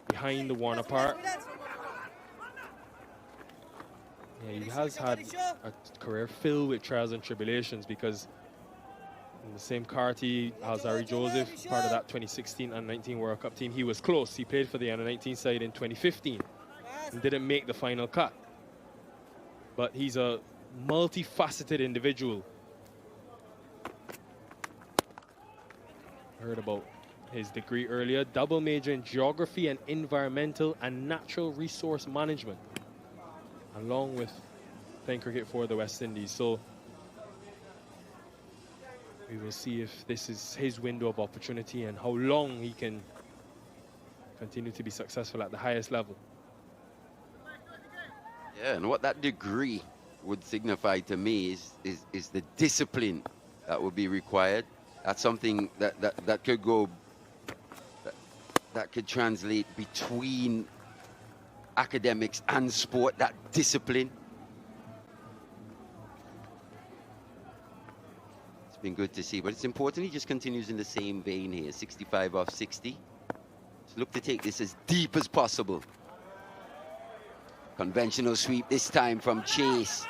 behind the Warner Park. Yeah, he has had a career filled with trials and tribulations, because in the same Carty as Harry Joseph, part of that 2016 Under-19 World Cup team, he was close. He played for the Under-19 side in 2015 and didn't make the final cut. But he's a multifaceted individual. Heard about his degree earlier, double major in geography and environmental and natural resource management, along with playing cricket for the West Indies. So we will see if this is his window of opportunity and how long he can continue to be successful at the highest level.
Yeah, and what that degree would signify to me is the discipline that would be required. That's something that could go, that could translate between academics and sport, that discipline. It's been good to see, but it's important he just continues in the same vein here. 65 off 60. So look to take this as deep as possible. Conventional sweep this time from Chase.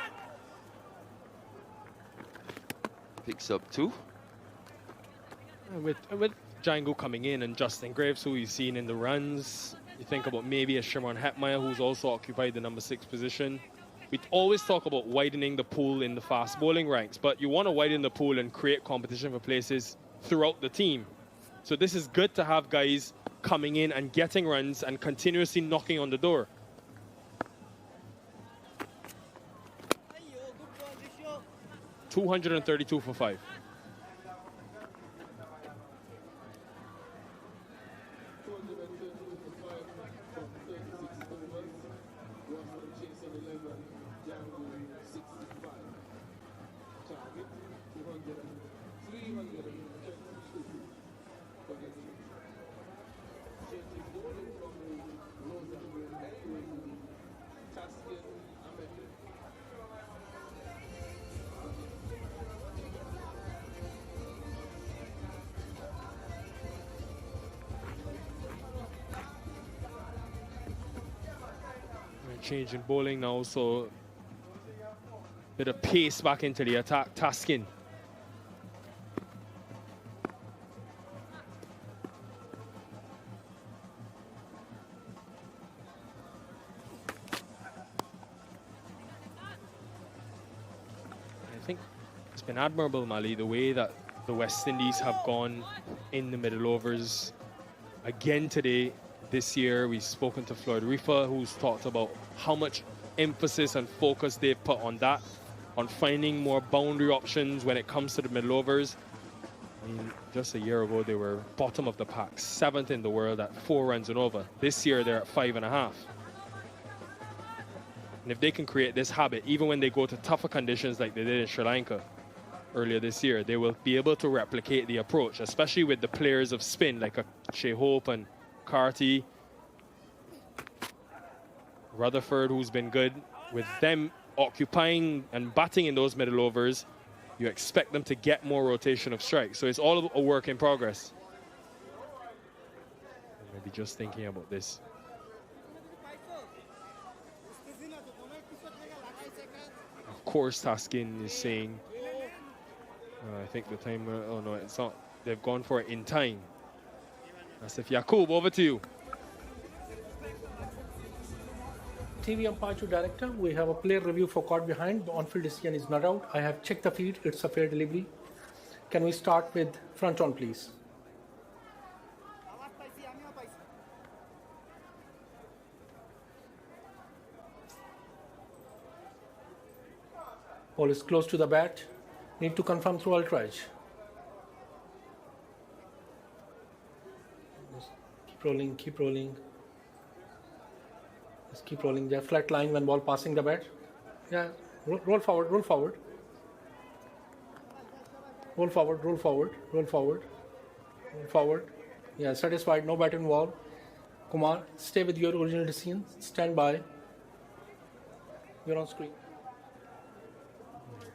Picks up 2.
With Jangoo coming in and Justin Graves, who we've seen in the runs, you think about maybe a Shimron Hetmeyer, who's also occupied the number 6 position. We always talk about widening the pool in the fast bowling ranks, but you want to widen the pool and create competition for places throughout the team. So this is good to have guys coming in and getting runs and continuously knocking on the door. 232 for 5. Change in bowling now, so bit of pace back into the attack. Taskin. I think it's been admirable, Mali, the way that the West Indies have gone in the middle overs again today. This year, we've spoken to Floyd Rifa, who's talked about how much emphasis and focus they've put on that, on finding more boundary options when it comes to the middle overs. I mean, just a year ago, they were bottom of the pack, 7th in the world at 4 runs and over. This year, they're at 5.5. And if they can create this habit, even when they go to tougher conditions like they did in Sri Lanka earlier this year, they will be able to replicate the approach, especially with the players of spin like a Shea Hope and Carty, Rutherford, who's been good. With them occupying and batting in those middle overs, you expect them to get more rotation of strikes. So it's all a work in progress. Maybe just thinking about this. Of course, Taskin is saying, I think the time, oh no, it's not. They've gone for it in time. Asif Yaqub, over to you.
TV umpire to director, we have a player review for caught behind. The on-field decision is not out. I have checked the feed. It's a fair delivery. Can we start with front on, please? Ball is close to the bat. Need to confirm through ultrage. Just keep rolling, keep rolling. Just keep rolling. There, flat line when ball passing the bat. Yeah, roll forward, roll forward. Roll forward, roll forward, roll forward, roll forward. Yeah, satisfied, no bat involved. Kumar, stay with your original decision. Stand by. You're on screen.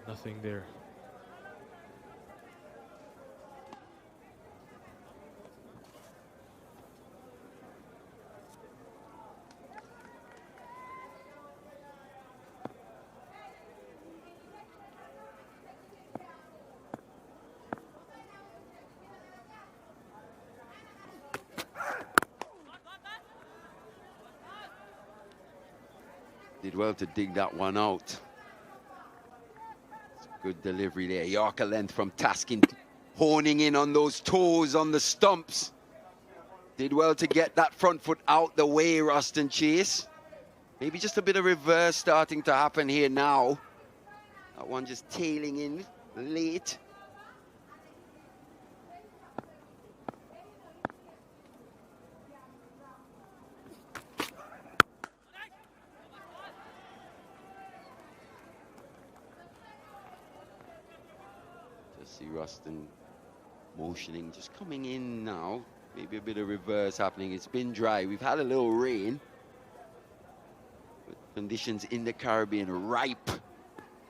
Nothing there.
Did well to dig that one out. Good delivery there. Yorker length from Taskin, honing in on those toes on the stumps. Did well to get that front foot out the way, Ruston Chase. Maybe just a bit of reverse starting to happen here now. That one just tailing in late. See Ruston motioning, just coming in now. Maybe a bit of reverse happening. It's been dry. We've had a little rain. But conditions in the Caribbean ripe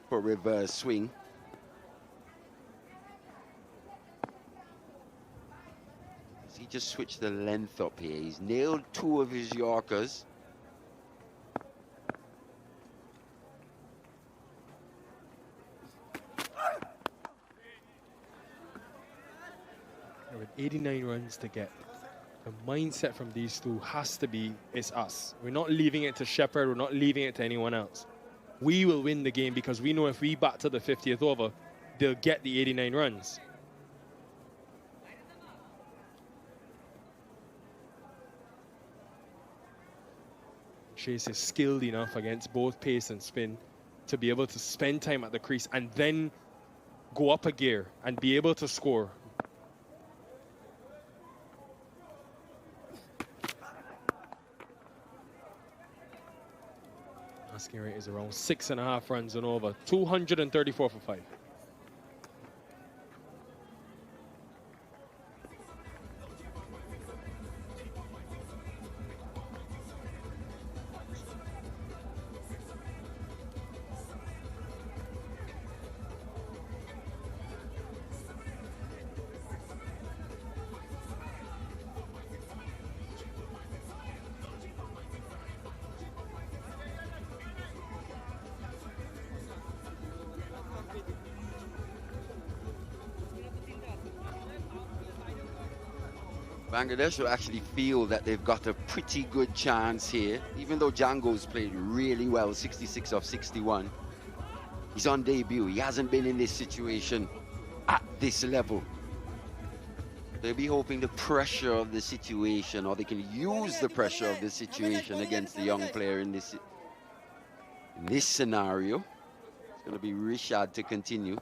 for reverse swing. He just switched the length up here. He's nailed 2 of his Yorkers.
With 89 runs to get, the mindset from these two has to be, it's us. We're not leaving it to Shepherd. We're not leaving it to anyone else. We will win the game because we know if we bat to the 50th over, they'll get the 89 runs. Chase is skilled enough against both pace and spin to be able to spend time at the crease and then go up a gear and be able to score. Asking rate is around 6.5 runs and over. 234 for 5.
Bangladesh will actually feel that they've got a pretty good chance here, even though Jangoo's played really well, 66 of 61. He's on debut. He hasn't been in this situation at this level. They'll be hoping the pressure of the situation, or they can use the pressure of the situation against the young player in this scenario. It's going to be Rishad to continue.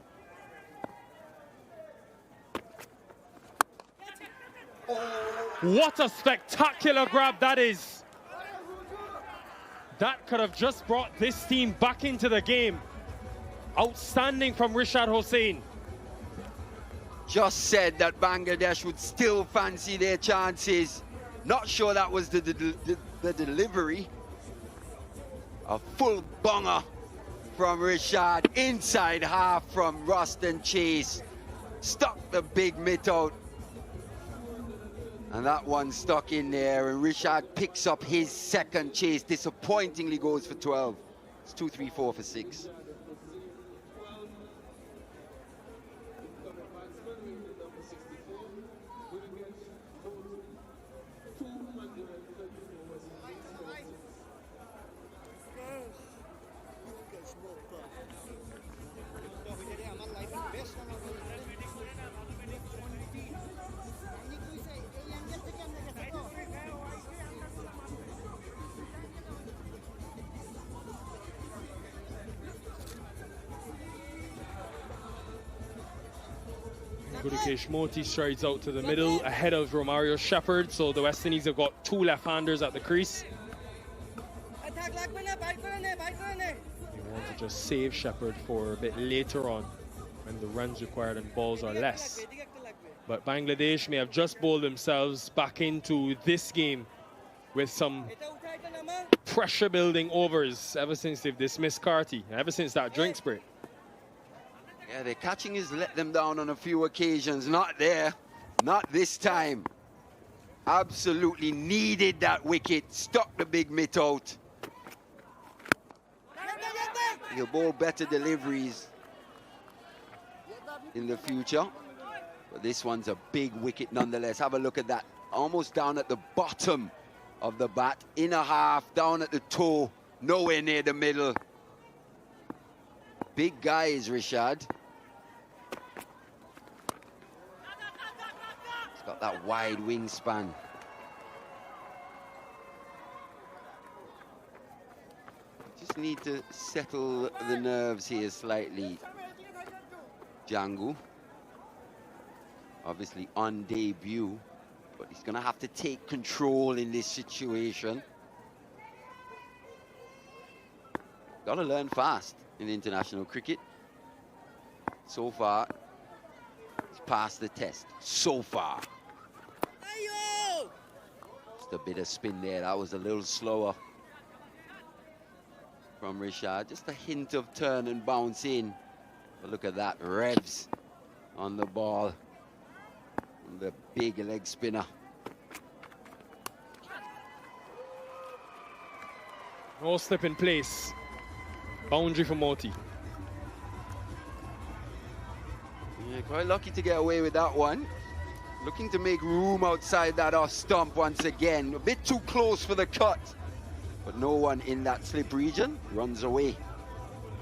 What a spectacular grab that is. That could have just brought this team back into the game. Outstanding from Rishad Hossain.
Just said that Bangladesh would still fancy their chances. Not sure that was the delivery. A full bonger from Rishad. Inside half from Ruston Chase. Stuck the big mitt out. And that one stuck in there, and Rishad picks up his second chase. Disappointingly goes for 12. It's 2, 3, 4 for 6.
Gudakesh Moti strides out to the middle ahead of Romario Shepherd. So the West Indies have got two left-handers at the crease. They want to just save Shepherd for a bit later on when the runs required and balls are less. But Bangladesh may have just bowled themselves back into this game with some pressure building overs ever since they've dismissed Carty, ever since that drinks break.
Yeah, their catching has let them down on a few occasions. Not there, not this time. Absolutely needed that wicket, stuck the big mitt out. He'll bowl better deliveries in the future. But this one's a big wicket nonetheless. Have a look at that. Almost down at the bottom of the bat. Inner half, down at the toe. Nowhere near the middle. Big guy is Rishad. He's got that wide wingspan. Just need to settle the nerves here slightly, Jangoo. Obviously on debut, but he's gonna have to take control in this situation. Gotta learn fast in international cricket. So far, he's passed the test. So far. Just a bit of spin there. That was a little slower from Rishad. Just a hint of turn and bounce in. But look at that, revs on the ball. The big leg spinner.
No slip in place. Boundary for Moti.
Yeah, quite lucky to get away with that one. Looking to make room outside that off stump once again. A bit too close for the cut. But no one in that slip region runs away.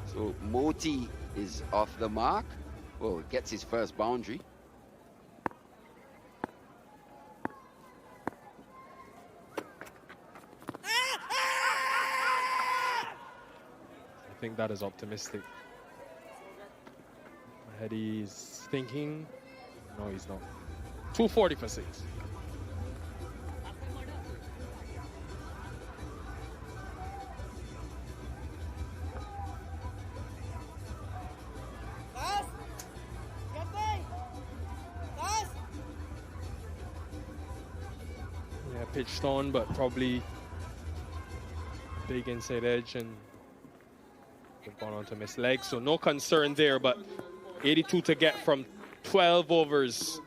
So Moti is off the mark. Well, gets his first boundary.
I think that is optimistic. He's thinking. No, he's not. 240 for 6. Yeah, pitched on, but probably big inside edge and they've gone on to miss leg, so no concern there, but 82 to get from 12 overs.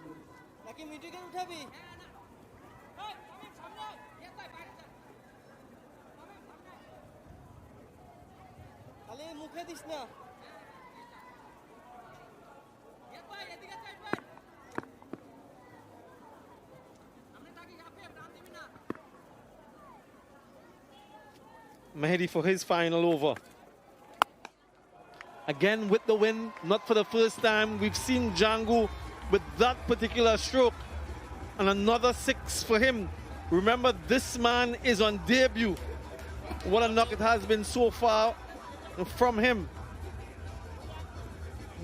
Mehdi for his final over. Again with the win, not for the first time. We've seen Jangoo with that particular stroke. And another 6 for him. Remember, this man is on debut. What a knock it has been so far from him.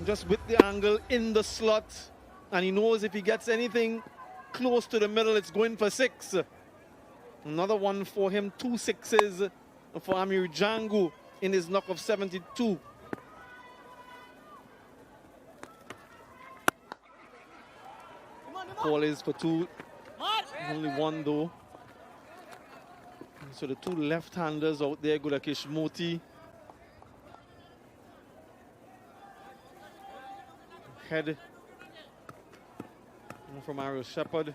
Just with the angle in the slot. And he knows if he gets anything close to the middle, it's going for 6. Another one for him, 2 6s for Amir Jangoo in his knock of 72. Ball is for 2, only 1 though. So the 2 left-handers out there, Gudakesh Moti. Head from Romario Shepherd.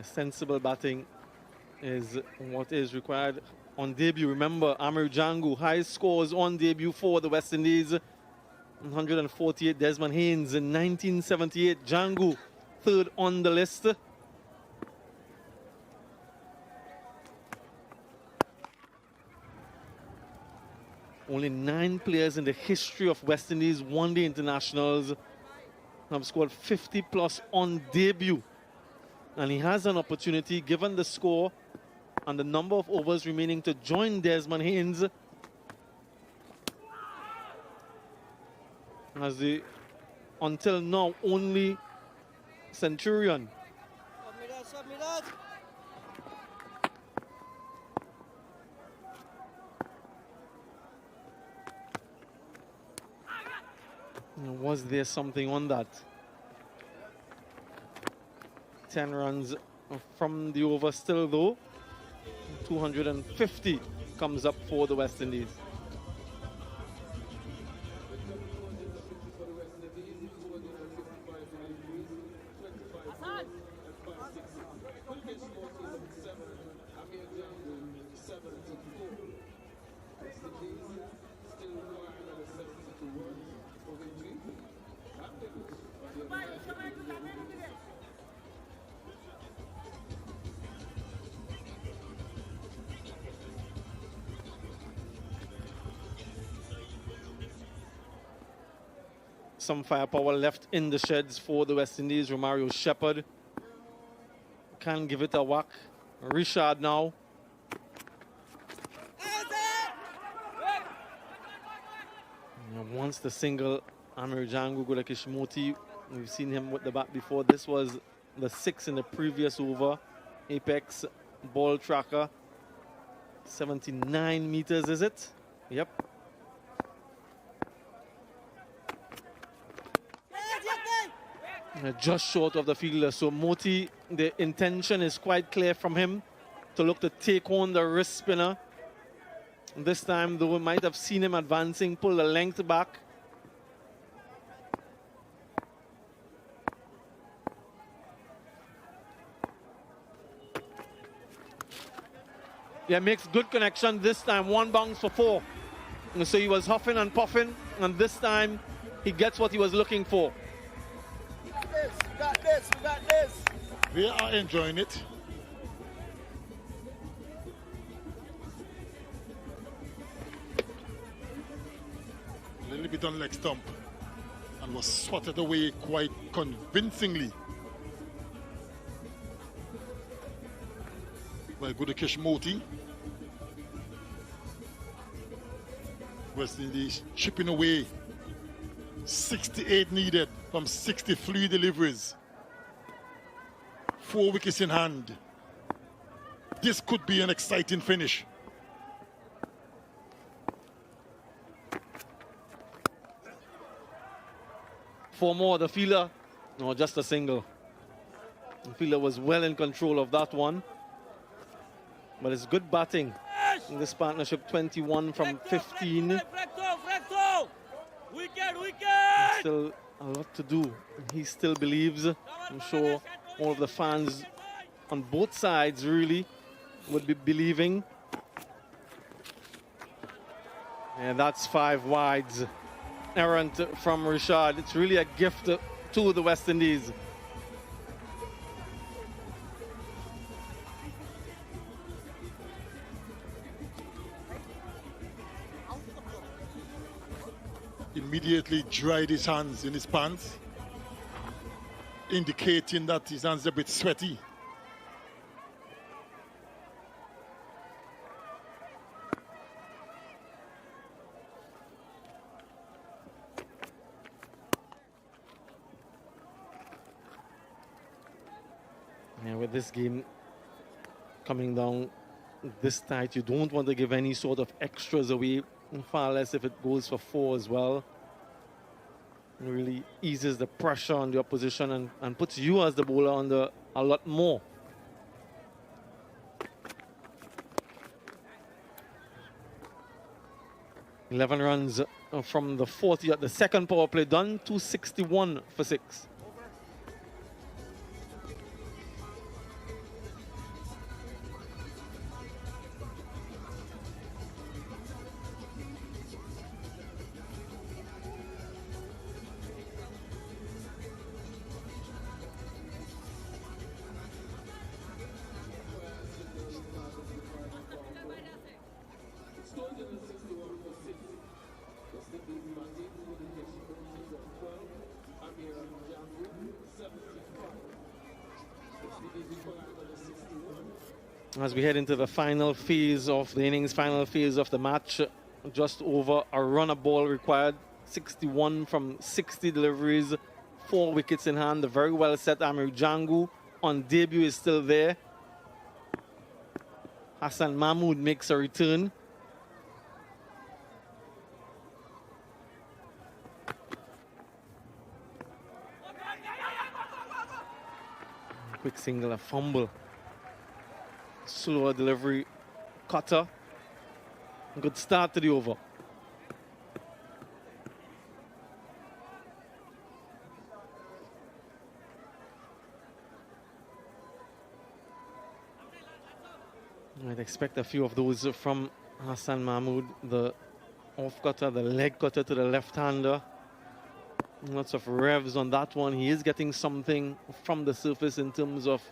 Sensible batting is what is required on debut. Remember, Amir Jangoo, highest scores on debut for the West Indies. 148, Desmond Haynes in 1978. Jangoo, 3rd on the list. Only 9 players in the history of West Indies one-day internationals have scored 50 plus on debut. And he has an opportunity, given the score and the number of overs remaining, to join Desmond Haynes as the, until now, only Centurion. Was there something on that? 10 runs from the over still, though. 250 comes up for the West Indies. Some firepower left in the sheds for the West Indies. Romario Shepherd can give it a whack. Richard now. And once the single, Amir Jangoo Gulakishmoti, we've seen him with the bat before. This was the 6 in the previous over. Apex ball tracker. 79 meters, is it? Yep. Just short of the fielder. So Moti, the intention is quite clear from him to look to take on the wrist spinner. This time, though, we might have seen him advancing, pull the length back. Yeah, makes good connection. This time, one bounce for 4. And so he was huffing and puffing, and this time he gets what he was looking for.
We got this.
They are enjoying it. A little bit on leg stump and was swatted away quite convincingly by Gudakesh Moti. West Indies chipping away. 68 needed from 63 deliveries. 4 wickets in hand. This could be an exciting finish.
For more, the fielder, no, just a single. The fielder was well in control of that one. But it's good batting in this partnership. 21 from 15. Still a lot to do. He still believes. I'm sure all of the fans on both sides really would be believing. And that's 5 wides. Errant from Richard. It's really a gift to the West Indies.
Immediately dried his hands in his pants, indicating that his hands are a bit sweaty.
And with this game coming down this tight, you don't want to give any sort of extras away, far less if it goes for 4 as well. It really eases the pressure on the opposition and puts you as the bowler under a lot more. $11 runs from the 40 at the second power play done. 261 for 6.
Amir, Jangoo,
As we head into the final phase of the innings, final phase of the match, just over a run a ball required, 61 from 60 deliveries, 4 wickets in hand. The very well set Amir Jangoo on debut is still there. Hassan Mahmood makes a return. Quick single, a fumble. Slower delivery, cutter. Good start to the over. I'd expect a few of those from Hassan Mahmood. The off cutter, the leg cutter to the left-hander. Lots of revs on that one. He is getting something from the surface in terms of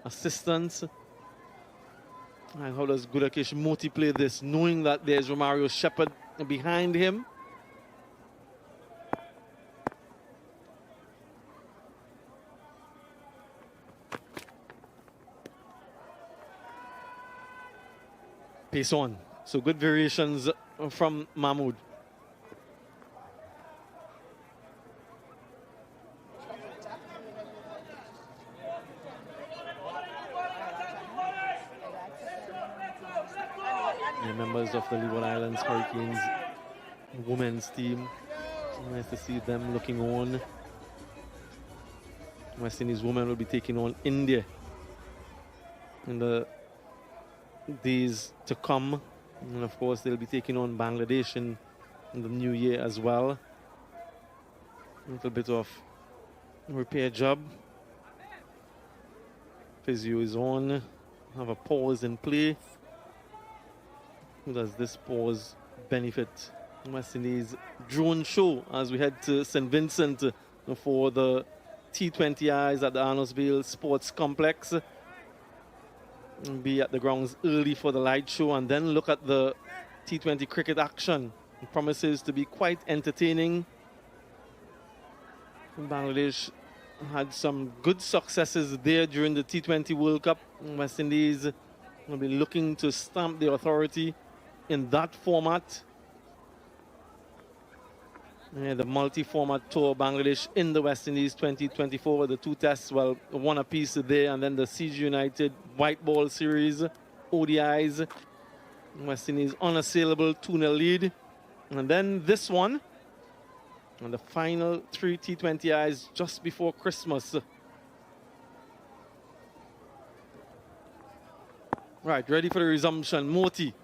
assistance. And how does Gudakesh multiplay this, knowing that there's Romario Shepherd behind him? Pace on. So good variations from Mahmood. The members of the Leeward Islands Hurricanes women's team. Nice to see them looking on. West Indies women will be taking on India in the days to come. And of course, they'll be taking on Bangladesh in the new year as well. A little bit of repair job. Physio is on. Have a pause in play. Does this pause benefit West Indies drone show as we head to St. Vincent for the T20Is at the Arnosville Sports Complex? Be at the grounds early for the light show and then look at the T20 cricket action. It promises to be quite entertaining. Bangladesh had some good successes there during the T20 World Cup. West Indies will be looking to stamp the authority in that format. The multi-format tour, Bangladesh in the West Indies 2024, the 2 tests, well, one apiece there, and then the CG United white ball series, ODIs. West Indies unassailable 2-0 lead. And then this one, and the final 3 T20Is just before Christmas. Right, ready for the resumption. Moti.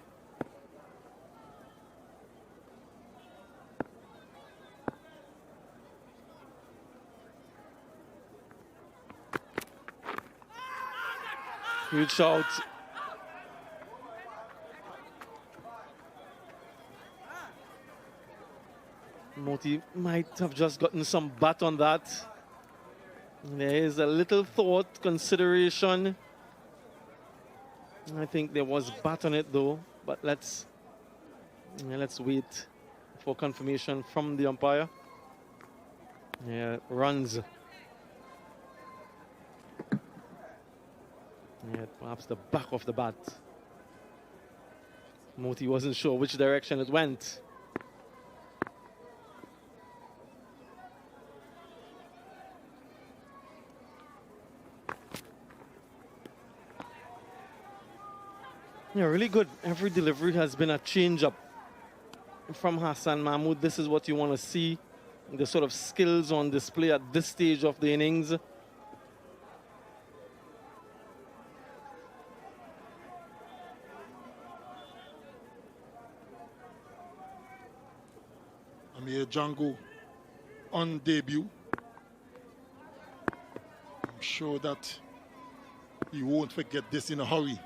Huge shout. Moti might have just gotten some bat on that. There is a little thought, consideration. I think there was bat on it though, but let's wait for confirmation from the umpire. Yeah, runs. Yeah, perhaps the back of the bat. Moti wasn't sure which direction it went. Yeah, really good. Every delivery has been a change-up from Hassan Mahmood. This is what you want to see. The sort of skills on display at this stage of the innings.
Amir Jangoo on debut. I'm sure that he won't forget this in a hurry.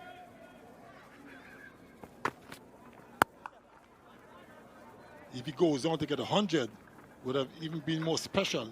If he goes on to get 100, would have even been more special.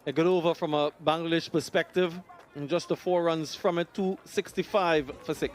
A good over from a Bangladesh perspective, and just the 4 runs from it to 65 for 6.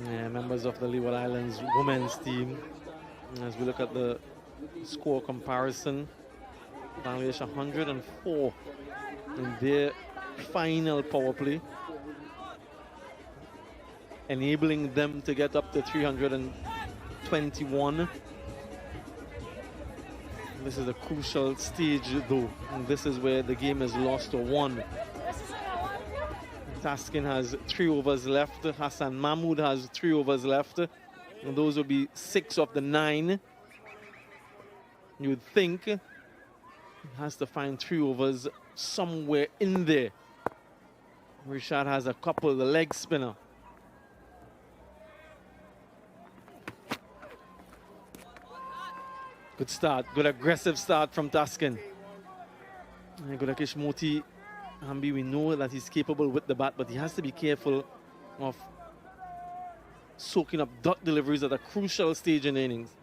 Yeah, members of the Leeward Islands women's team. As we look at the score comparison, Bangladesh 104 in their final power play, enabling them to get up to 321. This is a crucial stage though, and this is where the game is lost or won. Taskin has 3 overs left. Hassan Mahmood has 3 overs left. And those will be 6 of the 9. You would think he has to find 3 overs somewhere in there. Rishad has a couple, the leg spinner. Good start, good aggressive start from Taskin. Gulakesh Moti Hambi, we know that he's capable with the bat, but he has to be careful of soaking up dot deliveries at a crucial stage in the innings.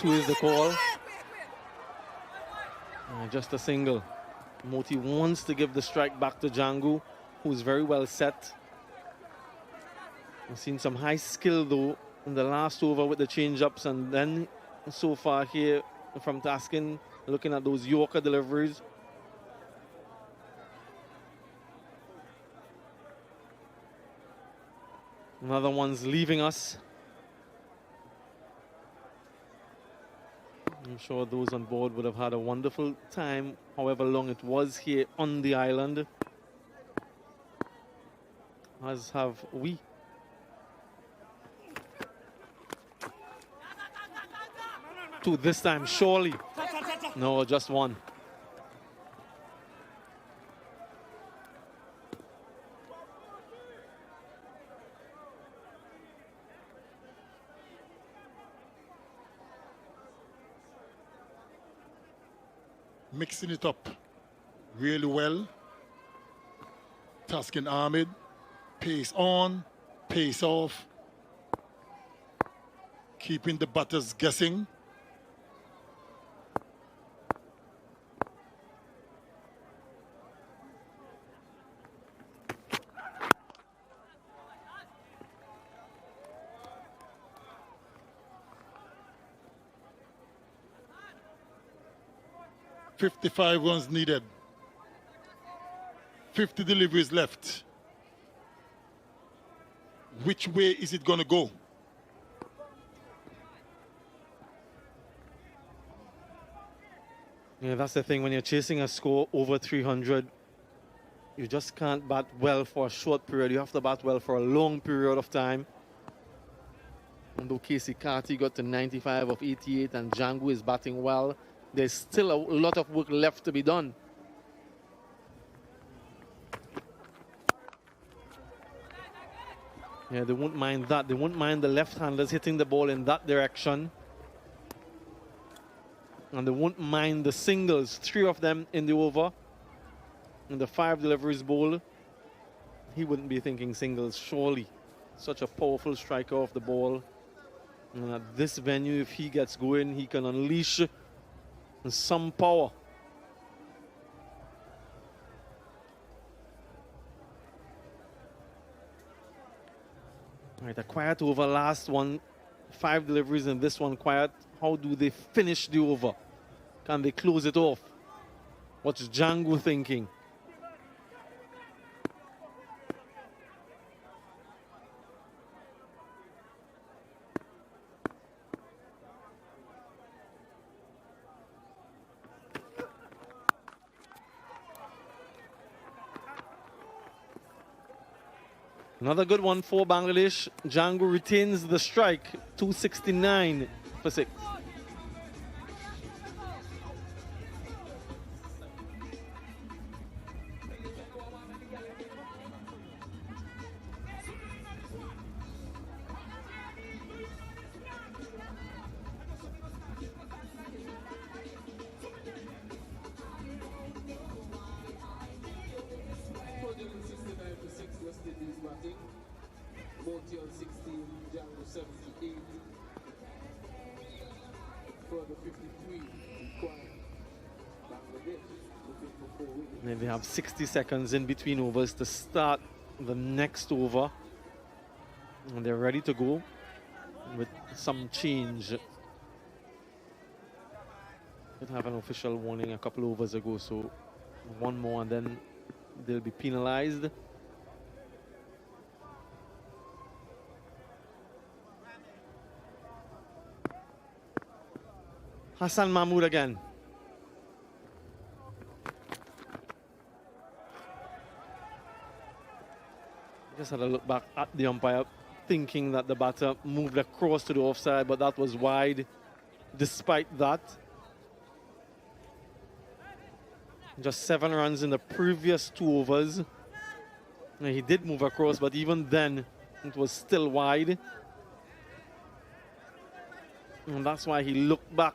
Two is the call. Just a single. Moti wants to give the strike back to Jangoo, who's very well set. I've seen some high skill though in the last over with the change-ups, and then so far here from Taskin, looking at those Yorker deliveries. Another one's leaving us. I'm sure those on board would have had a wonderful time, however long it was here on the island, as have we. Two this time, surely. No, just one.
Mixing it up really well. Taskin Ahmed, pace on, pace off, keeping the batters guessing. .55 runs needed. 50 deliveries left. Which way is it going to go?
Yeah, that's the thing. When you're chasing a score over 300, you just can't bat well for a short period. You have to bat well for a long period of time. And though Keacy Carty got to 95 of 88 and Jangoo is batting well, there's still a lot of work left to be done. Yeah, they won't mind that. They won't mind the left-handers hitting the ball in that direction. And they won't mind the singles, 3 of them in the over. In the 5 deliveries bowl, he wouldn't be thinking singles, surely. Such a powerful striker off the ball. And at this venue, if he gets going, he can unleash some power. All right, a quiet over, last one. 5 deliveries and this one quiet. How do they finish the over? Can they close it off? What's Jangoo thinking? Another good one for Bangladesh. Jangoo retains the strike, 269 for 6. They have 60 seconds in between overs to start the next over. And they're ready to go with some change. Did have an official warning a couple overs ago, so one more and then they'll be penalized. Hassan Mahmood again. Just had a look back at the umpire, thinking that the batter moved across to the offside, but that was wide. Despite that, just 7 runs in the previous 2 overs. And he did move across, but even then, it was still wide. And that's why he looked back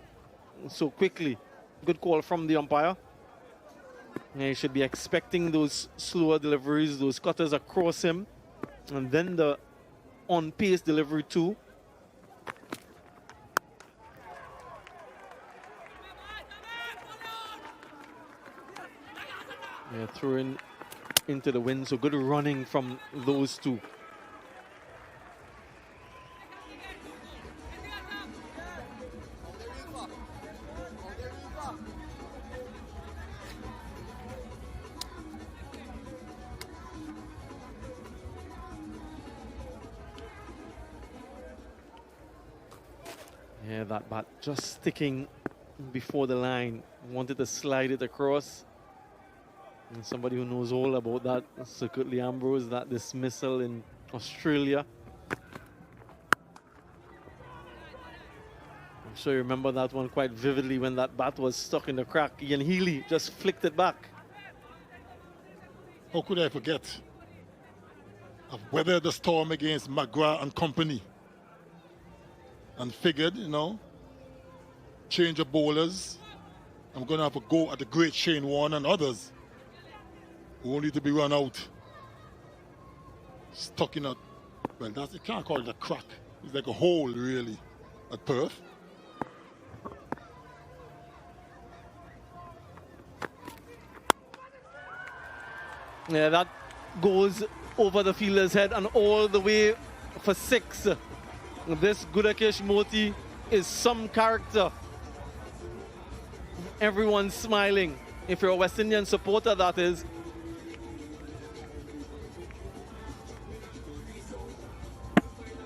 so quickly. Good call from the umpire. And he should be expecting those slower deliveries, those cutters across him. And then the on-pace delivery too. Yeah, throwing into the wind, so good running from those two. Yeah, that bat just sticking before the line. Wanted to slide it across. And somebody who knows all about that, Circuitly Ambrose, that dismissal in Australia. I'm sure you remember that one quite vividly when that bat was stuck in the crack. Ian Healy just flicked it back.
How could I forget? I've weathered the storm against McGrath and company. And figured, you know, change of bowlers. I'm going to have a go at the great Shane Warne and others who only to be run out. Stuck in a, well, that's, you can't call it a crack. It's like a hole, really, at Perth.
Yeah, that goes over the fielder's head and all the way for 6. This Gudakesh Moti is some character. Everyone's smiling. If you're a West Indian supporter, that is.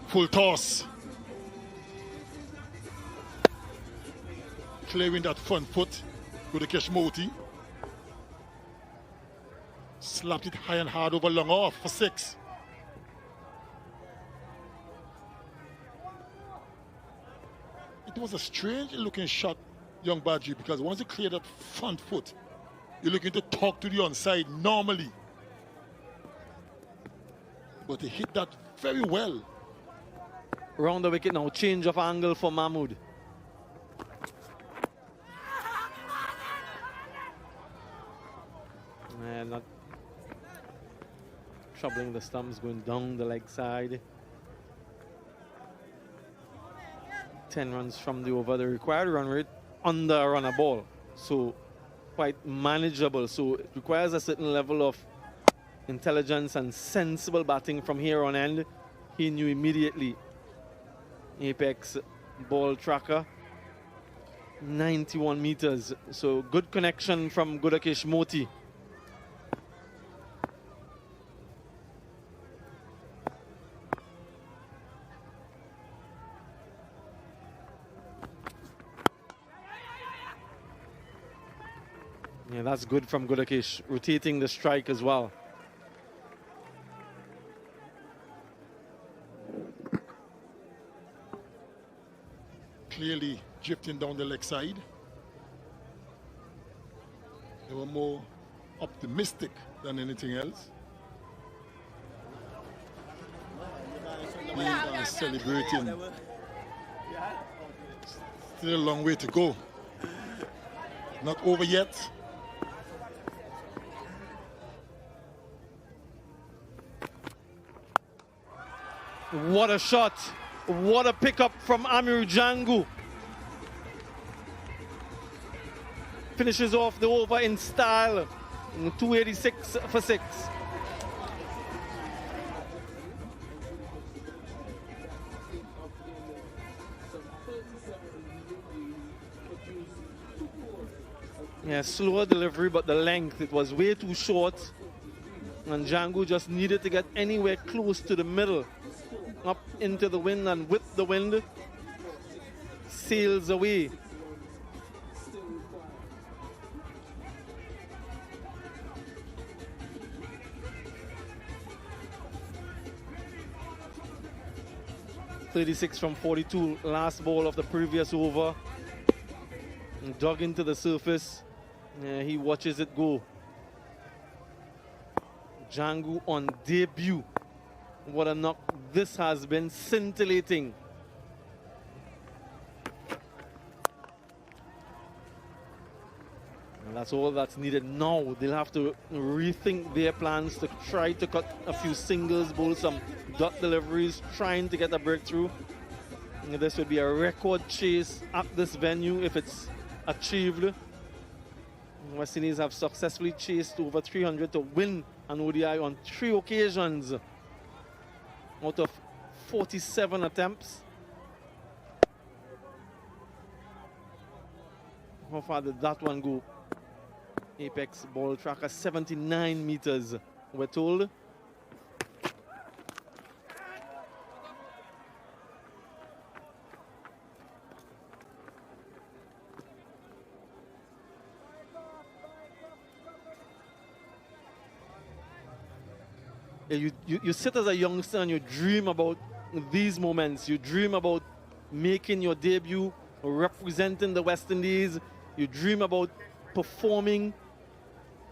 Full toss. Clearing that front foot. Gudakesh Moti. Slapped it high and hard over long off for 6. It was a strange looking shot, young Badji, because once you clear that front foot, you're looking to talk to the onside normally. But he hit that very well.
Round the wicket now, change of angle for Mahmood. And not troubling the stumps, going down the leg side. 10 runs from the over. The required run rate under a runner ball, so quite manageable. So it requires a certain level of intelligence and sensible batting from here on end. He knew immediately. Apex ball tracker. 91 meters. So good connection from Gudakesh Moti. Yeah, that's good from Gudakesh, rotating the strike as well.
Clearly drifting down the leg side. They were more optimistic than anything else. They are celebrating. Still a long way to go. Not over yet.
What a shot. What a pickup from Amir Jangoo. Finishes off the over in style. 286 for 6. Yeah, slower delivery, but the length, it was way too short. And Jangoo just needed to get anywhere close to the middle. Up into the wind, and with the wind, sails away. .36 from 42, last ball of the previous over. And dug into the surface. He watches it go. Jangoo on debut. What a knock this has been, scintillating. And that's all that's needed now. They'll have to rethink their plans to try to cut a few singles, bowl some dot deliveries, trying to get a breakthrough. And this would be a record chase at this venue if it's achieved. West Indies have successfully chased over 300 to win an ODI on 3 occasions out of 47 attempts. How far did that one go? Apex ball tracker, 79 meters, we're told. You sit as a youngster and you dream about these moments. You dream about making your debut, representing the West Indies. You dream about performing,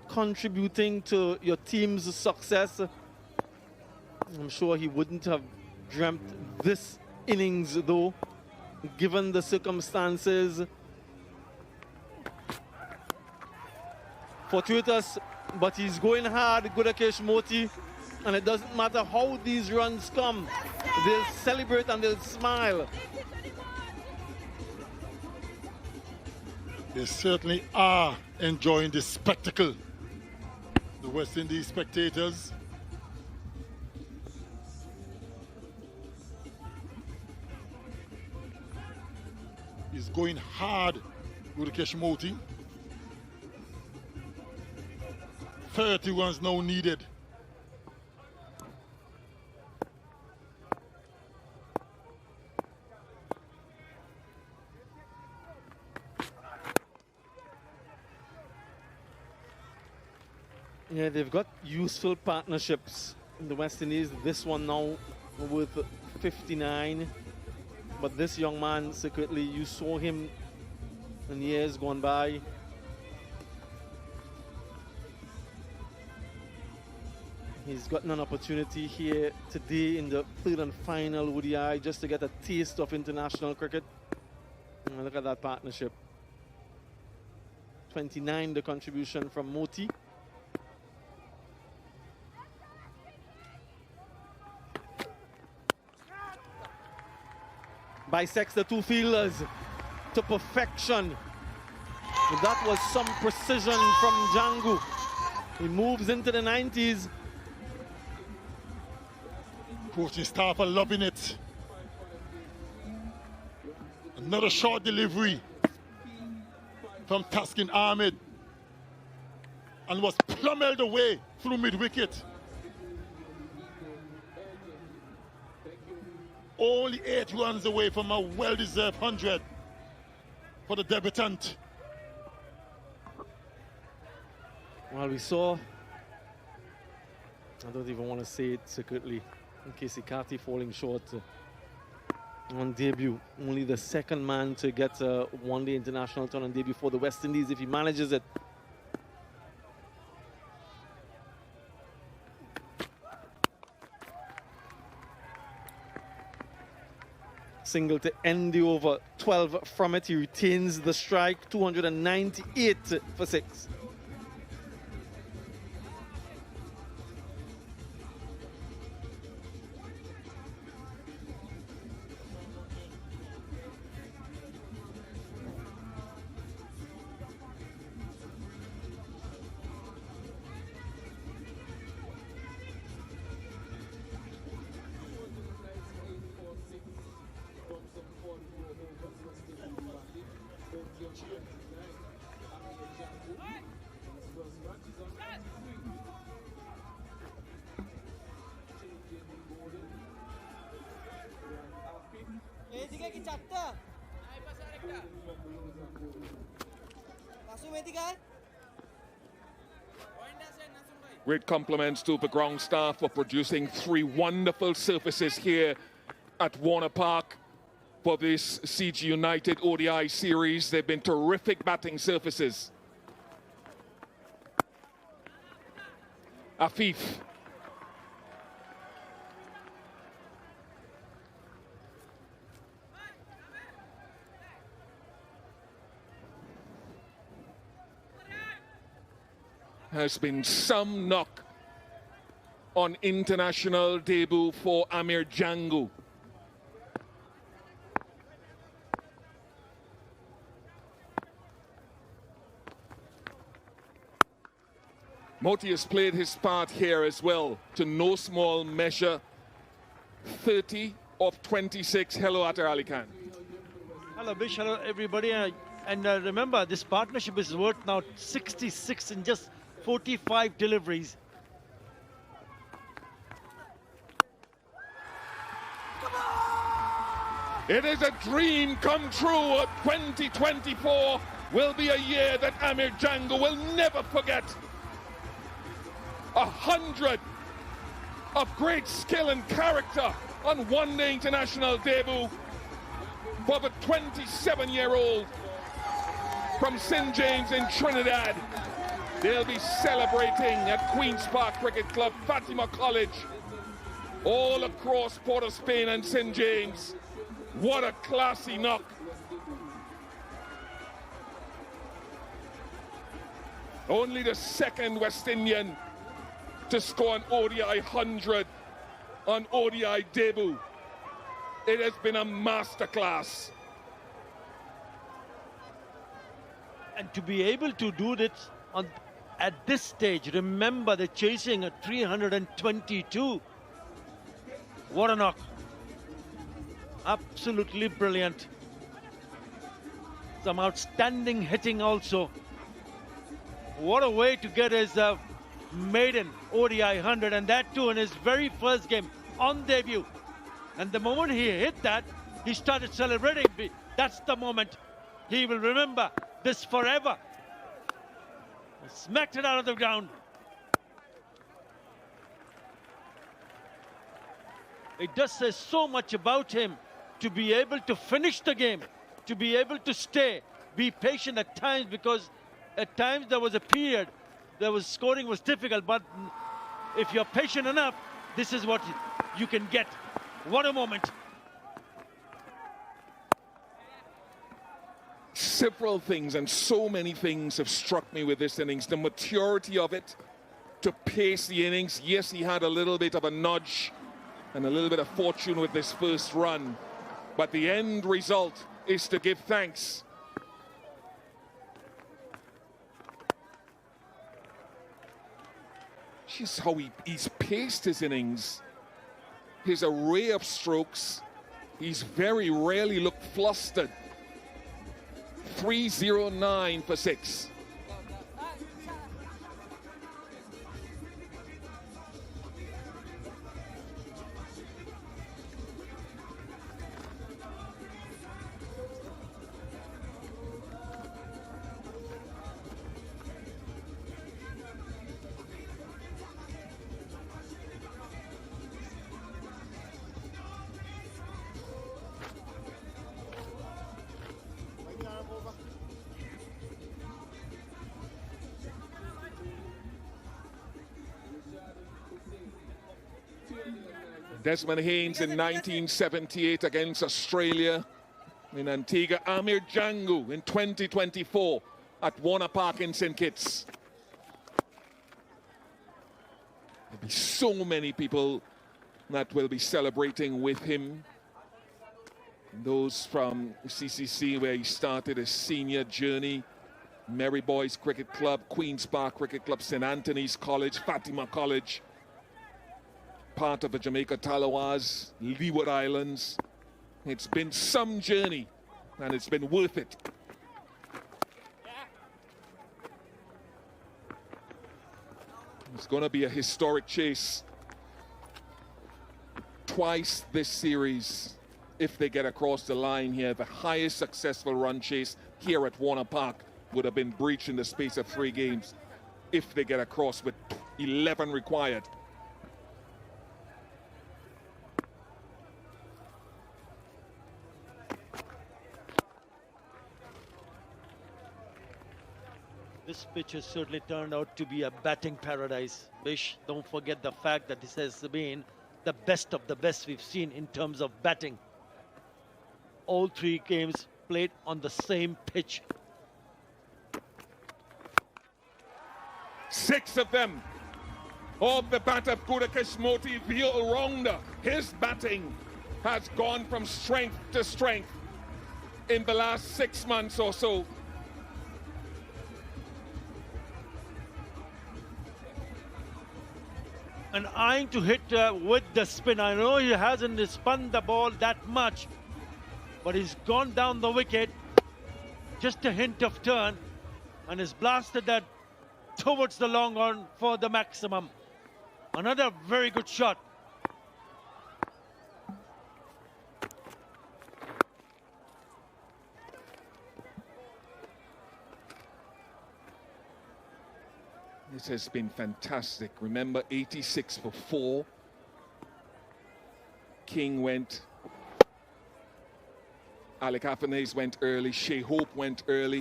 contributing to your team's success. I'm sure he wouldn't have dreamt this innings though, given the circumstances. Fortuitous, but he's going hard, Gudakesh Moti. And it doesn't matter how these runs come, they'll celebrate and they'll smile.
They certainly are enjoying the spectacle. The West Indies spectators. He's going hard with Gudakesh Moti. 30 runs now needed.
Yeah, they've got useful partnerships in the West Indies. This one now with 59. But this young man, secretly, you saw him in years gone by. He's gotten an opportunity here today in the third and final ODI just to get a taste of international cricket. And look at that partnership. 29, the contribution from Moti. Bisects the two fielders to perfection. That was some precision from Jangoo. He moves into the 90s.
Coaching staff are loving it. Another short delivery. from Taskin Ahmed and was plummeled away through mid-wicket. Only 8 runs away from a well-deserved 100 for the debutant.
Well, we saw, I don't even want to say it secretly, Keacy Carty falling short on debut. Only the second man to get a one-day international turn on debut for the West Indies if he manages it. Single to end the over, 12 from it. He retains the strike, 298 for 6.
এদিকে কি চারটা নাসুম এদিকে আয়
Great compliments to the ground staff for producing 3 wonderful surfaces here at Warner Park for this CG United ODI series. They've been terrific batting surfaces. Afif. Has been some knock on international debut for Amir Jangoo. Moti has played his part here as well, to no small measure. 30 of 26. Hello, Atar Ali Khan.
Hello, Bish. Hello, everybody. And remember, this partnership is worth now 66 in just 45 deliveries.
It is a dream come true. 2024 will be a year that Amir Jangoo will never forget. 100 of great skill and character on one-day international debut for the 27-year-old from St. James in Trinidad. They'll be celebrating at Queen's Park Cricket Club, Fatima College, all across Port of Spain and St. James. What a classy knock. Only the second West Indian to score an ODI 100 on ODI debut. It has been a masterclass.
And to be able to do this at this stage, remember they're chasing at 322. What a knock. Absolutely brilliant. Some outstanding hitting also. What a way to get his maiden ODI 100, and that too in his very first game on debut. And the moment he hit that, he started celebrating. That's the moment he will remember this forever. Smacked it out of the ground. It does say so much about him to be able to finish the game, to be able to stay, be patient at times, because at times there was a period scoring was difficult, but if you're patient enough, this is what you can get. What a moment.
Several things and so many things have struck me with this innings. The maturity of it to pace the innings. Yes, he had a little bit of a nudge and a little bit of fortune with this first run, but the end result is to give thanks. Just how he's paced his innings. His array of strokes. He's very rarely looked flustered. 309 for 6. Desmond Haynes in 1978 against Australia in Antigua. Amir Jangoo in 2024 at Warner Park in St. Kitts. There'll be so many people that will be celebrating with him. Those from CCC, where he started his senior journey. Mary Boys Cricket Club, Queen's Park Cricket Club, St. Anthony's College, Fatima College. Part of the Jamaica Tallawahs, Leeward Islands. It's been some journey, and it's been worth it. It's going to be a historic chase. Twice this series, if they get across the line here, the highest successful run chase here at Warner Park would have been breached in the space of 3 games if they get across with 11 required.
This pitch has certainly turned out to be a batting paradise. Bish, don't forget the fact that this has been the best of the best we've seen in terms of batting. All 3 games played on the same pitch.
6 of them of the bat of Gudakesh Moti, the all-rounder. His batting has gone from strength to strength in the last 6 months or so.
And eyeing to hit with the spin. I know he hasn't spun the ball that much, but he's gone down the wicket, just a hint of turn, and has blasted that towards the long on for the maximum. Another very good shot.
This has been fantastic. Remember, 86 for 4. King went. Alec Afanese went early. Shea Hope went early.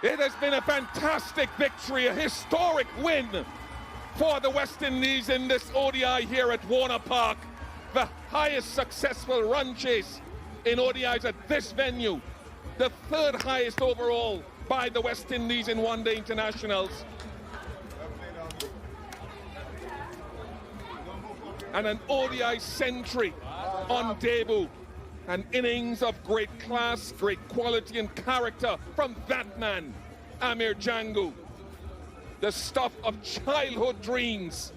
It has been a fantastic victory, a historic win for the West Indies in this ODI here at Warner Park. The highest successful run chase in ODIs at this venue. The 3rd highest overall by the West Indies in one-day internationals. And an ODI century on debut. An innings of great class, great quality and character from that man, Amir Jangoo. The stuff of childhood dreams